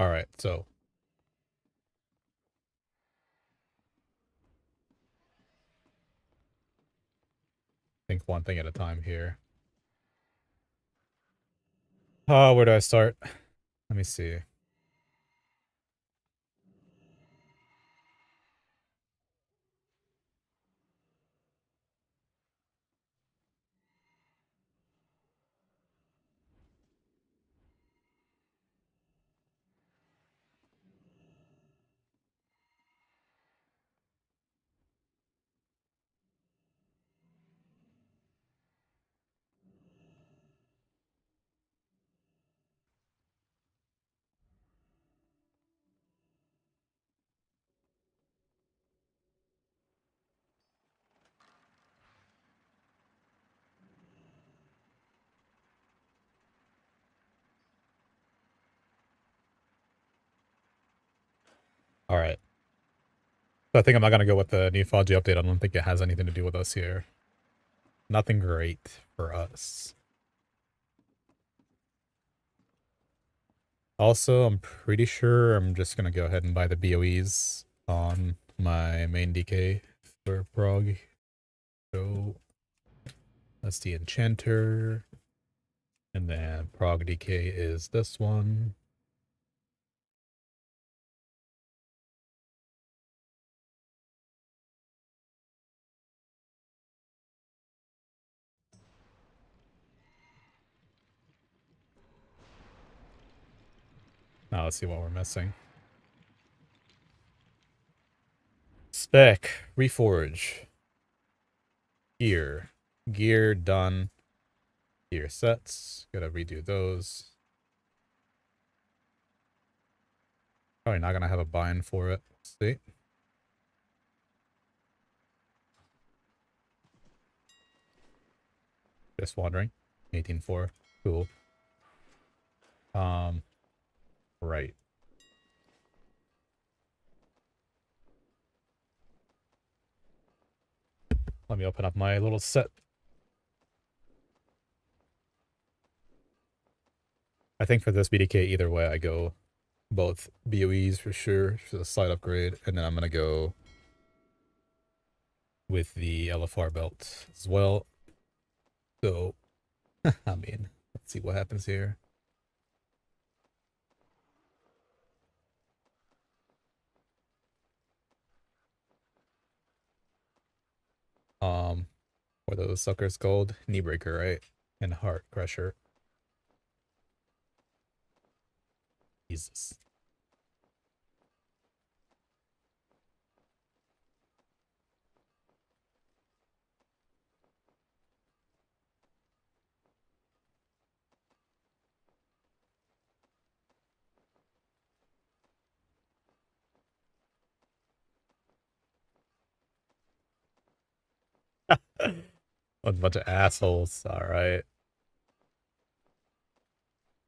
All right, so think one thing at a time here. Oh, where do I start? Let me see. All right. So I think I'm not gonna go with the new 5G update. I don't think it has anything to do with us here. Nothing great for us. Also, I'm pretty sure I'm just gonna go ahead and buy the BOEs on my main DK for PROG. So that's the Enchanter. And then PROG DK is this one. Now let's see what we're missing. Spec, Reforge. Gear. Gear done. Gear sets. Gotta redo those. Probably not gonna have a buy-in for it. Let's see. Just wondering. 18.4. Cool. Right. Let me open up my little set. I think for this BDK, either way, I go both BOEs for sure, for the slight upgrade, and then I'm gonna go with the LFR belt as well. So, I mean, let's see what happens here. What are those suckers called? Knee breaker, right? And heart crusher. Jesus. A bunch of assholes. All right.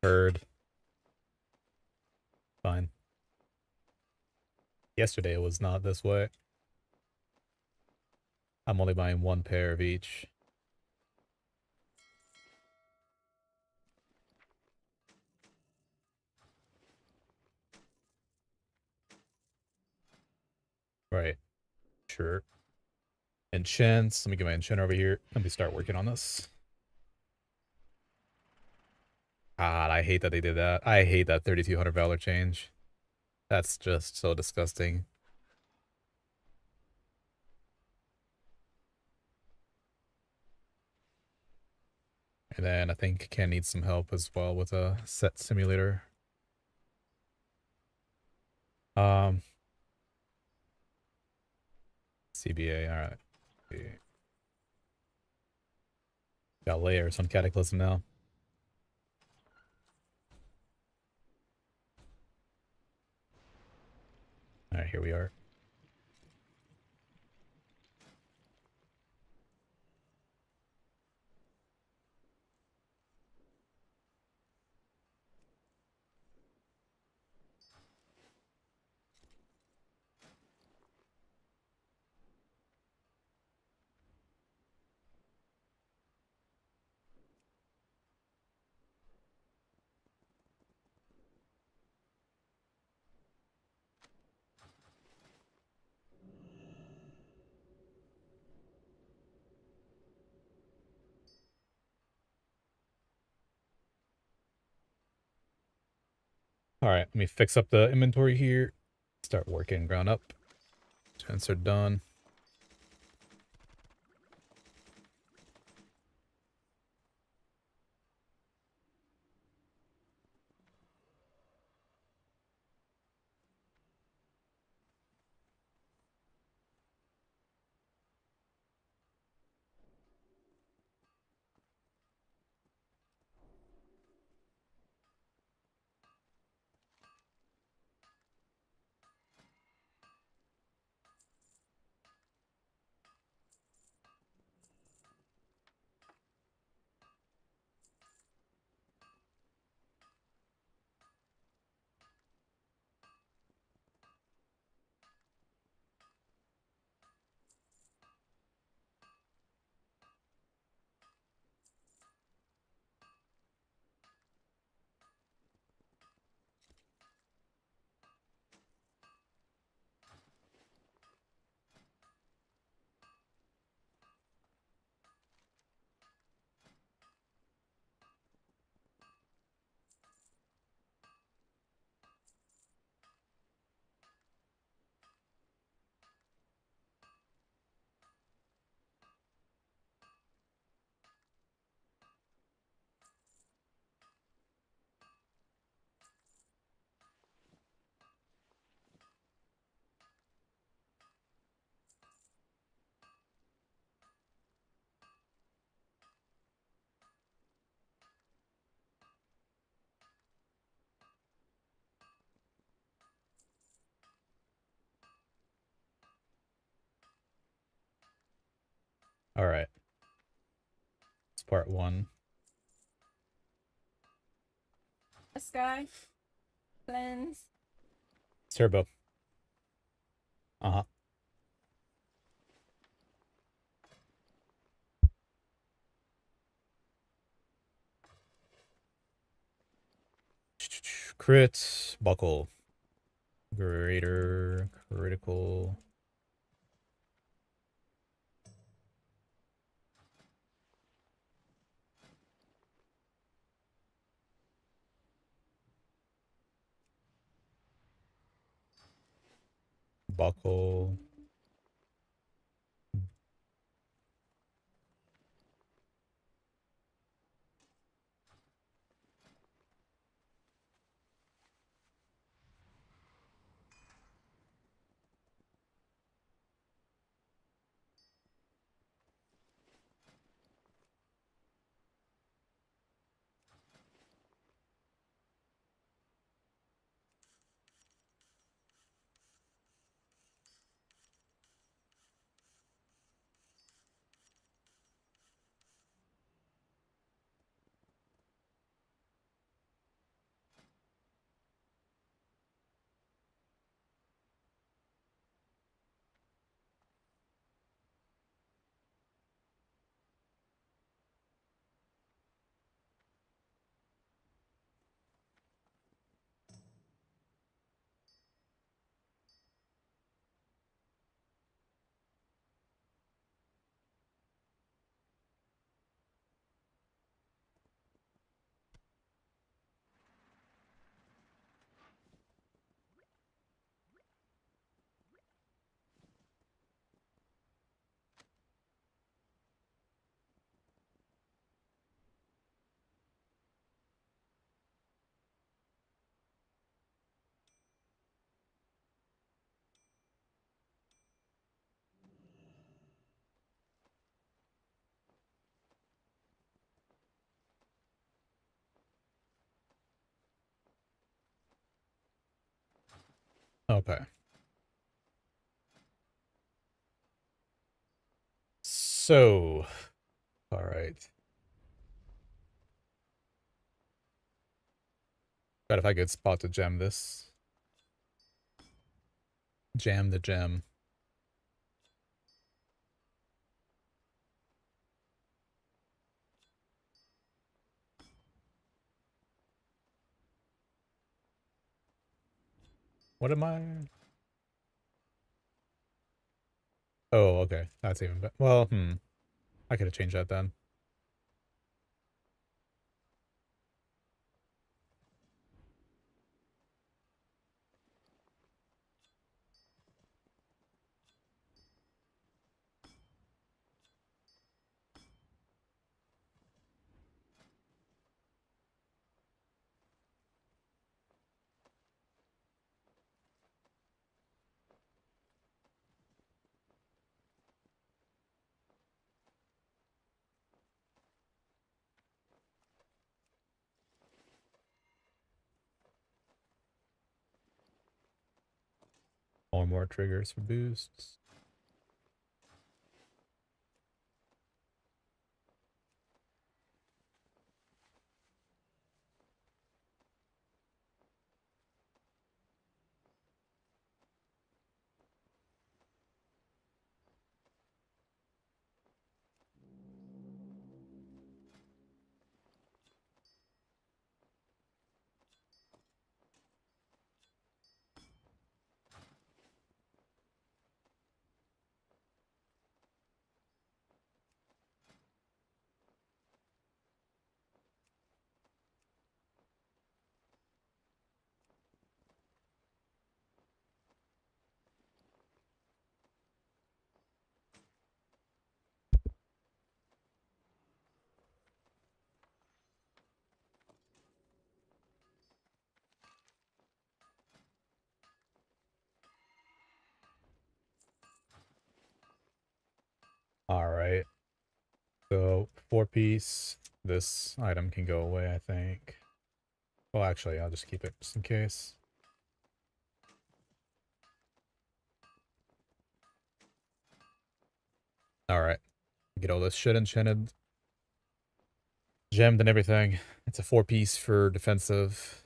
Heard. Fine. Yesterday it was not this way. I'm only buying one pair of each. Right. Sure. Enchants. Let me get my enchant over here. Let me start working on this. God, I hate that they did that. I hate that 3,200 Valor change. That's just so disgusting. And then I think Ken needs some help as well with a set simulator. CBA, alright. Got layers on Cataclysm now. Alright, here we are. All right, let me fix up the inventory here. Start working ground up. Tents are done. All right. It's part 1. This guy. Cleanse. Turbo. Uh-huh. Crit, buckle. Greater, critical. Buckle. Okay. So, all right. Bet if I could spot to gem this. Jam the gem. What am I? Oh, okay. That's even better. Well, I could have changed that then. Or more triggers for boosts. All right. So 4-piece. This item can go away, I think. Well, actually, I'll just keep it just in case. All right. Get all this shit enchanted, gemmed, and everything. It's a 4-piece for defensive.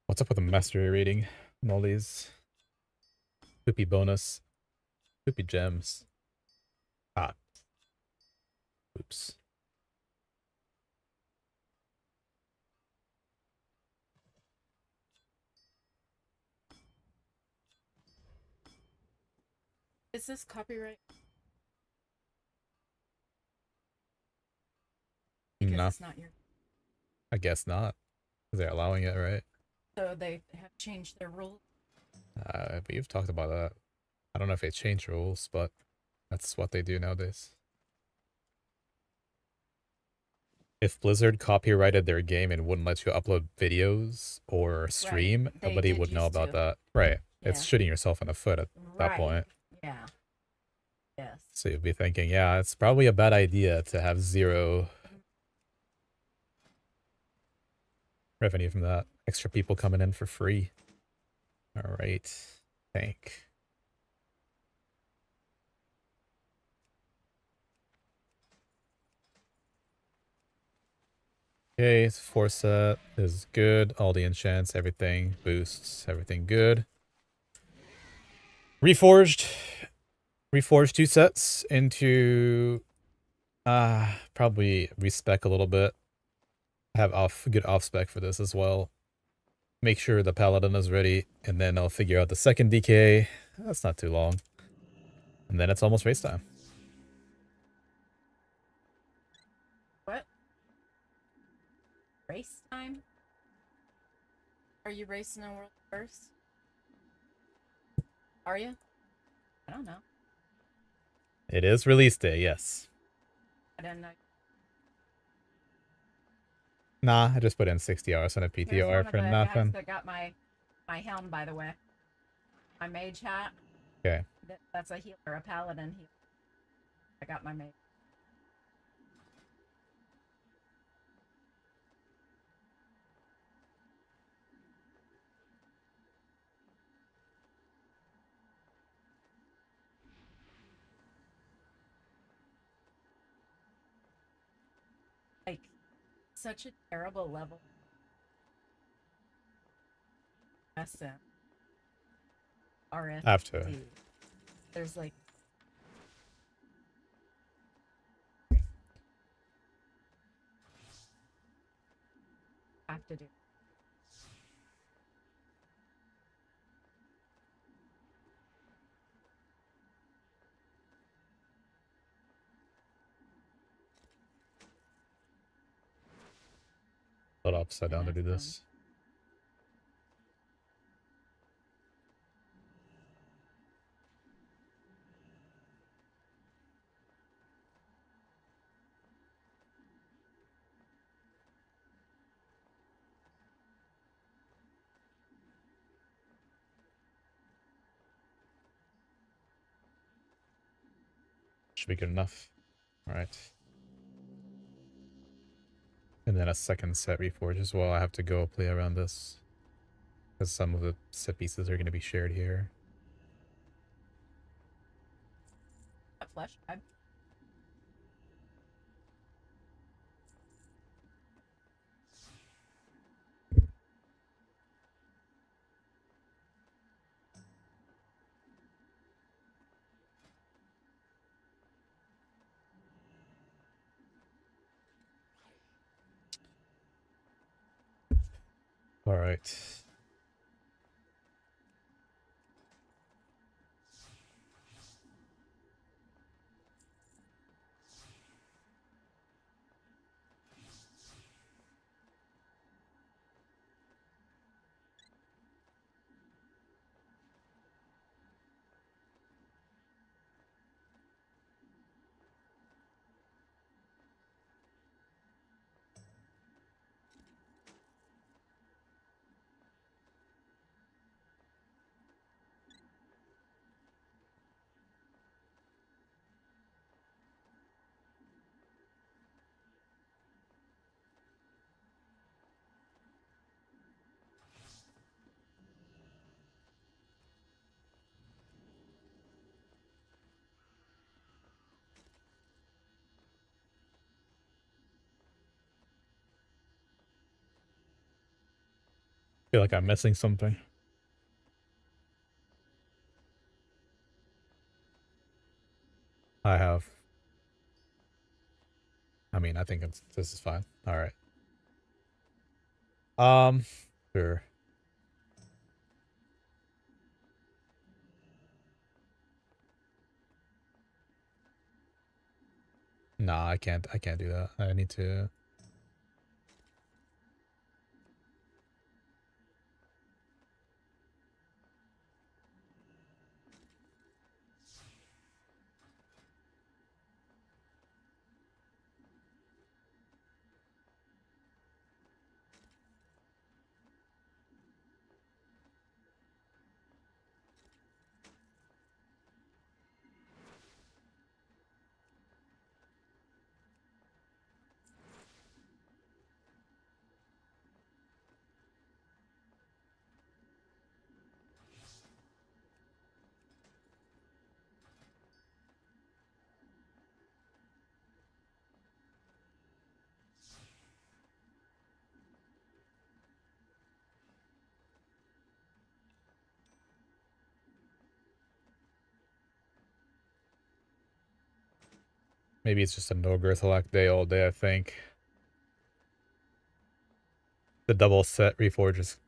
What's up with the mastery rating and all these poopy bonus, poopy gems? Ah, oops. Is this copyright? Because No, it's not your. I guess not. 'Cause they're allowing it, right? So they have changed their rules. We've talked about that. I don't know if they change rules, but that's what they do nowadays. If Blizzard copyrighted their game and wouldn't let you upload videos or stream, They nobody did would know used about to. that. Right. Yeah. It's shooting yourself in the foot at that Right. point. Yeah. Yes. So you'd be thinking, yeah, it's probably a bad idea to have zero revenue from that. Extra people coming in for free. All right. Thank. Okay, 4-set is good. All the enchants, everything, boosts, everything good. Reforged. Reforged 2 sets into probably respec a little bit. Have good off spec for this as well. Make sure the paladin is ready, and then I'll figure out the second DK. That's not too long. And then it's almost race time. What? Race time? Are you racing in world first? Are you? I don't know. It is release day, yes. I didn't know. Nah, I just put in 60 hours on a Here's PTR one of for the guys nothing. that got my helm, by the way. My mage hat. Okay. That's a healer, a paladin healer. I got my mage. Like, such a terrible level. SM. RFD. After. There's like have to do. Put upside down to do That's this. Should be good enough. All right. And then a second set reforge as well. I have to go play around this because some of the set pieces are going to be shared here. a flesh tribe. All right. Feel like I'm missing something. I have. I mean, I think this is fine. All right. Sure. Nah, I can't. I can't do that. I need to. Maybe it's just a no Girthalak day all day, I think. The double set reforge is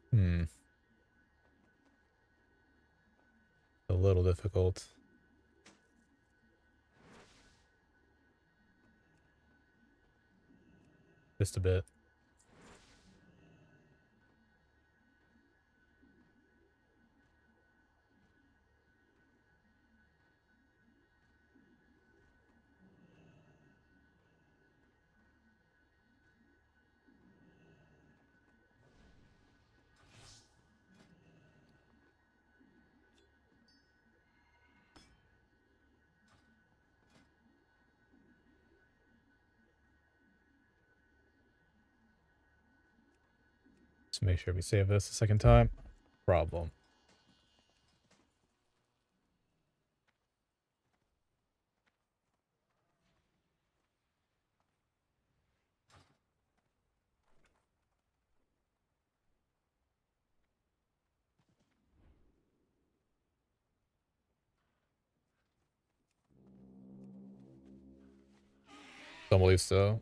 a little difficult. Just a bit. Just make sure we save this a second time. Problem. Don't believe so.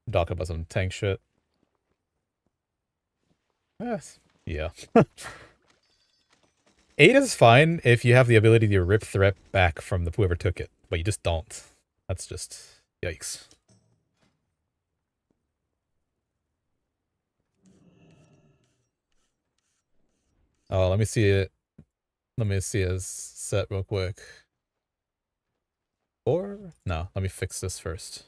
Talk about some tank shit. Yes. Yeah. 8 is fine if you have the ability to rip threat back from the whoever took it, but you just don't. That's just yikes. Oh, let me see it. Let me see his set real quick. Or no, let me fix this first.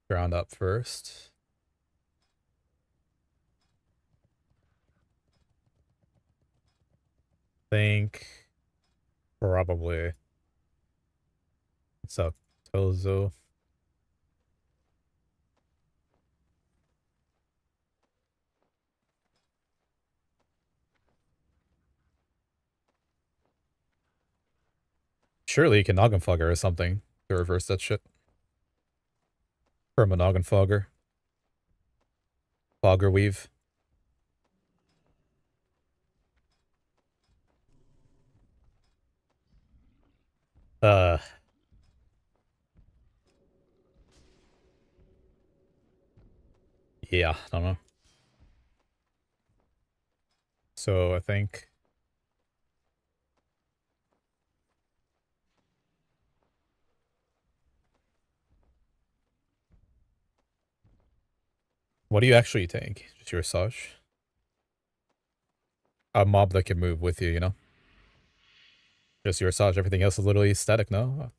Ground up first. Think probably. What's up, Tozo? Surely you can Noggin Fogger or something to reverse that shit. Perma Noggin Fogger. Fogger Weave. Yeah, I don't know. So I think what do you actually tank? Just your Saj? A mob that can move with you, you know? Just your Saj, everything else is literally static, no?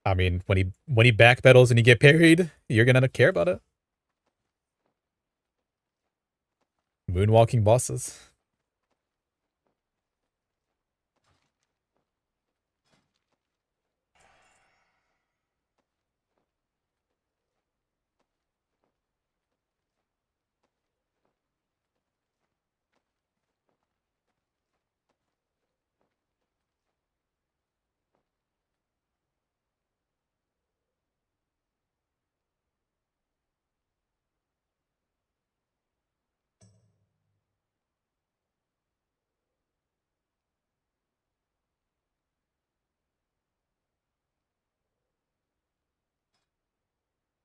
I mean, when he backpedals and you get parried, you're gonna care about it. Moonwalking bosses.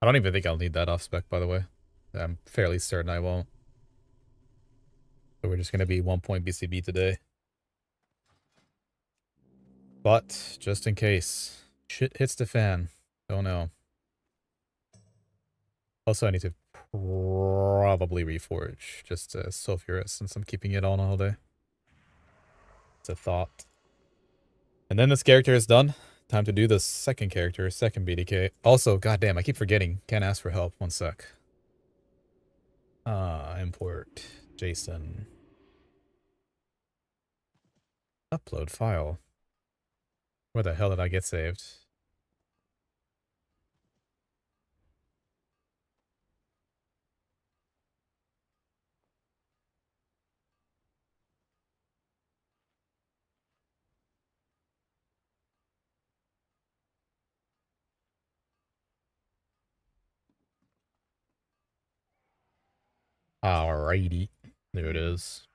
I don't even think I'll need that off spec, by the way. I'm fairly certain I won't. So we're just gonna be 1 point BCB today. But just in case shit hits the fan. Don't know. Also, I need to probably reforge just sulfurous since I'm keeping it on all day. It's a thought. And then this character is done. Time to do the second character, second BDK. Also, goddamn, I keep forgetting. Can't ask for help. 1 sec. Import JSON. Upload file. Where the hell did I get saved? Alrighty. There it is.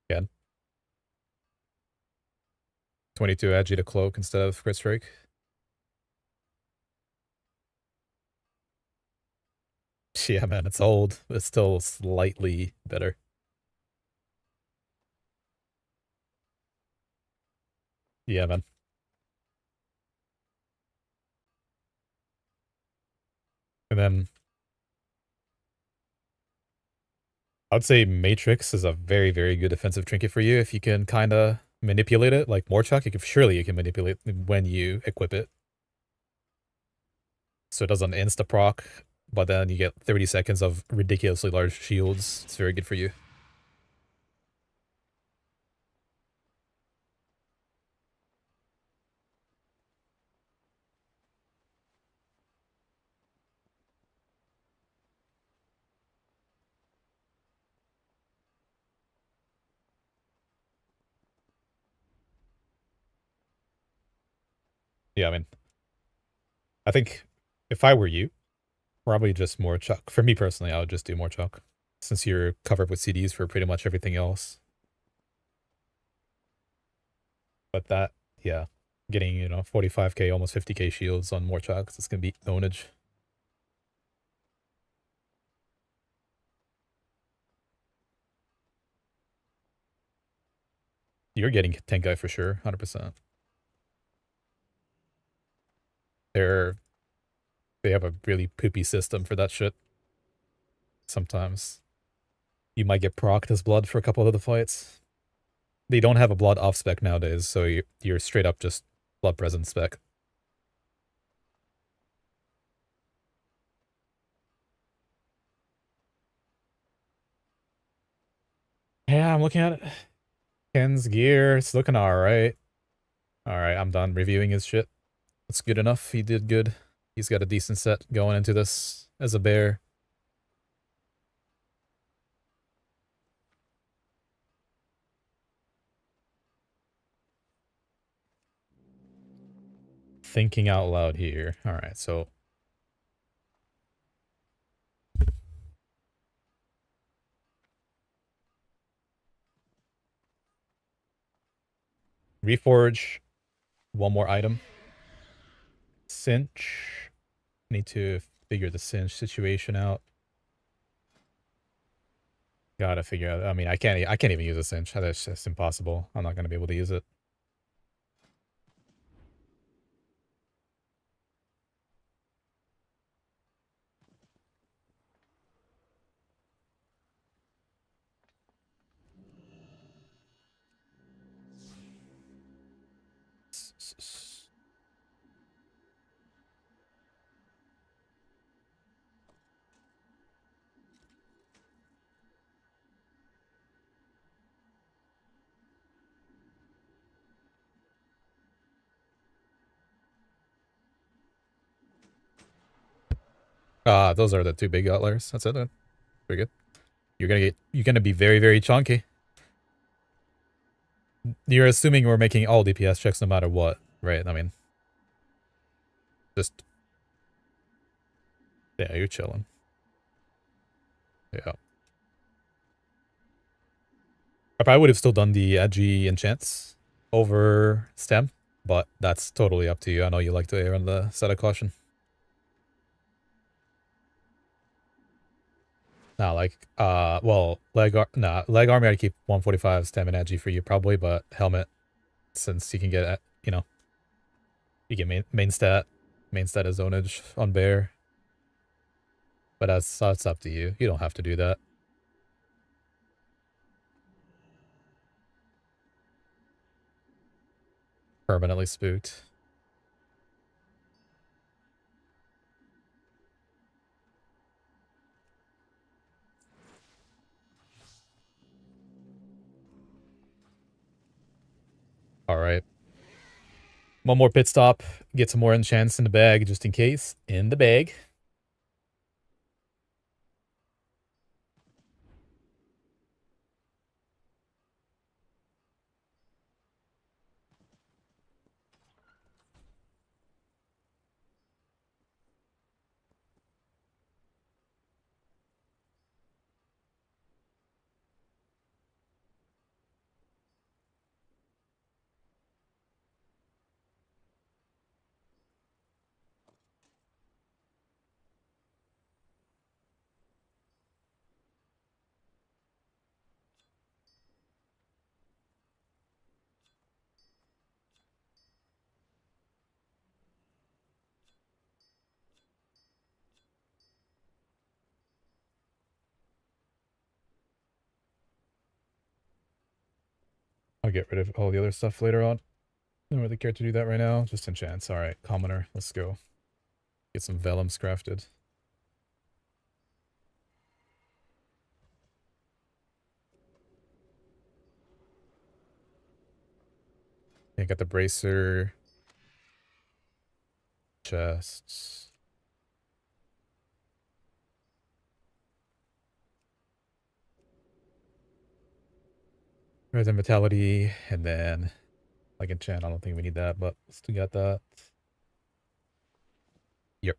Again. 22 Agi to cloak instead of crit strike. Yeah, man, it's old. It's still slightly better. Yeah, man. And then I would say Matrix is a very, very good defensive trinket for you if you can kind of manipulate it. Like Morchuk, you can manipulate when you equip it. So it does an insta proc, but then you get 30 seconds of ridiculously large shields. It's very good for you. Yeah, I mean, I think if I were you, probably just more Chuck. For me personally, I would just do more Chuck, since you're covered with CDs for pretty much everything else. But that, yeah, getting, 45k, almost 50k shields on more Chucks, it's gonna be ownage. You're getting Tenkai for sure, 100%. They have a really poopy system for that shit. Sometimes you might get procced as blood for a couple of the fights. They don't have a blood off spec nowadays, so you're straight up just blood present spec. Yeah, I'm looking at it. Ken's gear, it's looking alright. Alright, I'm done reviewing his shit. That's good enough. He did good. He's got a decent set going into this as a bear. Thinking out loud here. Alright, so reforge one more item. Cinch. Need to figure the cinch situation out. Gotta figure out. I mean, I can't even use a cinch. That's just impossible. I'm not gonna be able to use it. Those are the two big outliers. That's it then. Pretty good. You're gonna be very, very chunky. You're assuming we're making all DPS checks no matter what, right? I mean, just yeah, you're chilling. Yeah. I probably would have still done the edgy enchants over stem, but that's totally up to you. I know you like to err on the side of caution. Nah, like, well, leg army I'd keep 145 stem and edgy for you probably, but helmet, since you can get, you get main stat is zonage on bear. But that's up to you. You don't have to do that. Permanently spooked. All right. One more pit stop. Get some more enchants in the bag just in case. In the bag. I'll get rid of all the other stuff later on. Don't really care to do that right now. Just enchants. Alright, commoner. Let's go. Get some vellums crafted. Okay, got the bracer. Chests. Rise and vitality, and then like enchant. I don't think we need that, but still got that. Yep.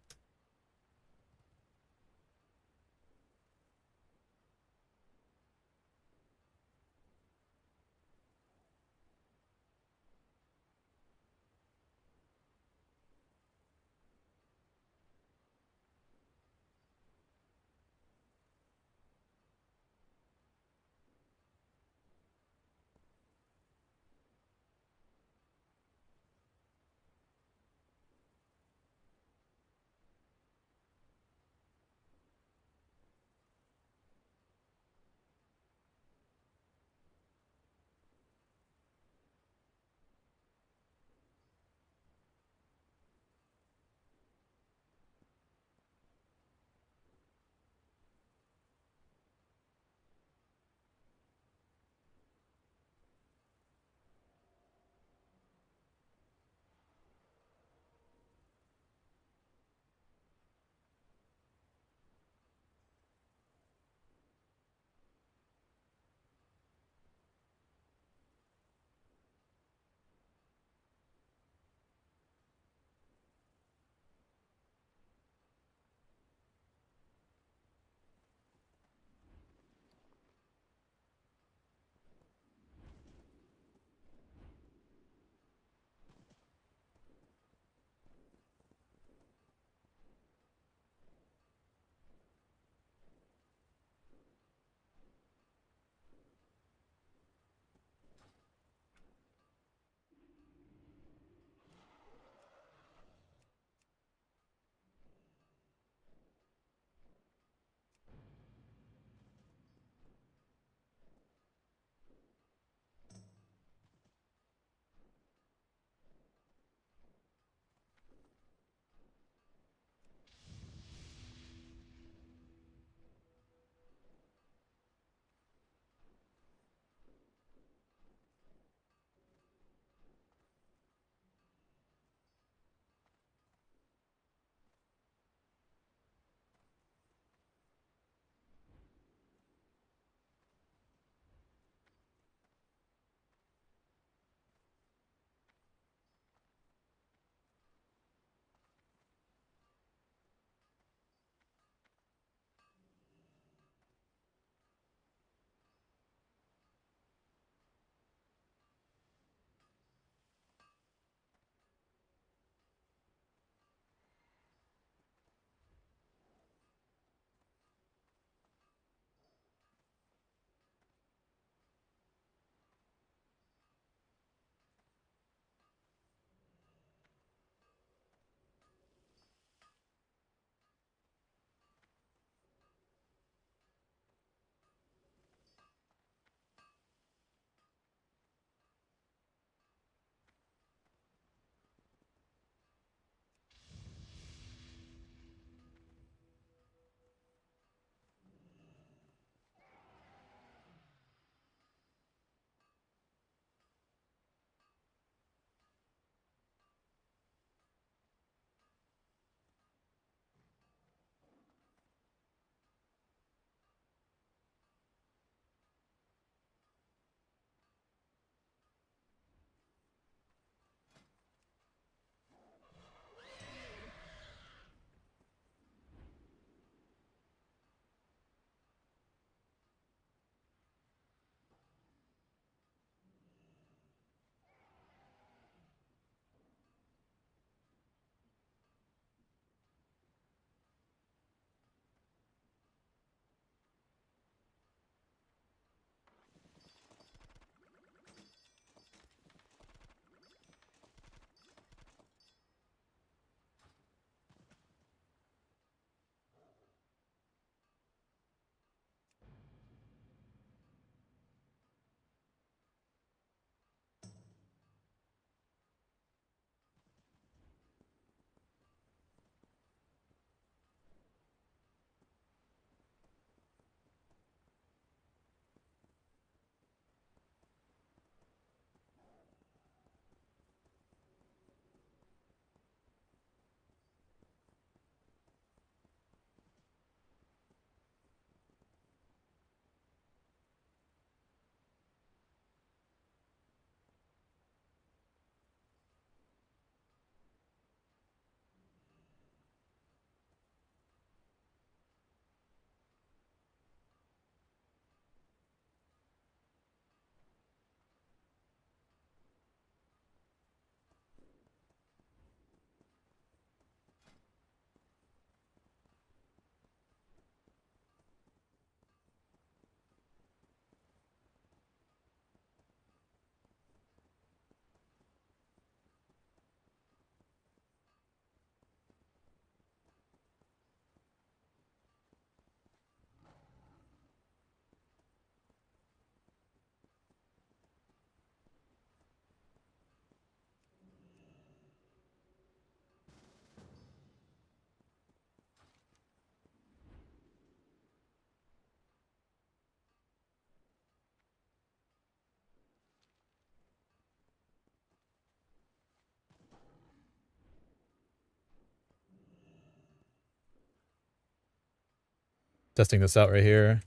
Testing this out right here.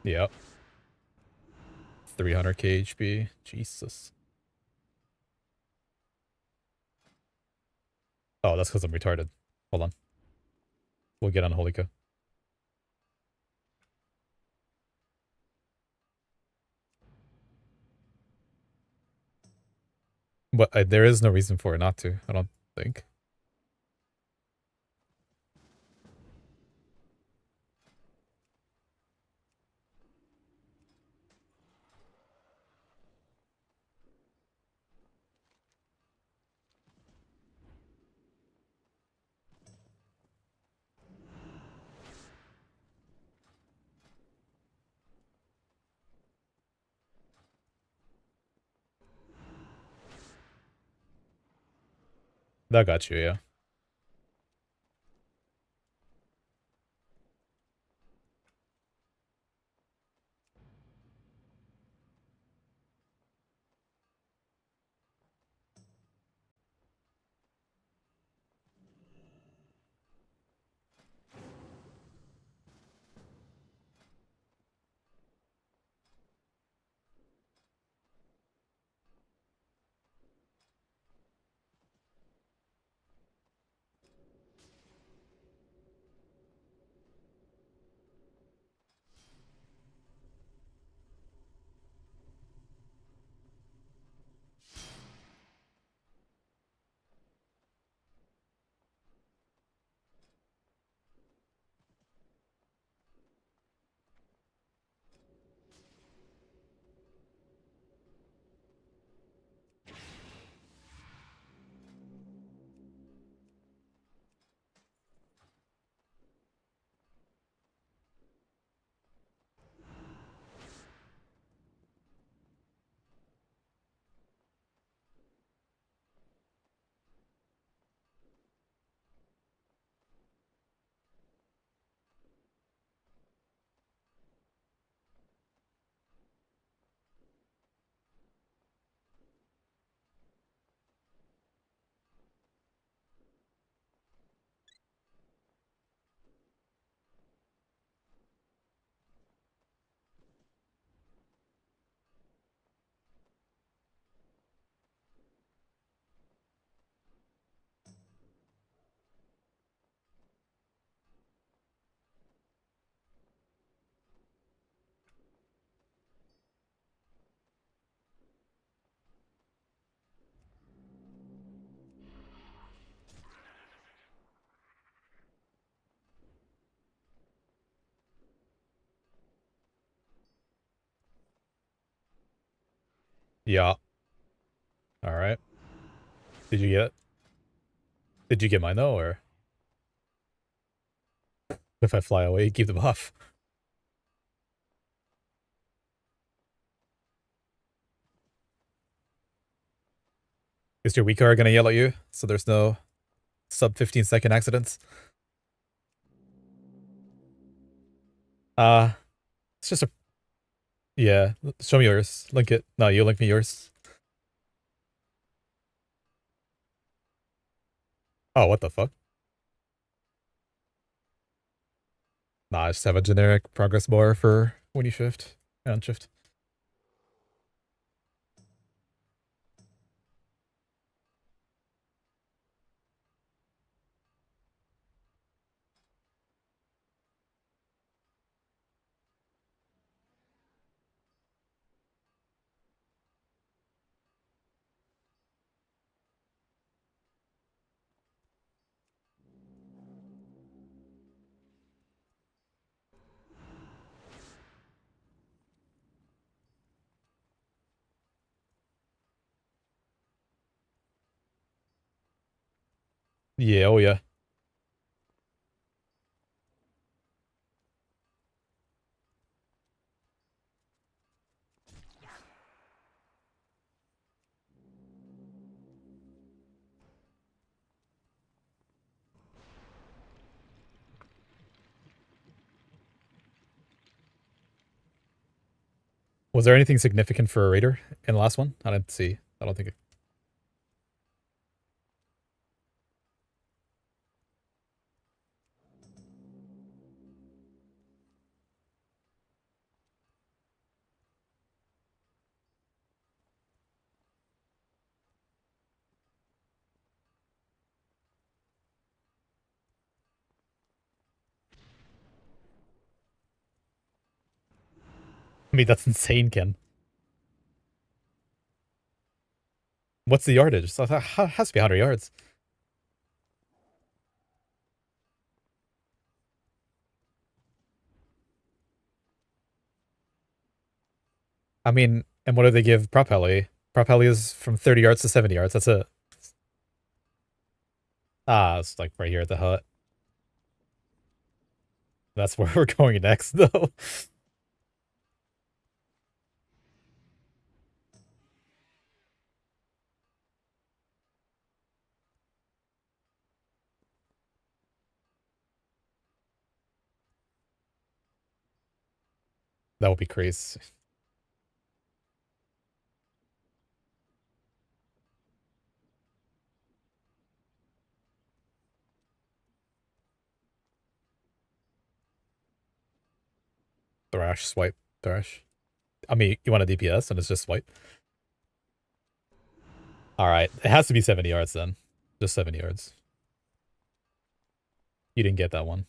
Yep. 300k HP. Jesus. Oh, that's because I'm retarded. Hold on. We'll get on Holika. But there is no reason for it not to, I don't think. That got you, yeah. Yeah. Alright. Did you get Did you get mine though, or if I fly away, keep them off? Is your weak card gonna yell at you so there's no sub 15-second accidents? It's just a yeah. Show me yours. Link it. No, you link me yours. Oh, what the fuck? Nah, I just have a generic progress bar for when you shift and unshift. Yeah, oh yeah. Was there anything significant for a raider in the last one? I didn't see. I don't think. mean, that's insane, Ken. What's the yardage? So it has to be 100 yards. I mean, and what do they give prop heli? Prop heli is from 30 yards to 70 yards. That's it. Ah, it's like right here at the hut. That's where we're going next, though. That would be crazy. Thrash, swipe, thrash. I mean, you want a DPS and it's just swipe. All right, it has to be 70 yards then. Just 70 yards. You didn't get that one.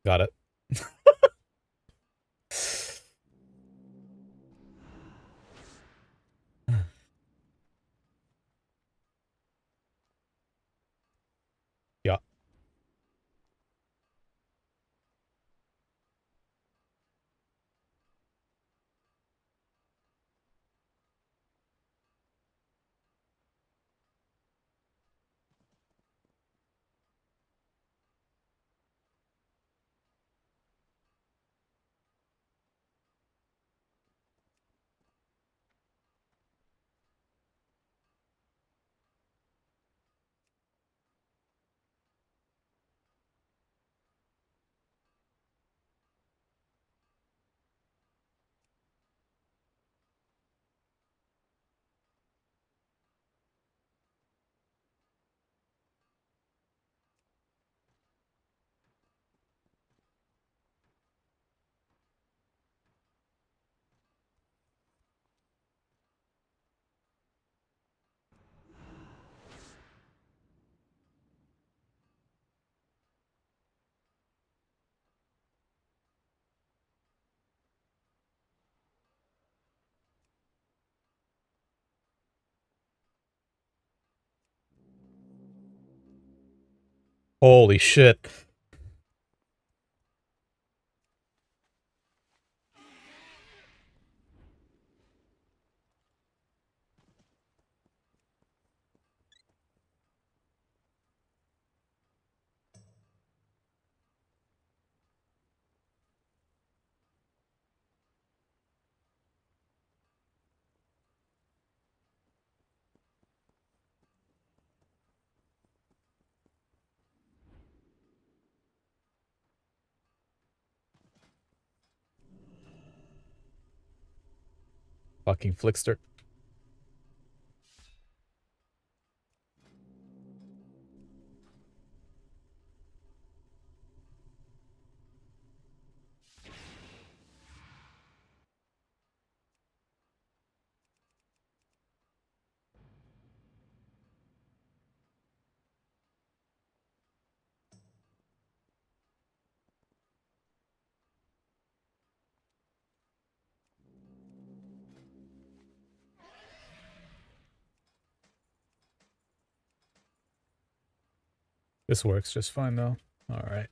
Got it. Yeah. Holy shit. Fucking Flickster. This works just fine, though. All right.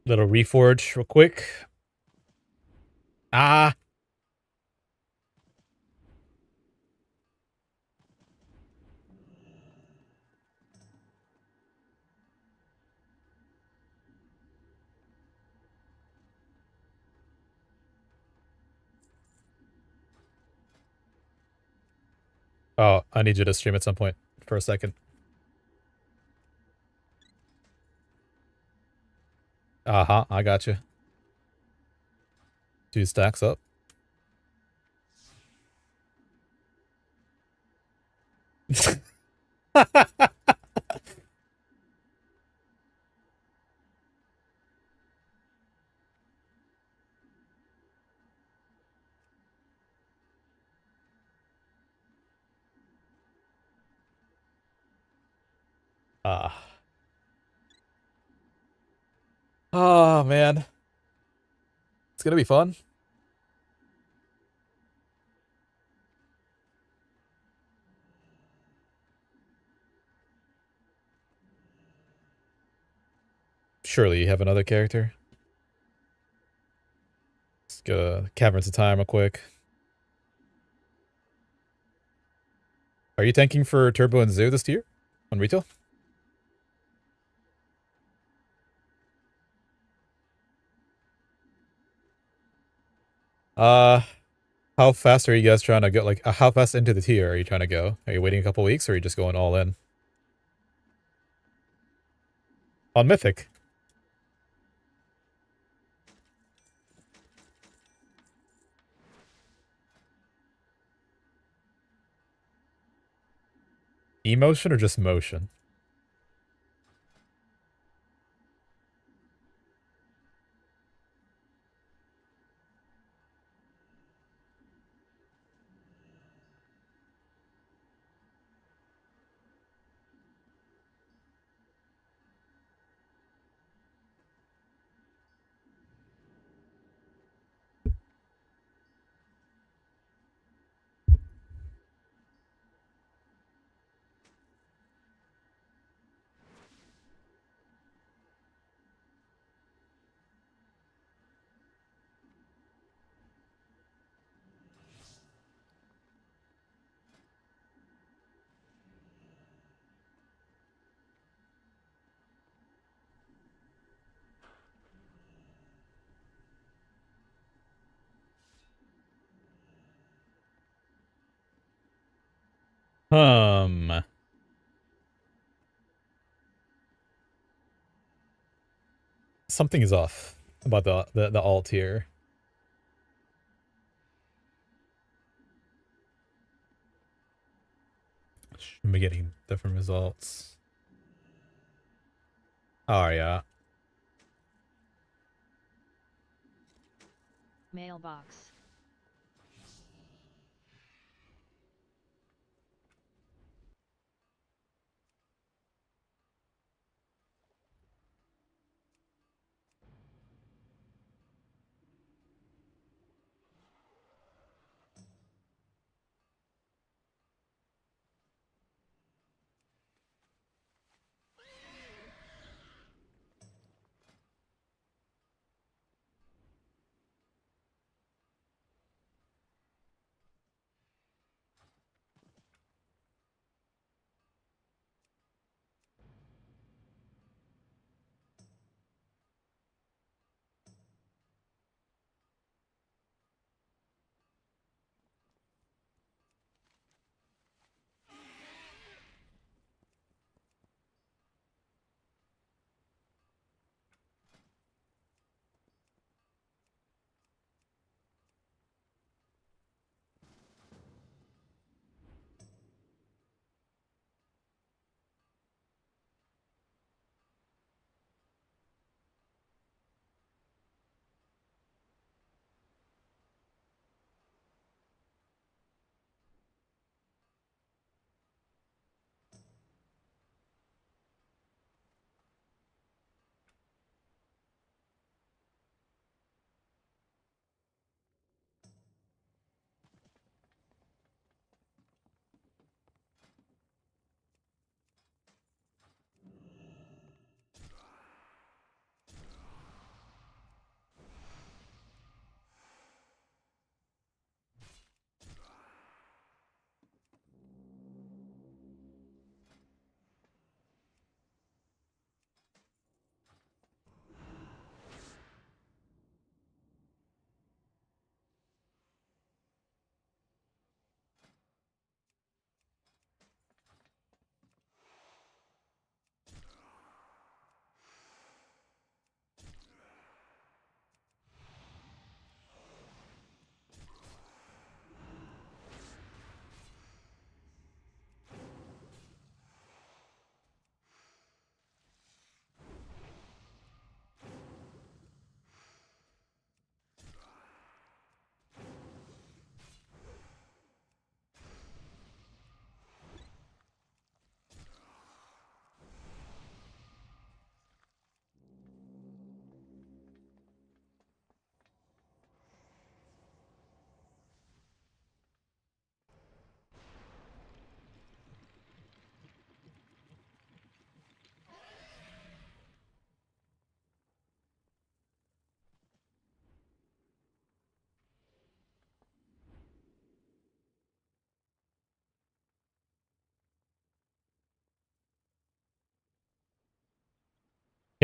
Little reforge real quick. Ah! Oh, I need you to stream at some point for a second. Uh-huh, I got you. 2 stacks up. Ah. Oh man, it's gonna be fun. Surely you have another character. Let's go Caverns of Time real quick. Are you tanking for Turbo and Zoo this tier on retail? Uh, how fast are you guys trying to go? Like, how fast into the tier are you trying to go? Are you waiting a couple weeks, or are you just going all in? On Mythic. Emotion or just motion? Um, something is off about the alt here. Should be getting different results. Oh yeah. Mailbox.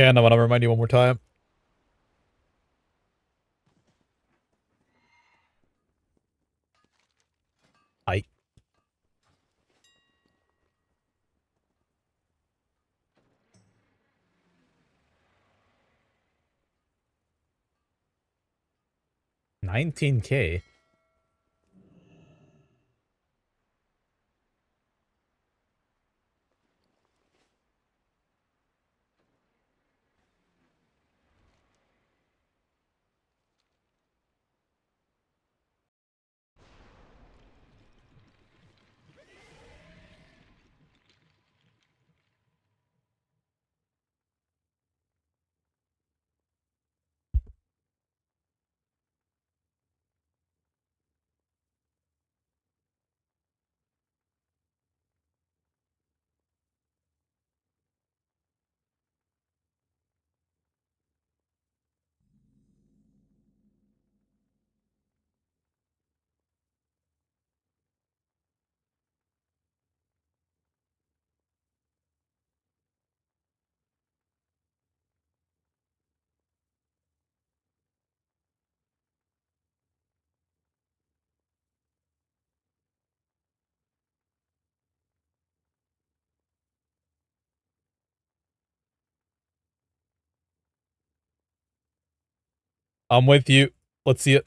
Yeah, I want to remind you one more time. I 19K. I'm with you. Let's see it.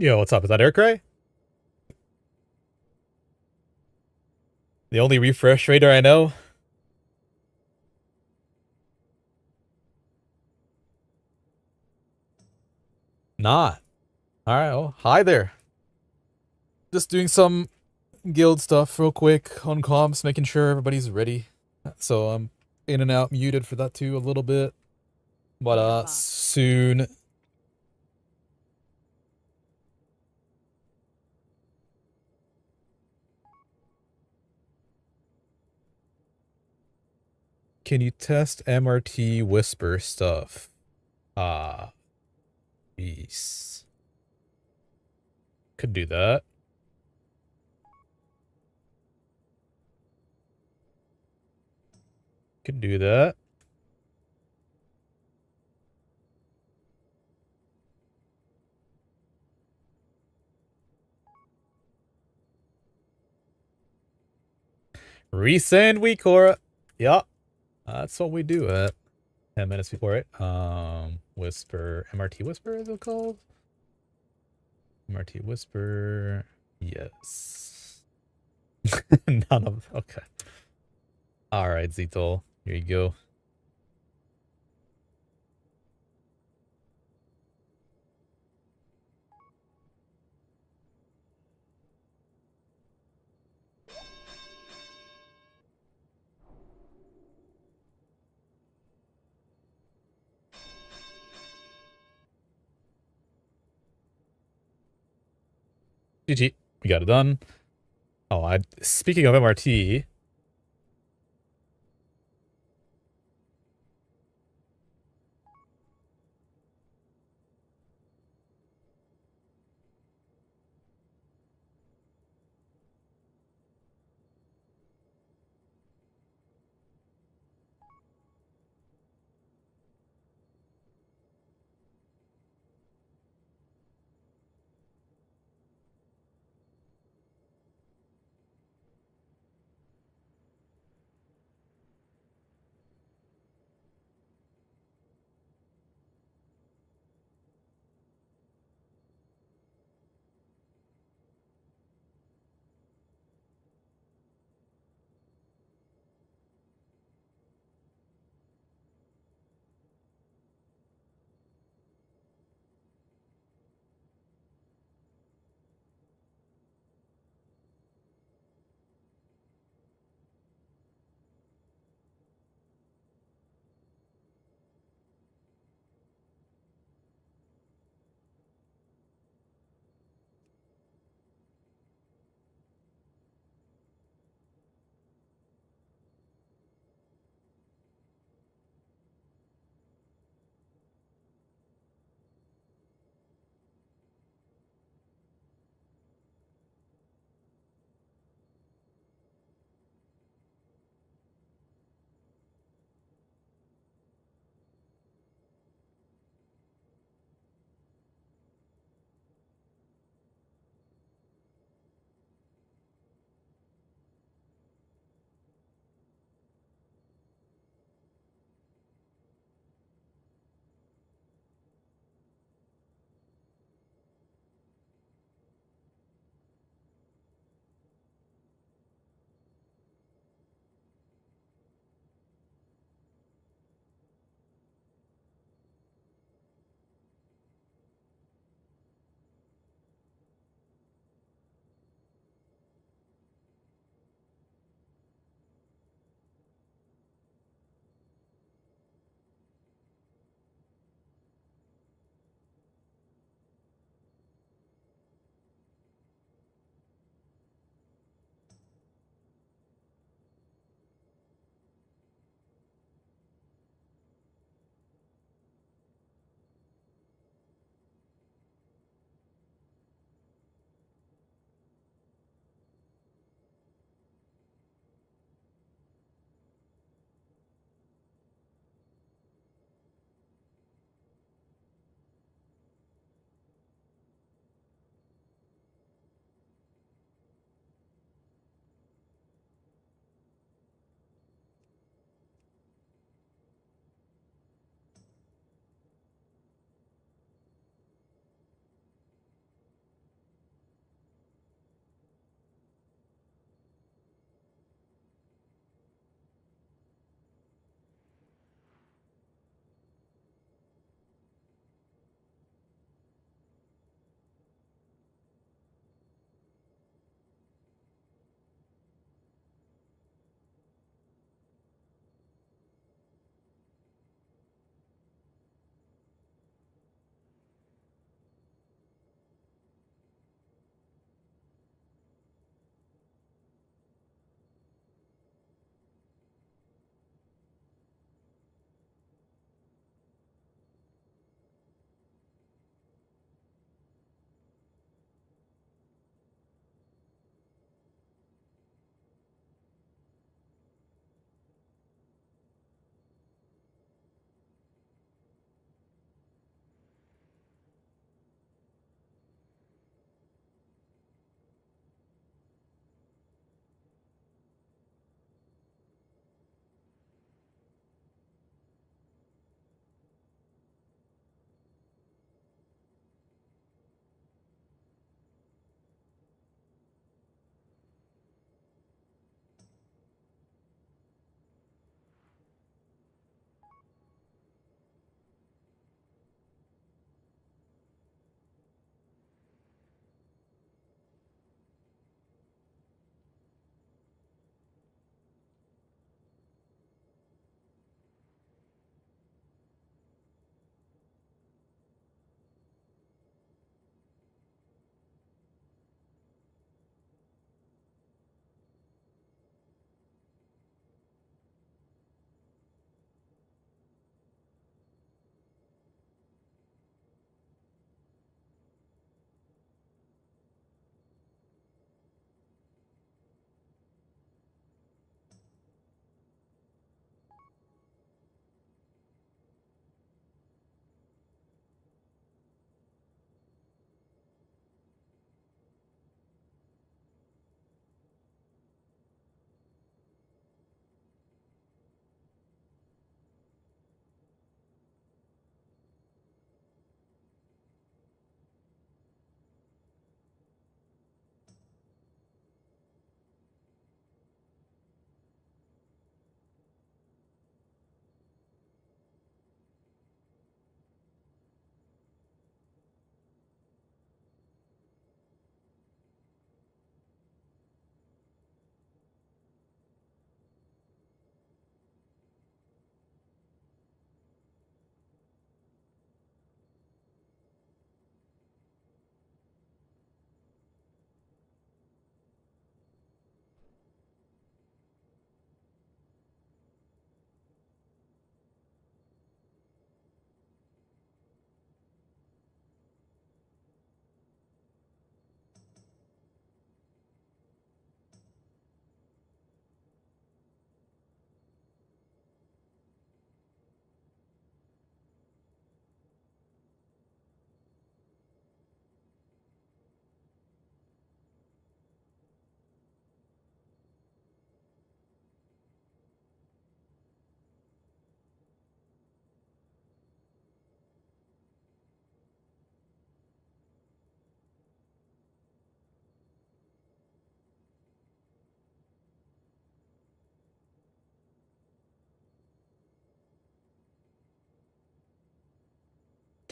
Yo, what's up? Is that Aircry? The only refresh rater I know? Not. Alright, well, hi there. Just doing some guild stuff real quick on comms, making sure everybody's ready. So I'm in and out muted for that too a little bit. But soon. Can you test MRT whisper stuff? Peace. Could do that. Could do that. Resend week, Cora. Yup. That's what we do at 10 minutes before it. Whisper. MRT Whisper is it called? MRT Whisper. Yes. None of. Okay. Alright, Zitol. Here you go. GG. We got it done. Oh, speaking of MRT,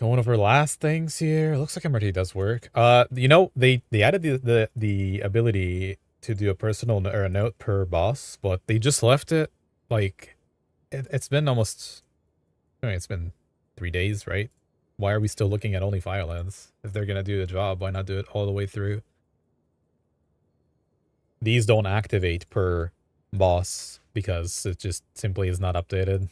Going over last things here. Looks like MRT does work. You know, they added the ability to do a personal or a note per boss, but they just left it like it's been almost. I mean, it's been 3 days, right? Why are we still looking at only violence? If they're gonna do the job, why not do it all the way through? These don't activate per boss because it just simply is not updated.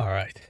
All right.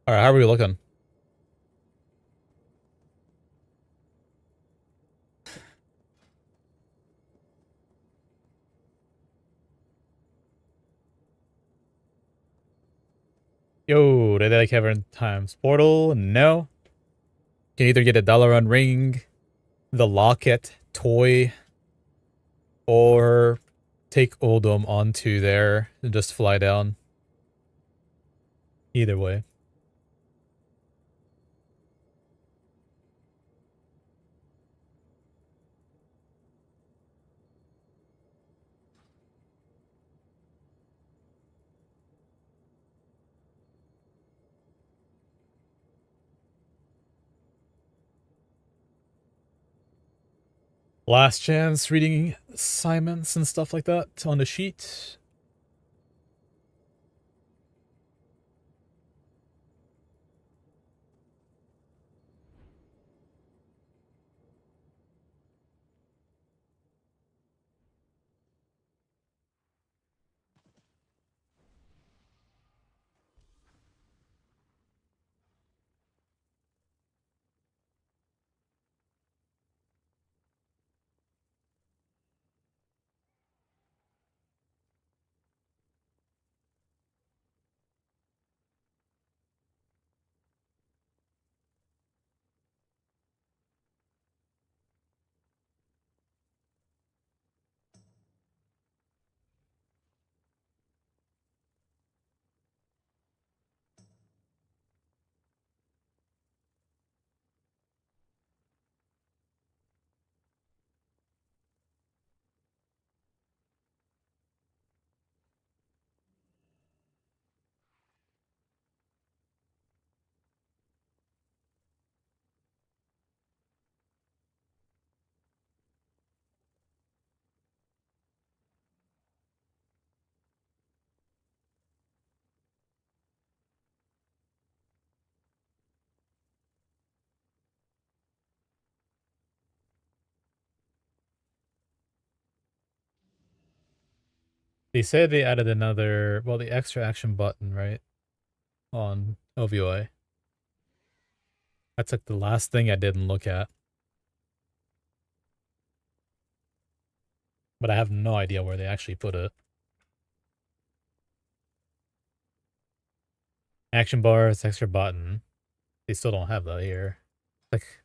All right, how are we looking? Yo, did I cover in times portal? No. Can either get a Dalaran ring, the locket toy, or take Oldham onto there and just fly down. Either way. Last chance reading assignments and stuff like that on the sheet. They said they added another, well, the extra action button, right? On OVOI. That's like the last thing I didn't look at. But I have no idea where they actually put it. Action bars, extra button. They still don't have that here. Like,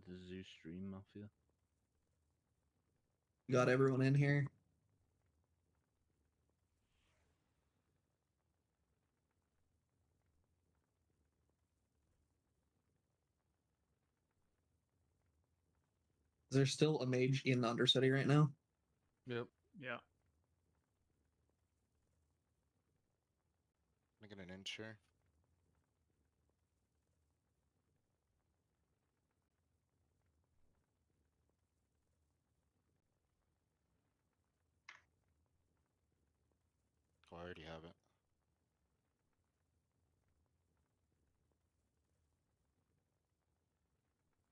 The Zoo Stream Mafia. Got everyone in here. Is there still a mage in the Undercity right now? Yep. Yeah. Can I get an inch here? already have it.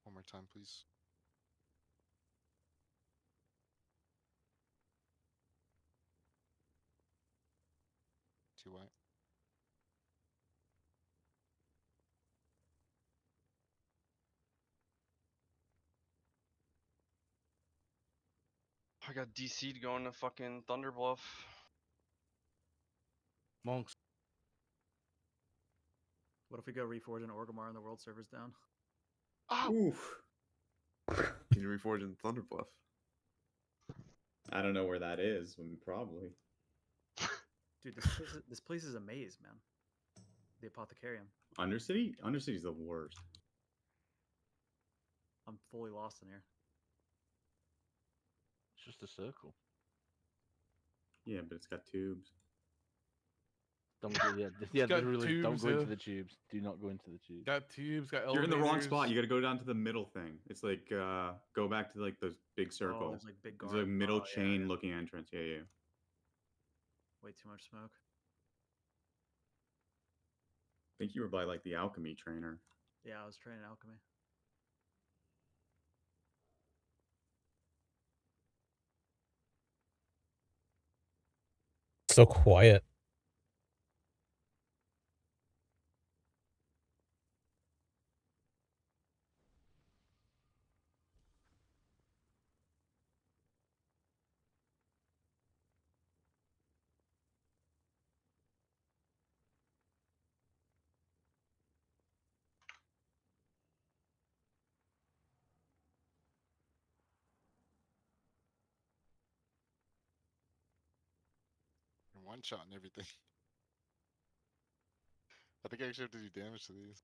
One more time, please. Too white. I got DC'd going to fucking Thunder Bluff. Monks. What if we go reforge an Orgrimmar and the world server's down? Oh, Oof. Can you reforge in Thunderbluff? I don't know where that is. Probably. Dude, this place is a maze, man. The Apothecarium. Undercity? Undercity's the worst. I'm fully lost in here. It's just a circle. Yeah, but it's got tubes. Don't go, yeah, got literally don't tubes, go into yeah. the tubes. Do not go into the tubes. Got tubes, got You're in the wrong spot. elevators. You got to go down to the middle thing. It's like go back to like those big Oh, circles. there's like big There's guards. a middle Oh, yeah, chain yeah. looking entrance. Yeah, yeah. Way too much smoke. I think you were by like the alchemy trainer. Yeah, I was training alchemy. So quiet. And one shot and everything. I think I actually have to do damage to these.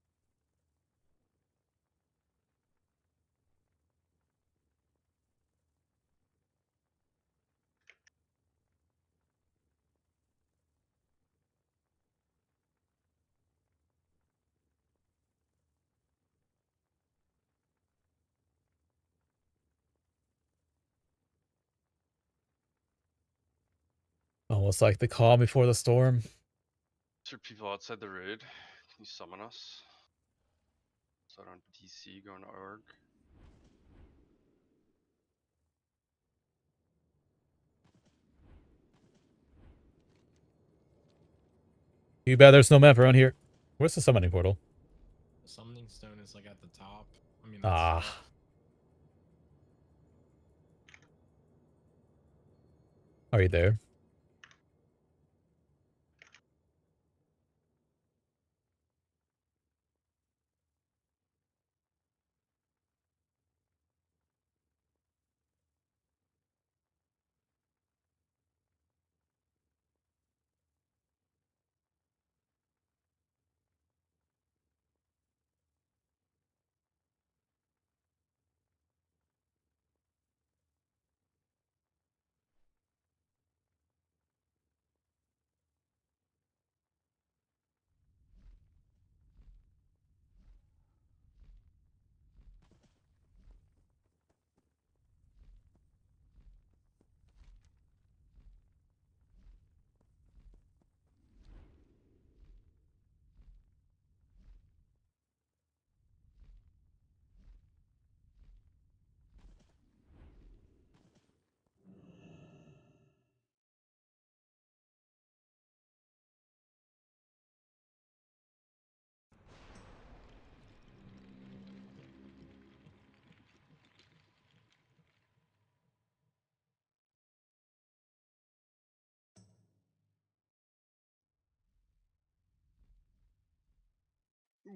Almost like the calm before the storm. is there people outside the raid? Can you summon us? So I don't DC going to ARG. Too bad there's no map around here. Where's the summoning portal? The summoning stone is like at the top. I mean, Ah. that's Are you there?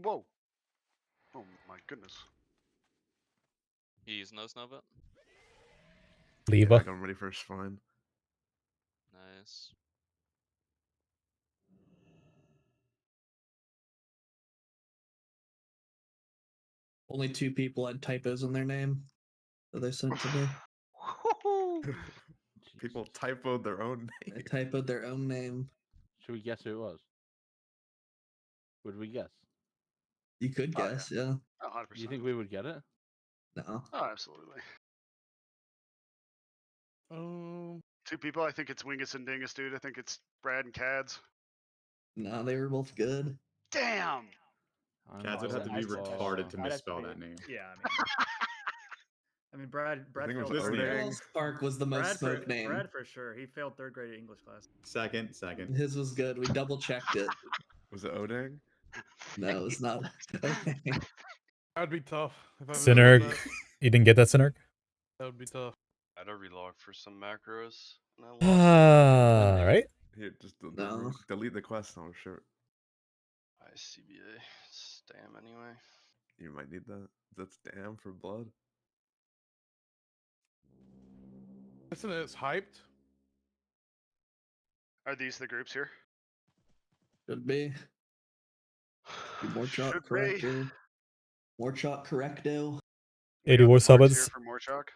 Whoa! Oh my goodness. He's no snow bit. Leva. Like I'm ready for a spine. Nice. Only 2 people had typos in their name that they sent to me. People typoed their own name. They typoed their own name. Should we guess who it was? Would we guess? You could Oh, yeah. guess, yeah. Oh, 100%. Do you think we would get it? No. Oh, absolutely. 2 people. I think it's Wingus and Dingus, dude. I think it's Brad and Cads. No, they were both good. Damn. Cats would have to be retarded to misspell that name. Yeah, I mean, Brad think it was failed third Odang. grade. Spark was the most smoked name. Brad for sure. He failed third grade English class. Second. His was good. We double checked it. Was it Odang? No, it's not. Okay. That would be tough. If I Synerg. You didn't get that, Synerg? That would be tough. I had to relog for some macros, and I lost. Right? Here, just No. delete the quest on sure. ICBA. It's damn anyway. You might need that. That's damn for blood. Listen, it's hyped. Are these the groups here? Should be. More chalk Should be. correcto. More chalk correcto. 80 more Marks here summons. for more chalk.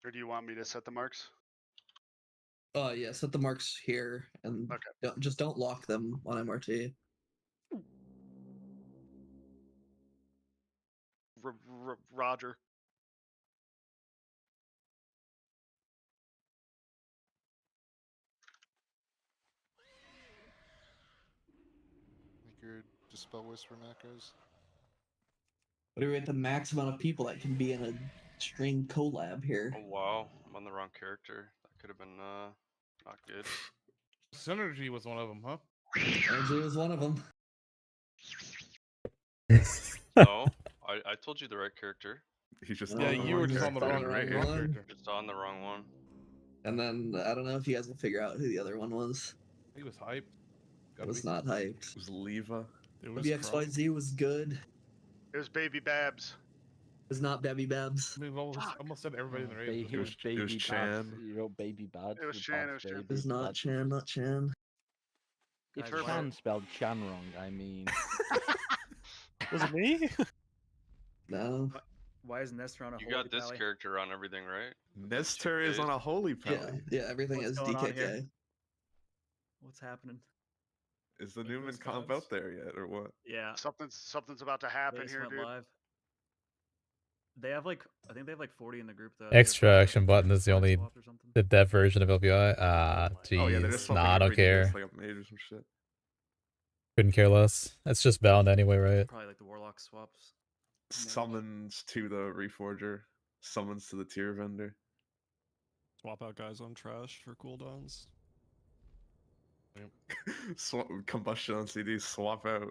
Or do you want me to set the marks? Yeah, set the marks here and Okay. don't lock them on MRT. Roger. Make your Dispel Whisper macros. What do we rate the max amount of people that can be in a string collab here? Oh wow, I'm on the wrong character. That could have been not good. Synergy was one of them, huh? Energy was one of them. No, I told you the right character. He's just Yeah, you were just on the wrong right one. character. Just on the wrong one. And then I don't know if you guys will figure out who the other one was. He was hyped. It was not hyped. It was Leva. It was WXYZ was good. It was Baby Babs. It was not Babby Babs. I mean, almost said everybody in the race. It was Chan. You wrote baby bad. It was Chan. It was Chan. It was not Chan, not Chan. If Turbo. Chan spelled Chan wrong, I mean. Was it me? No. Why is Nestor on a You holy got this pally? character on everything, right? Nestor is on a holy Yeah, pally. yeah, everything What's is going on here? DKK. What's happening? Is the Newman English comp gods. out there yet, or what? Yeah, Something's about to they happen just here, went dude. live. They have like, I think they have like 40 in the group though. Extra action button is the only Swapped or something. the dev version of LPI. Oh yeah, they're Jeez. just Nah, I swapping don't everything care. against, like a mage or some shit. Couldn't care less. It's just bound anyway, right? Probably like the Warlock swaps. Summons to the Reforger. Summons to the tier vendor. Swap out guys on trash for cooldowns. Combustion on CD. Swap out